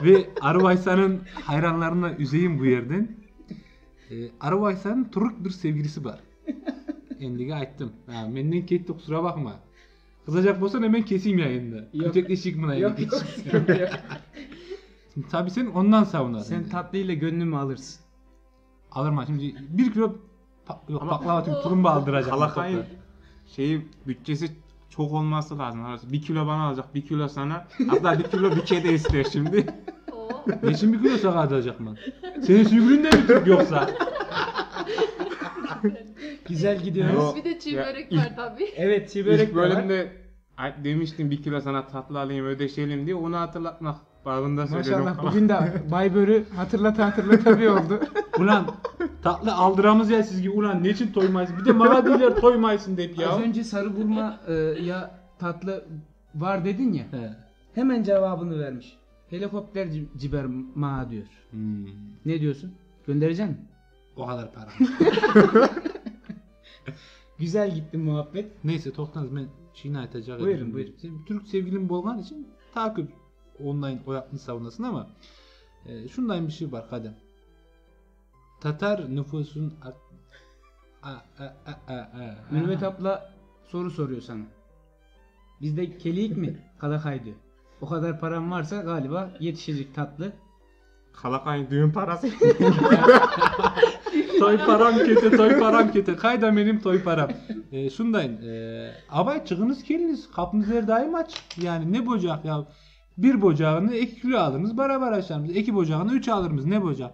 Ve Arıvaysa'nın hayranlarına üzeyim bu yerden. Arıvaysa'nın Türk bir sevgilisi var. Endigi ayttım. Benden ketti kusura bakma. Kızacak olsan hemen keseyim yayında. Yok. Kötekleşik buna Yok. Şimdi tabii sen ondan savunarsın. Sen tatlıyla gönlümü alırsın. Alırım ha şimdi 1 kilo baklava tüm tulumba aldıracak. Kalakayın bütçesi çok olması lazım. 1 kilo bana alacak, 1 kilo sana. Hatta 1 kilo Büke de istiyor şimdi. Oo. Ne için 1 kilo sakat alacak mı? Senin sürgünün de mi Türk yoksa? Güzel gidiyoruz. Yok. Bir de çiğ Ya, börek ilk- var tabii. Evet, çiğ börek İlk de var. bölümde demiştim 1 kilo sana tatlı alayım ödeşelim diye, onu hatırlatmak bağında söyledim. Maşallah bugün de Baybör'ü hatırlata bir oldu. Ulan tatlı aldıramız ya siz gibi. Ulan ne için toymaysın? Bir de bana değiller toymaysın deyip ya. Az önce sarı burma ya tatlı var dedin ya. He. Hemen cevabını vermiş. Helikopter ciber ma diyor. Ne diyorsun? Göndereceksin mi? O kadar para. Güzel gitti muhabbet. Neyse Toktanız ben Çin'e atacak. Buyurun, buyurun. Senin Türk sevgilim Bolgan için takip online o yaptığın savunasın ama şundan bir şey var kadem. Tatar nüfusun Mürüvvet abla soru soruyor sana. Bizde keliyik mi? Kalakay diyor. O kadar param varsa galiba yetişecek tatlı. Kalakayın düğün parası. Toy param kete, toy param kete. Kayda benim toy param. Şundayım. Abay çıkınız geliniz. Kapınız her daim aç. Yani ne bocak ya. Bir bocağını 2 kilo alırız. Beraber açarız. 2 bocağını 3 alırız. Ne bocak.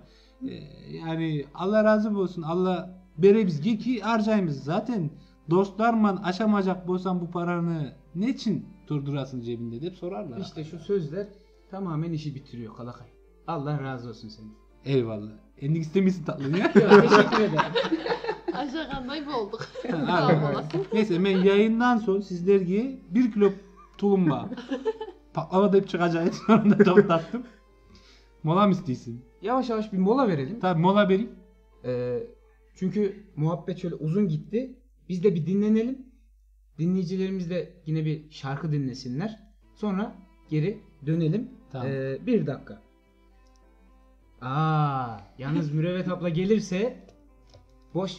Yani Allah razı olsun. Allah bere biz ki harcayımız. Zaten dostlarman aşamayacak bolsan bu paranı ne için durdurasın cebinde deyip sorarlar. İşte şu sözler tamamen işi bitiriyor Kalakay. Allah razı olsun senin. Eyvallah. Endik istemişsin tatlını ya. Teşekkür ederim. Aşağı kanmayıp olduk. Ha, Sağ abi. olasın. Neyse ben yayından sonra sizlerge 1 kilo tulumba patlama deyip çıkacağı için onu da tam taktım. Mola mı istiyorsun? Yavaş yavaş bir mola verelim. Tabi mola vereyim. Çünkü muhabbet şöyle uzun gitti. Biz de bir dinlenelim. Dinleyicilerimiz de yine bir şarkı dinlesinler. Sonra geri dönelim. Tamam. 1 dakika. Yalnız Mürüvvet abla gelirse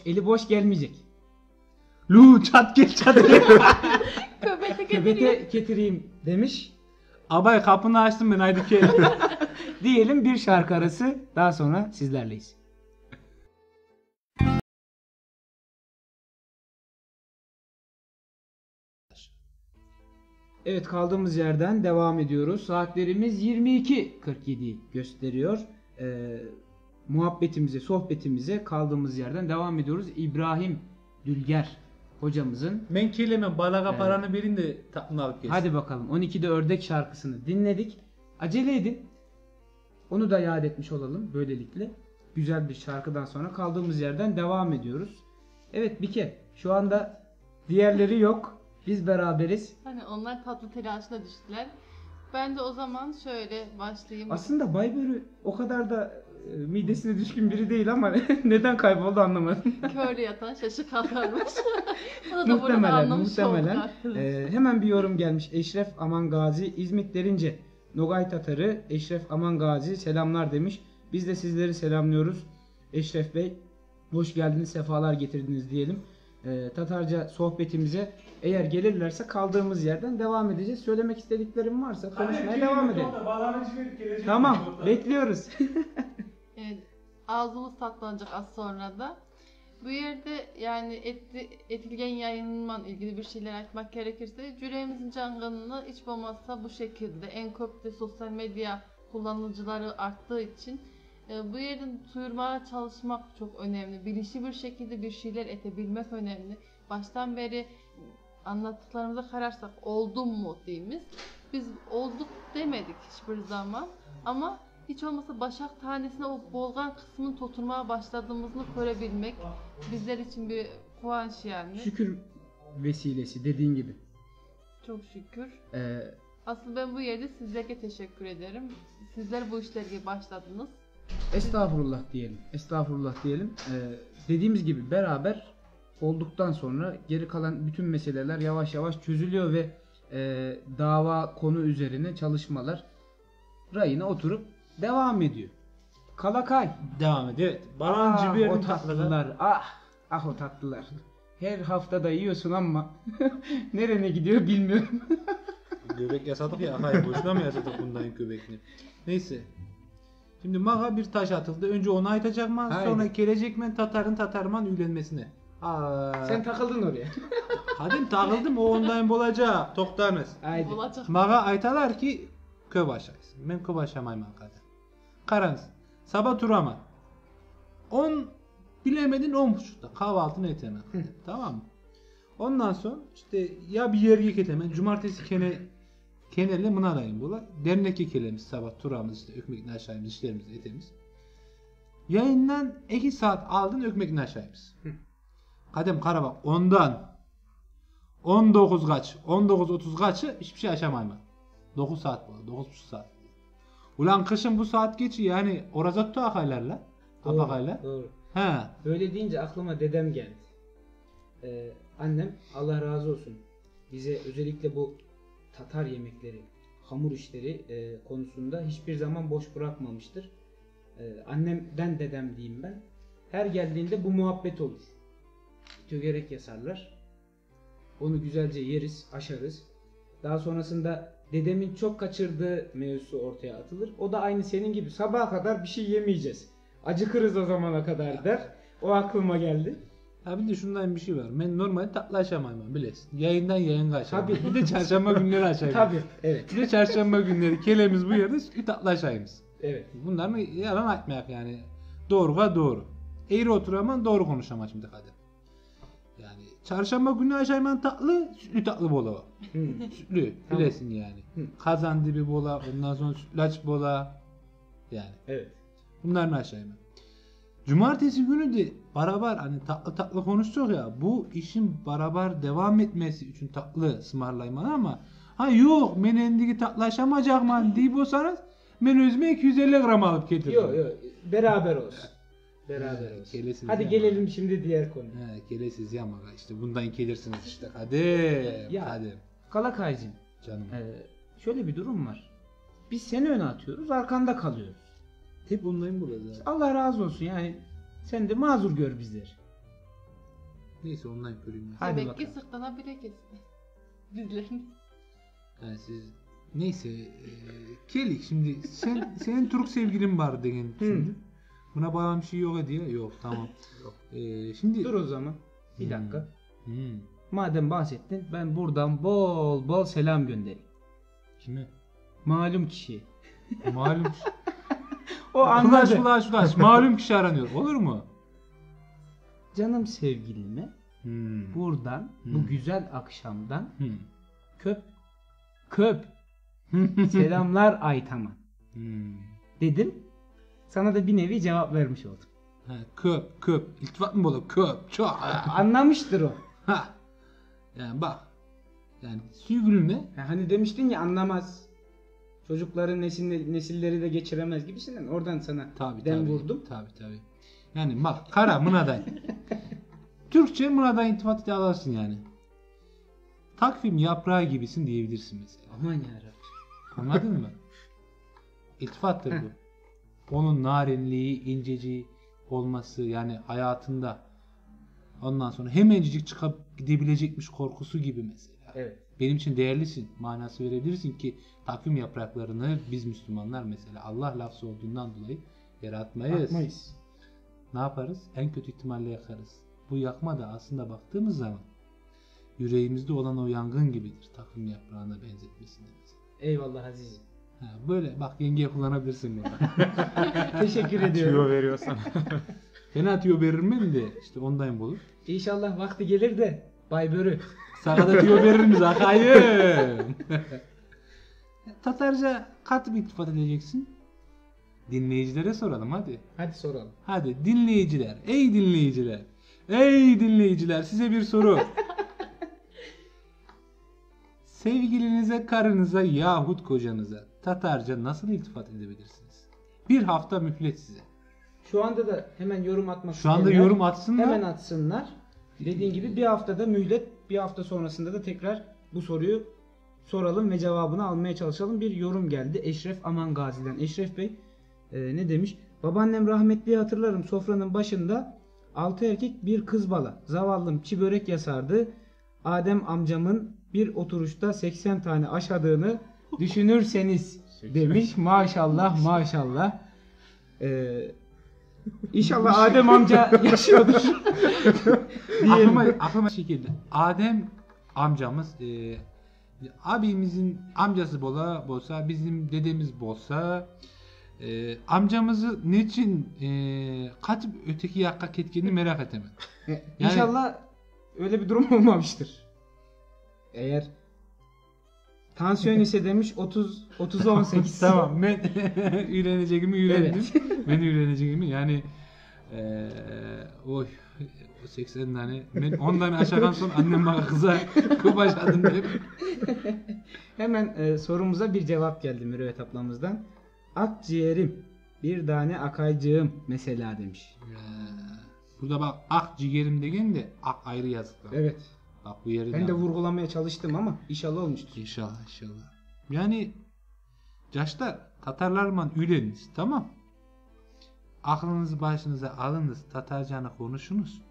eli boş gelmeyecek. Lu çat gel çat gel. Köpekte getiriyor. Köbete getireyim demiş. Abay kapını açtım ben haydi gel. Diyelim bir şarkı arası, daha sonra sizlerleyiz. Evet, kaldığımız yerden devam ediyoruz. Saatlerimiz 22:47 gösteriyor. Muhabbetimize, sohbetimize kaldığımız yerden devam ediyoruz. İbrahim Dülger hocamızın. Ben kelime balaga Evet. paranı verin de tatlını alıp gelsin. Hadi bakalım, 12'de ördek şarkısını dinledik. Acele edin. Onu da yad etmiş olalım böylelikle. Güzel bir şarkıdan sonra kaldığımız yerden devam ediyoruz. Evet Bike, şu anda diğerleri yok. Biz beraberiz. Hani onlar tatlı telaşına düştüler. Ben de o zaman şöyle başlayayım. Aslında Baybörü o kadar da midesine düşkün biri değil ama neden kayboldu anlamadım. Körle yatan şaşı kalkarmış. Bunu da burada anlamış muhtemelen. olduk. Hemen bir yorum gelmiş. Eşref Aman Gazi İzmit derince Nogay Tatarı Eşref Aman Gazi selamlar demiş. Biz de sizleri selamlıyoruz. Eşref Bey, hoş geldiniz, sefalar getirdiniz diyelim. Tatarca sohbetimize eğer gelirlerse kaldığımız yerden devam edeceğiz. Söylemek istediklerim varsa konuşmaya devam edelim. Tamam, bekliyoruz. Evet, ağzımız tatlanacak az sonra da. Bu yerde yani etilgen yayınla ilgili bir şeyler açmak gerekirse yüreğimizin canganını hiç olmazsa bu şekilde en çok da sosyal medya kullanıcıları arttığı için bu yerden duyurmaya çalışmak çok önemli. Bilinçli bir şekilde bir şeyler etebilmek önemli. Baştan beri anlattıklarımıza kararsak oldum mu diyemiz. Biz olduk demedik hiçbir zaman ama hiç olmasa başak tanesine o bolgan kısmını tuturmaya başladığımızı görebilmek bizler için bir kıvanç yani. Şükür vesilesi dediğin gibi. Çok şükür. Ee, Aslında ben bu yerde sizlere teşekkür ederim. Sizler bu işlerle başladınız. Estağfurullah diyelim. Estağfurullah diyelim. Dediğimiz gibi beraber olduktan sonra geri kalan bütün meseleler yavaş yavaş çözülüyor ve dava konu üzerine çalışmalar rayına oturup devam ediyor. Kalakay. Devam et. Evet. Balancı bir O tatlılar. O tatlılar. Her haftada yiyorsun ama nereye gidiyor bilmiyorum. Göbek yasadık ya. Hayır boşuna mı yasadık bundan göbekini? Neyse. Şimdi mağa bir taş atıldı. Önce onu aytacak mı? Haydi. Sonra gelecek mi tatarman üylenmesine. Sen takıldın oraya. Hadi takıldım o ondan olacak. Toktanız. Haydi. Olacak. Mağa aytalar ki köp aşaysın. Ben köp aşamayım arkadaşlar. Karanız. Sabah turama. 10 bilemedin 10.30'da kahvaltını et hemen. Tamam mı? Ondan sonra işte ya bir yer yık et hemen. Cumartesi kenelle mınadayım bula. Dernek kelemiz sabah turamız işte ökmekini aşağıyımız işlerimiz etemiz. Yayından 2 saat aldın ökmekini aşağıyımız. Kadem kara bak 10'dan 19 kaç 19.30 kaçı hiçbir şey aşamayım ben. 9 saat bu 9.5 saat. Ulan kışın bu saat geçiyor yani orazak tuakaylarla. Apakayla. Doğru. He. Böyle deyince aklıma dedem geldi. Annem Allah razı olsun bize özellikle bu Tatar yemekleri, hamur işleri konusunda hiçbir zaman boş bırakmamıştır. Annemden dedem diyeyim ben. Her geldiğinde bu muhabbet olur. Tögerek yasarlar. Onu güzelce yeriz, aşarız. Daha sonrasında dedemin çok kaçırdığı mevzusu ortaya atılır. O da aynı senin gibi sabaha kadar bir şey yemeyeceğiz. Acıkırız o zamana kadar der. O aklıma geldi. Ha bir de şundan bir şey var. Ben normalde tatlı aşamayım bilesin. Yayından yayın aşamayım. Tabii. Bir de çarşamba günleri aşamayım. Tabii. Evet. Bir de çarşamba günleri kelemiz bu yerde bir tatlı aşayımız. Evet. Bunların yalan atmayak yani. Doğruga doğru. Eğri oturaman doğru konuşamam şimdi hadi. Yani çarşamba günü aşayman tatlı, sütlü tatlı bola. Sütlü Tamam. bilesin yani. Kazan dibi bola, ondan sonra sütlaç bola. Yani. Evet. Bunların aşağıya. Cumartesi günü de beraber hani tatlı konuşacak ya bu işin beraber devam etmesi için tatlı ısmarlayman ama ha yok men endigi tatlaşamayacak man deyip olsanız men özüme 250 gram alıp getiririm. Yok yok beraber olsun. Beraber He, olsun. gelesiz Hadi ya. gelelim şimdi diğer konuya. He, gelesiz ya maga işte bundan gelirsiniz işte hadi. Ya. Hadi Kalakaycığım, canım. şöyle bir durum var. Biz seni öne atıyoruz, arkanda kalıyoruz. Hep onların burada. Allah razı olsun yani sen de mazur gör bizleri. Neyse ondan göreyim. Hadi Demek ki bakalım. sırtına bile kesti. Dizlerini. Yani siz neyse Kelik şimdi senin Türk sevgilin var dedin şimdi. Buna bağlı bir şey yok diye. Yok tamam. Şimdi Dur o zaman. Bir dakika. Hmm. Madem bahsettin ben buradan bol bol selam göndereyim. Kime? Malum kişiye. Malum. O anladı. Ulaş. Malum kişi aranıyor. Olur mu? Canım sevgilime Hmm. buradan bu güzel akşamdan Hmm. köp selamlar Aytaman Hmm. dedim. Sana da bir nevi cevap vermiş oldum. Ha, köp. İltifat mı böyle? Köp. Çok. Anlamıştır o. Ha. Yani bak. Yani sevgiline Hani demiştin ya anlamaz. Çocukların nesilleri de geçiremez gibisinden. Oradan sana tabi vurdum. Tabi. Yani bak kara mınaday. Türkçe mınaday iltifat alırsın yani. Takvim yaprağı gibisin diyebilirsin mesela. Aman yarabbim. Anladın mı? İltifattır bu. Onun narinliği, inceciği olması yani hayatında ondan sonra hemencik çıkıp gidebilecekmiş korkusu gibi mesela. Evet. Benim için değerlisin manası verebilirsin ki takvim yapraklarını biz Müslümanlar mesela Allah lafzı olduğundan dolayı yere atmayız. Ne yaparız? En kötü ihtimalle yakarız. Bu yakma da aslında baktığımız zaman yüreğimizde olan o yangın gibidir. Takvim yaprağına benzetmesinde mesela. Eyvallah azizim. Ha, böyle bak yengeye kullanabilirsin bunu. Teşekkür ediyorum. Tüyo veriyorsan. Fena tüyo verirmem de işte ondan bulur. İnşallah vakti gelir de Bay Börü. Sana da tüyo verir miyiz akayım? Tatarca kat bir iltifat edeceksin. Dinleyicilere soralım hadi. Hadi soralım. Hadi dinleyiciler, ey dinleyiciler. Ey dinleyiciler size bir soru. Sevgilinize, karınıza yahut kocanıza Tatarca nasıl iltifat edebilirsiniz? Bir hafta mühlet size. Şu anda da hemen yorum atmak Şu anda isteyenler yorum atsınlar. Hemen atsınlar. Dediğin gibi bir haftada mühlet, bir hafta sonrasında da tekrar bu soruyu soralım ve cevabını almaya çalışalım. Bir yorum geldi Eşref Aman Gazi'den. Eşref Bey ne demiş? Babaannem rahmetliyi hatırlarım, sofranın başında 6 erkek bir kız bala. Zavallım çi börek yasardı. Adem amcamın bir oturuşta 80 tane aşadığını düşünürseniz demiş. Maşallah maşallah. İnşallah Adem amca yaşıyordur. Aklıma şekilde. Adem amcamız abimizin amcası bolsa bizim dedemiz bolsa amcamızı niçin katıp öteki yakka ketkenini merak etmem. İnşallah öyle bir durum olmamıştır. Eğer tansiyon ise demiş 30-18. Tamam, ben üyleneceğimi üylendim. Ben üyleneceğimi yani oy 80 tane ben 10 tane aşağıdan sonra annem bana kıza başladın hep. Hemen sorumuza bir cevap geldi Mürüvvet ablamızdan. Akciğerim bir tane akaycığım mesela demiş. Burada bak akciğerim degen de ak ayrı yazıklar. Evet. Bak bu yeri Ben de vurgulamaya çalıştım ama inşallah olmuştur. İnşallah inşallah. Yani Caşlar Tatarlarla üyleniz, tamam. Aklınızı başınıza alınız, Tatarcanı konuşunuz.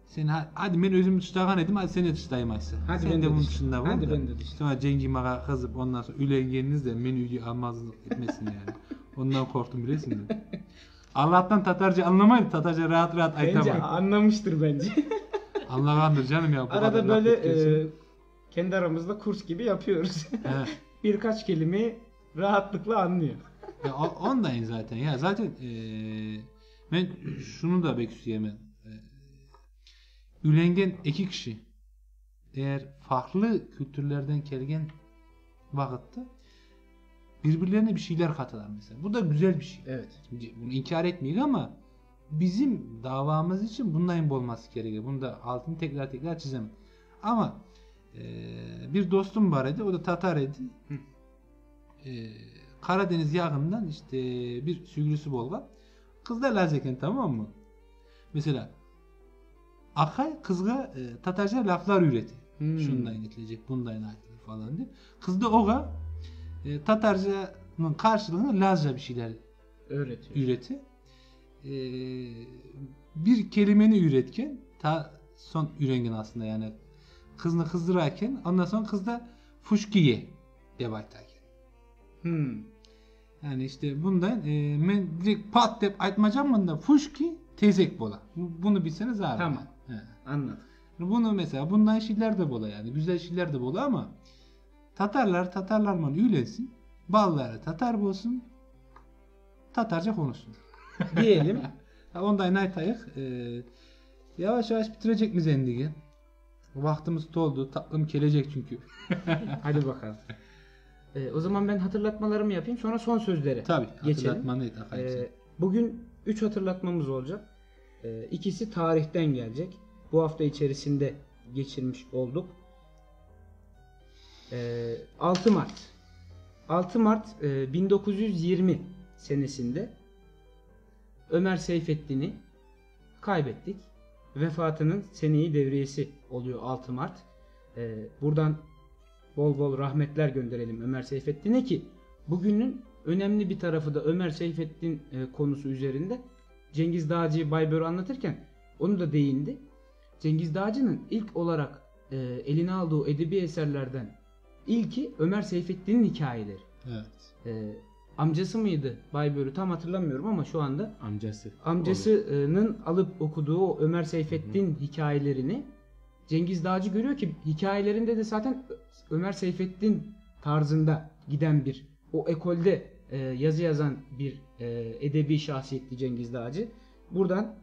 Sen hadi ben özümü tuştagan edim, hadi sen de tuştayım aysa. Hadi sen ben de de bunun dışta. dışında vur Hadi da. ben de dışta. Sonra Cengiz Mağa kızıp ondan sonra ülengeniniz de beni üyü almazlık etmesin yani. Ondan korktum bilesin de. Allah'tan Tatarca anlamaydı, Tatarca rahat rahat Bence aytamam. anlamıştır bence. Anlagandır canım ya. Bu Arada kadar böyle laf etkiyorsun. kendi aramızda kurs gibi yapıyoruz. Evet. Birkaç kelimeyi rahatlıkla anlıyor. Ya ondayım zaten ya zaten ben şunu da bekleyemem. Ülengen iki kişi eğer farklı kültürlerden gelgen vakitte birbirlerine bir şeyler katılar mesela. Bu da güzel bir şey. Evet. Bunu inkar etmeyin ama bizim davamız için bunların olması gerekiyor. Bunu da altını tekrar çizemem. Ama bir dostum var idi. O da Tatar idi. Karadeniz yakından işte bir sügrüsü bolgan. Kız da lazeken, tamam mı? Mesela Akay kızga Tatarca laflar üreti. Şundan inilecek, bundan inilecek falan diye. Kız da oga Tatarca'nın karşılığında Lazca bir şeyler üreti. Bir kelimeni üretken ta son ürengen aslında yani kızını kızdırarken ondan sonra kız da fuşkiye diye başlarken. Yani işte bundan ben direkt pat deyip aytmacam da fuşki tezek bola. Bunu bilseniz abi. Tamam. He. Anladım. Bunu mesela bundan şeyler de bola yani güzel şeyler de bola ama Tatarlarla üylensin. Balları Tatar bolsun. Tatarca konuşsun. Diyelim. Ondan aytayık. Yavaş yavaş bitirecek mi zendigi? Vaktimiz doldu. Tatlım gelecek çünkü. Hadi bakalım. O zaman ben hatırlatmalarımı yapayım. Sonra son sözlere Tabii. geçelim. Hatırlatmanı Bugün 3 hatırlatmamız olacak. İkisi tarihten gelecek. Bu hafta içerisinde geçirmiş olduk. 6 Mart. 6 Mart 1920 senesinde Ömer Seyfettin'i kaybettik. Vefatının seneyi devriyesi oluyor 6 Mart. Buradan bol bol rahmetler gönderelim Ömer Seyfettin'e ki bugünün önemli bir tarafı da Ömer Seyfettin konusu üzerinde Cengiz Dağcı'yı Baybör'ü anlatırken onu da değindi. Cengiz Dağcı'nın ilk olarak eline aldığı edebi eserlerden ilki Ömer Seyfettin'in hikayeleri. Evet. Amcası mıydı Baybör'ü tam hatırlamıyorum ama şu anda amcasının alıp okuduğu o Ömer Seyfettin hikayelerini Cengiz Dağcı görüyor ki hikayelerinde de zaten Ömer Seyfettin tarzında giden bir o ekolde yazı yazan bir edebi şahsiyetti Cengiz Dağcı. Buradan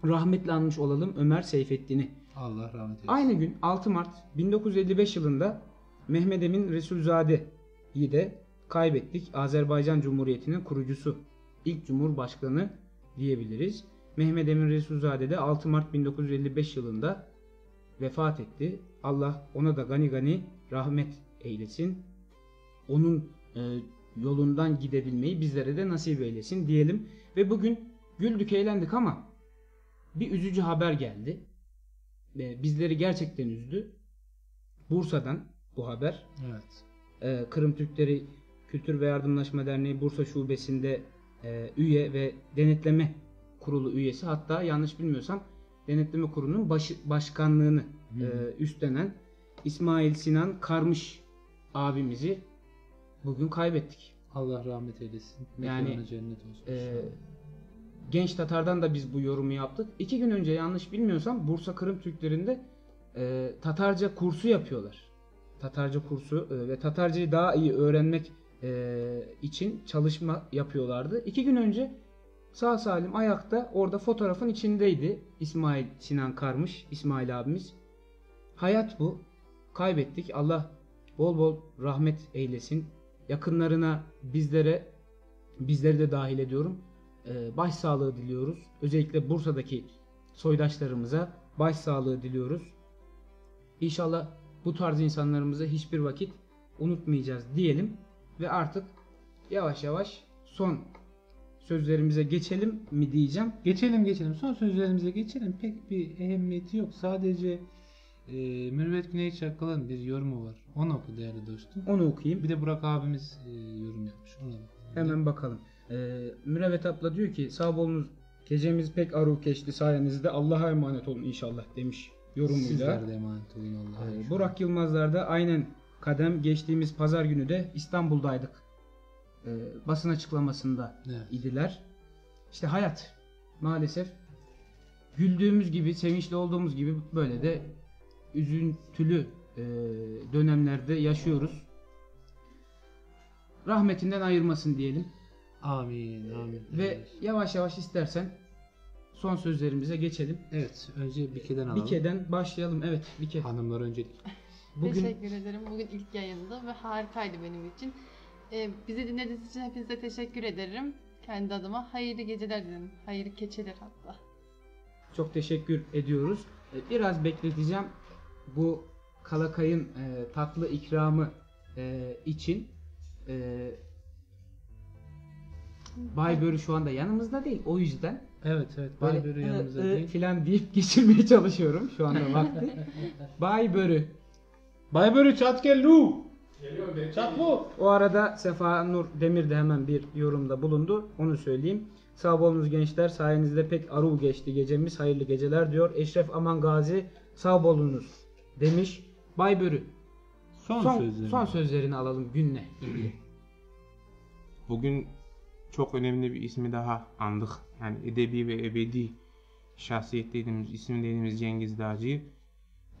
rahmetle anmış olalım Ömer Seyfettin'i. Allah rahmet eylesin. Aynı gün 6 Mart 1955 yılında Mehmed Emin Resulzade'yi de kaybettik. Azerbaycan Cumhuriyeti'nin kurucusu, ilk cumhurbaşkanı diyebiliriz. Mehmed Emin Resulzade de 6 Mart 1955 yılında vefat etti. Allah ona da gani gani rahmet eylesin. Onun yolundan gidebilmeyi bizlere de nasip eylesin diyelim. Ve bugün güldük eğlendik ama bir üzücü haber geldi. Bizleri gerçekten üzdü. Bursa'dan bu haber. Evet. Kırım Türkleri Kültür ve Yardımlaşma Derneği Bursa Şubesi'nde üye ve denetleme kurulu üyesi, hatta yanlış bilmiyorsam denetleme kurulunun başkanlığını üstlenen İsmail Sinan Karmış abimizi bugün kaybettik. Allah rahmet eylesin. Yani, Mekanı cennet olsun. Genç Tatar'dan da biz bu yorumu yaptık. 2 gün önce yanlış bilmiyorsam Bursa Kırım Türklerinde Tatarca kursu yapıyorlar. Tatarca kursu ve Tatarcayı daha iyi öğrenmek için çalışma yapıyorlardı. 2 gün önce sağ salim ayakta orada fotoğrafın içindeydi İsmail Sinan Karmış, İsmail abimiz. Hayat bu. Kaybettik. Allah bol bol rahmet eylesin. Yakınlarına, bizleri de dahil ediyorum. Başsağlığı diliyoruz. Özellikle Bursa'daki soydaşlarımıza başsağlığı diliyoruz. İnşallah bu tarz insanlarımızı hiçbir vakit unutmayacağız diyelim ve artık yavaş yavaş son sözlerimize geçelim mi diyeceğim. Geçelim. Son sözlerimize geçelim. Pek bir ehemmiyeti yok. Sadece Mürüvvet Güney Çakkal'ın bir yorumu var. Onu oku değerli dostum. Onu okuyayım. Bir de Burak abimiz yorum yapmış. Ona bakalım. Hemen bakalım. Mürüvvet abla diyor ki sağ olunuz, gecemiz pek arı geçti sayenizde, Allah'a emanet olun inşallah demiş yorumuyla. Sizler de emanet olun Allah'a. Burak Yılmazlar da aynen kadem geçtiğimiz pazar günü de İstanbul'daydık. Basın açıklamasında idiler. İşte hayat maalesef güldüğümüz gibi, sevinçli olduğumuz gibi böyle de üzüntülü dönemlerde yaşıyoruz. Rahmetinden ayırmasın diyelim. Amin. Ve yavaş yavaş istersen son sözlerimize geçelim. Evet, önce Bike'den alalım. Bike'den başlayalım. Evet, Bike. Hanımlar öncelik. Teşekkür ederim. Bugün ilk yayındı ve harikaydı benim için. Bizi dinlediğiniz için hepinize teşekkür ederim. Kendi adıma hayırlı geceler dilerim. Hayırlı keçeler hatta. Çok teşekkür ediyoruz. Biraz bekleteceğim. Bu Kalakay'ın tatlı ikramı için. Baybörü şu anda yanımızda değil. O yüzden Evet. Baybörü yanımızda değil. filan deyip geçirmeye çalışıyorum şu anda vakti. Baybörü. Baybörü çat gel lu. Geliyor çat bu. O arada Sefa Nur Demir de hemen bir yorumda bulundu. Onu söyleyeyim. Sağ olunuz gençler, sayenizde pek arul geçti gecemiz. Hayırlı geceler diyor. Eşref Aman Gazi sağ olunuz demiş. Baybörü. Son sözlerini alalım günle ilgili. Bugün çok önemli bir ismi daha andık. Yani edebi ve ebedi şahsiyet dediğimiz, isim dediğimiz Cengiz Dağcı'yı.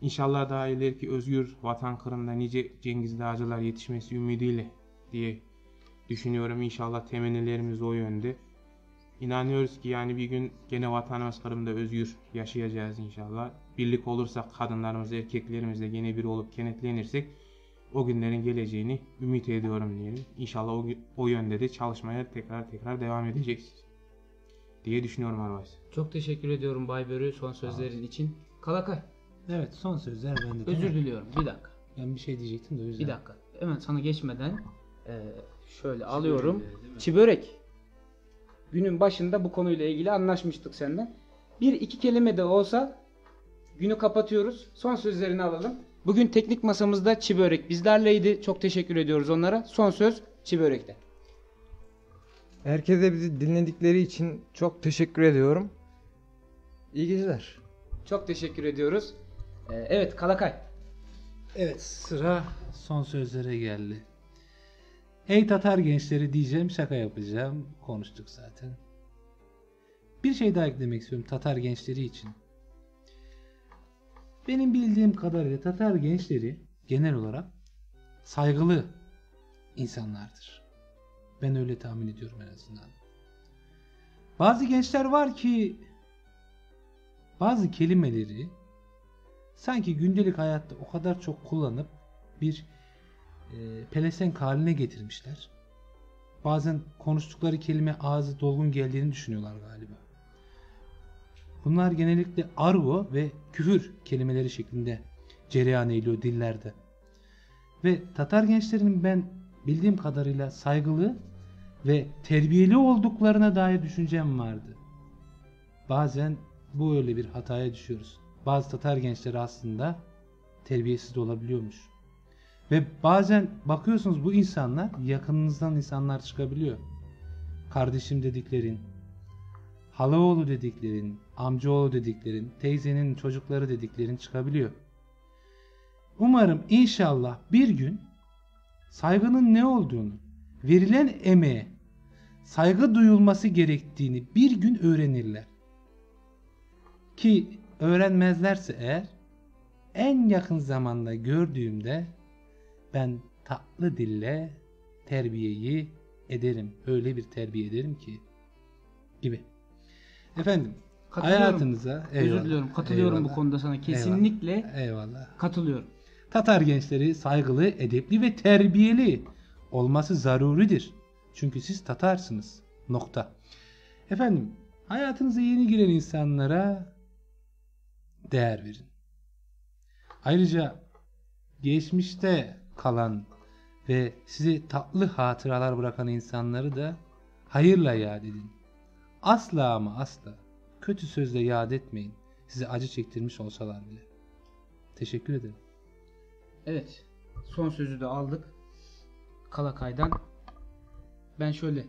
İnşallah daha ileriki özgür vatan kırında nice Cengiz Dağcılar yetişmesi ümidiyle diye düşünüyorum. İnşallah temennilerimiz o yönde. İnanıyoruz ki yani bir gün gene vatanımız Kırım'da özgür yaşayacağız inşallah. Birlik olursak, kadınlarımız, erkeklerimizle gene bir olup kenetlenirsek o günlerin geleceğini ümit ediyorum diyelim. İnşallah o yönde de çalışmaya tekrar devam edeceğiz diye düşünüyorum Arvaz. Çok teşekkür ediyorum Baybörü son sözlerin için. Kalakay. Evet, son sözler bende. Özür diliyorum. Bir dakika. Ben bir şey diyecektim de o yüzden. Bir dakika. Hemen sana geçmeden şöyle alıyorum. Çibörek. Günün başında bu konuyla ilgili anlaşmıştık senden. Bir iki kelime de olsa günü kapatıyoruz. Son sözlerini alalım. Bugün teknik masamızda Çibörek bizlerleydi. Çok teşekkür ediyoruz onlara. Son söz Çibörek'te. Herkese bizi dinledikleri için çok teşekkür ediyorum. İyi geceler. Çok teşekkür ediyoruz. Evet Kalakay. Evet, sıra son sözlere geldi. Ey Tatar gençleri diyeceğim, şaka yapacağım. Konuştuk zaten. Bir şey daha eklemek istiyorum Tatar gençleri için. Benim bildiğim kadarıyla Tatar gençleri genel olarak saygılı insanlardır. Ben öyle tahmin ediyorum en azından. Bazı gençler var ki bazı kelimeleri sanki gündelik hayatta o kadar çok kullanıp bir pelesenk haline getirmişler. Bazen konuştukları kelime ağzı dolgun geldiğini düşünüyorlar galiba. Bunlar genellikle argo ve küfür kelimeleri şeklinde cereyan ediyor dillerde. Ve Tatar gençlerinin ben bildiğim kadarıyla saygılı ve terbiyeli olduklarına dair düşüncem vardı. Bazen bu öyle bir hataya düşüyoruz. Bazı Tatar gençleri aslında terbiyesiz de olabiliyormuş. Ve bazen bakıyorsunuz bu insanlar yakınınızdan insanlar çıkabiliyor. Kardeşim dediklerin, halaoğlu dediklerin, amcaoğlu dediklerin, teyzenin çocukları dediklerin çıkabiliyor. Umarım inşallah bir gün saygının ne olduğunu, verilen emeğe saygı duyulması gerektiğini bir gün öğrenirler. Ki öğrenmezlerse eğer, en yakın zamanda gördüğümde ben tatlı dille terbiyeyi ederim. Öyle bir terbiye ederim ki gibi. Efendim, hayatınıza özür diliyorum. Katılıyorum eyvallah, bu konuda sana. Kesinlikle eyvallah. katılıyorum. Tatar gençleri saygılı, edepli ve terbiyeli olması zaruridir. Çünkü siz Tatarsınız. Nokta. Efendim, hayatınıza yeni giren insanlara değer verin. Ayrıca geçmişte kalan ve size tatlı hatıralar bırakan insanları da hayırla yad edin. Asla ama asla kötü sözle yad etmeyin. Size acı çektirmiş olsalar bile. Teşekkür ederim. Evet. Son sözü de aldık. Kalakay'dan. Ben şöyle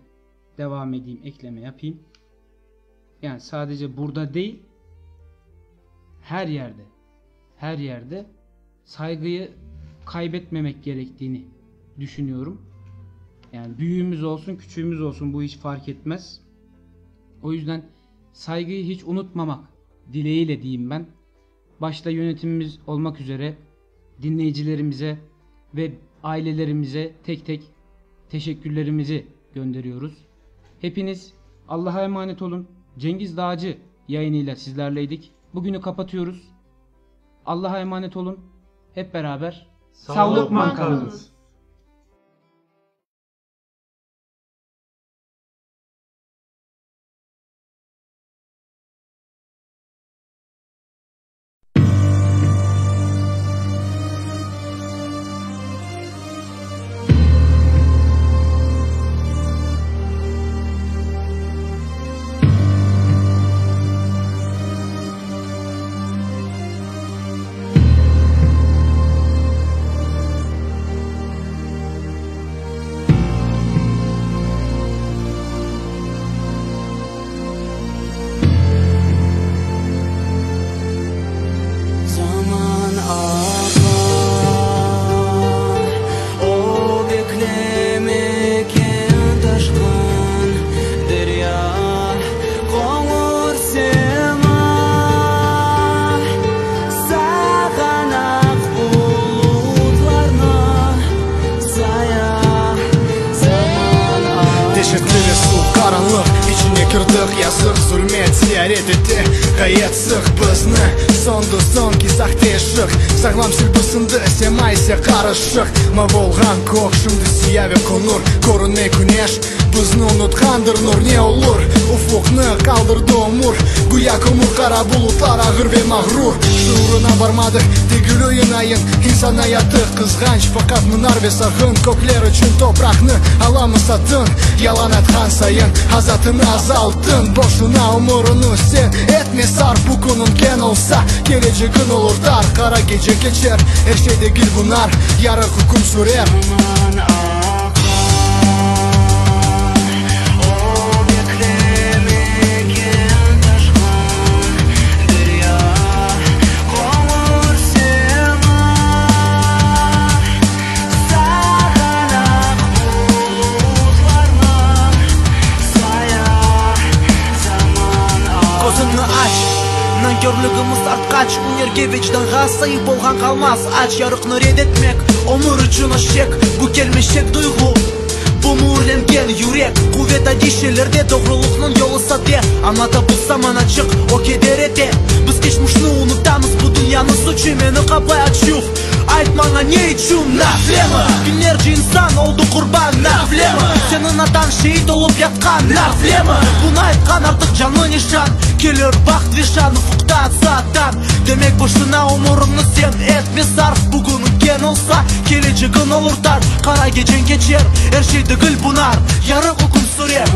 devam edeyim, ekleme yapayım. Yani sadece burada değil, her yerde saygıyı kaybetmemek gerektiğini düşünüyorum. Yani büyüğümüz olsun, küçüğümüz olsun, bu hiç fark etmez. O yüzden saygıyı hiç unutmamak dileğiyle diyeyim ben. Başta yönetimimiz olmak üzere dinleyicilerimize ve ailelerimize tek tek teşekkürlerimizi gönderiyoruz. Hepiniz Allah'a emanet olun. Cengiz Dağcı yayınıyla sizlerleydik. Bugünü kapatıyoruz. Allah'a emanet olun. Hep beraber sağlıkla kalınız. Yazıq zülmət ziyarət etdi Qayət sıx bizni Sondu son ki saxteşıq Sağlam sülbısındı sema ise qarışıq Ma volğan koq şimdi siyavi konur Korunay güneş bizni unutqandır nur ne olur Ufukni qaldırdı umur Guya kumur qara bulutlar ağır ve mağrur Şuuruna varmadık Tegül oyunayın İnsan hayatı kızğanç Fakat mınar ve sakın Kokler için toprakni alamı satın Yalan atkan sayın Hazatını azaltın Boşuna umurunu sen etme sarf Bu konun ken olsa Geleceğin olur dar Kara gece geçer Her şeyde gül bunar Yarın hukum sürer Nankörlüğümüz artqaç Unerge vicdanға sayıp olğan kalmaz Aç yarık nöret etmek Omur üçün aşek Bu kelmeşek duygu Bu muğurlengen yürek Kuvvet adişelerde doğruluğunun yolu sade Anata bulsam açık O keder ete Biz geçmişini unutamız Bu dünyanın suçu Meni kapay açık Айтмаңа не için Нафлема Günlerce insan oldu kurban Naфлема Senin atan şehit olup yatkan Naфлема Bunu aytkan artık canı nişan Gelir baxt vişan ufukta atsa Demek boşuna umurunu sen etme sarf Bugünün gen olsa geleceğin olur dar Kara gecen geçer her şeyde gül bunar Yarın hüküm sürer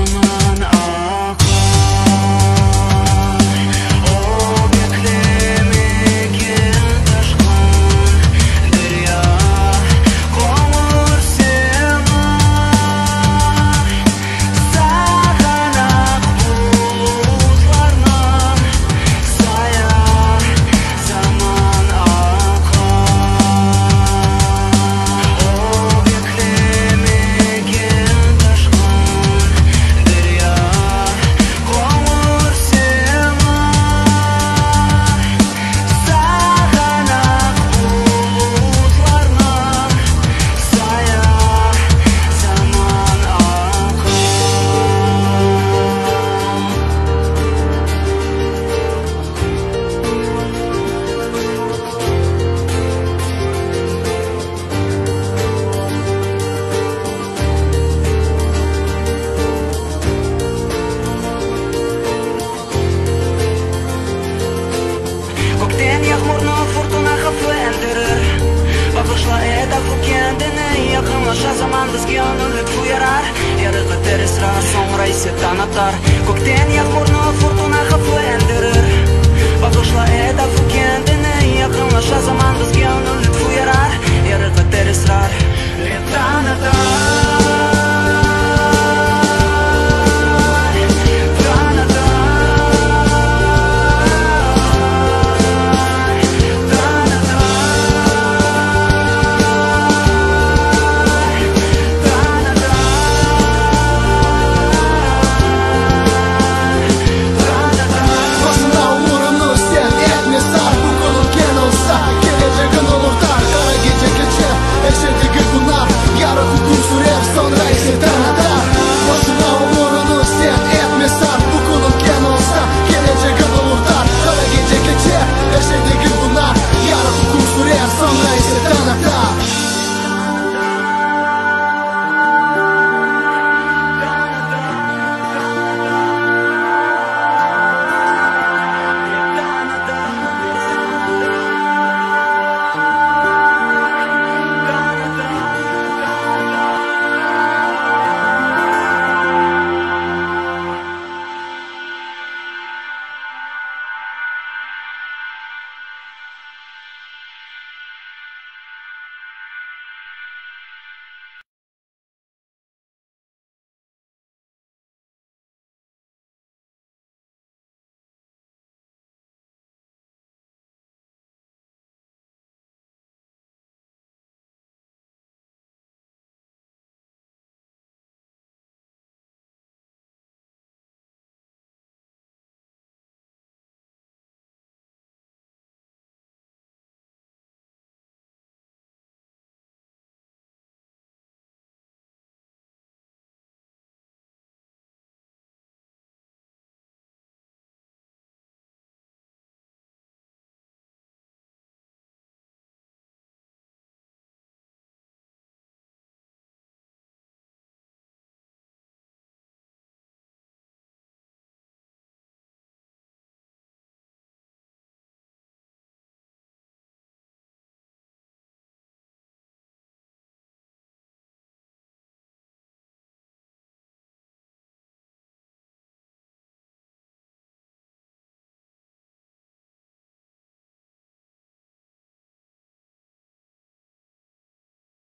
Yalgan bizge ömürlük bu yarar Yarığı teresra sonra ise tanatar Kokten yağmurnu fırtına kapı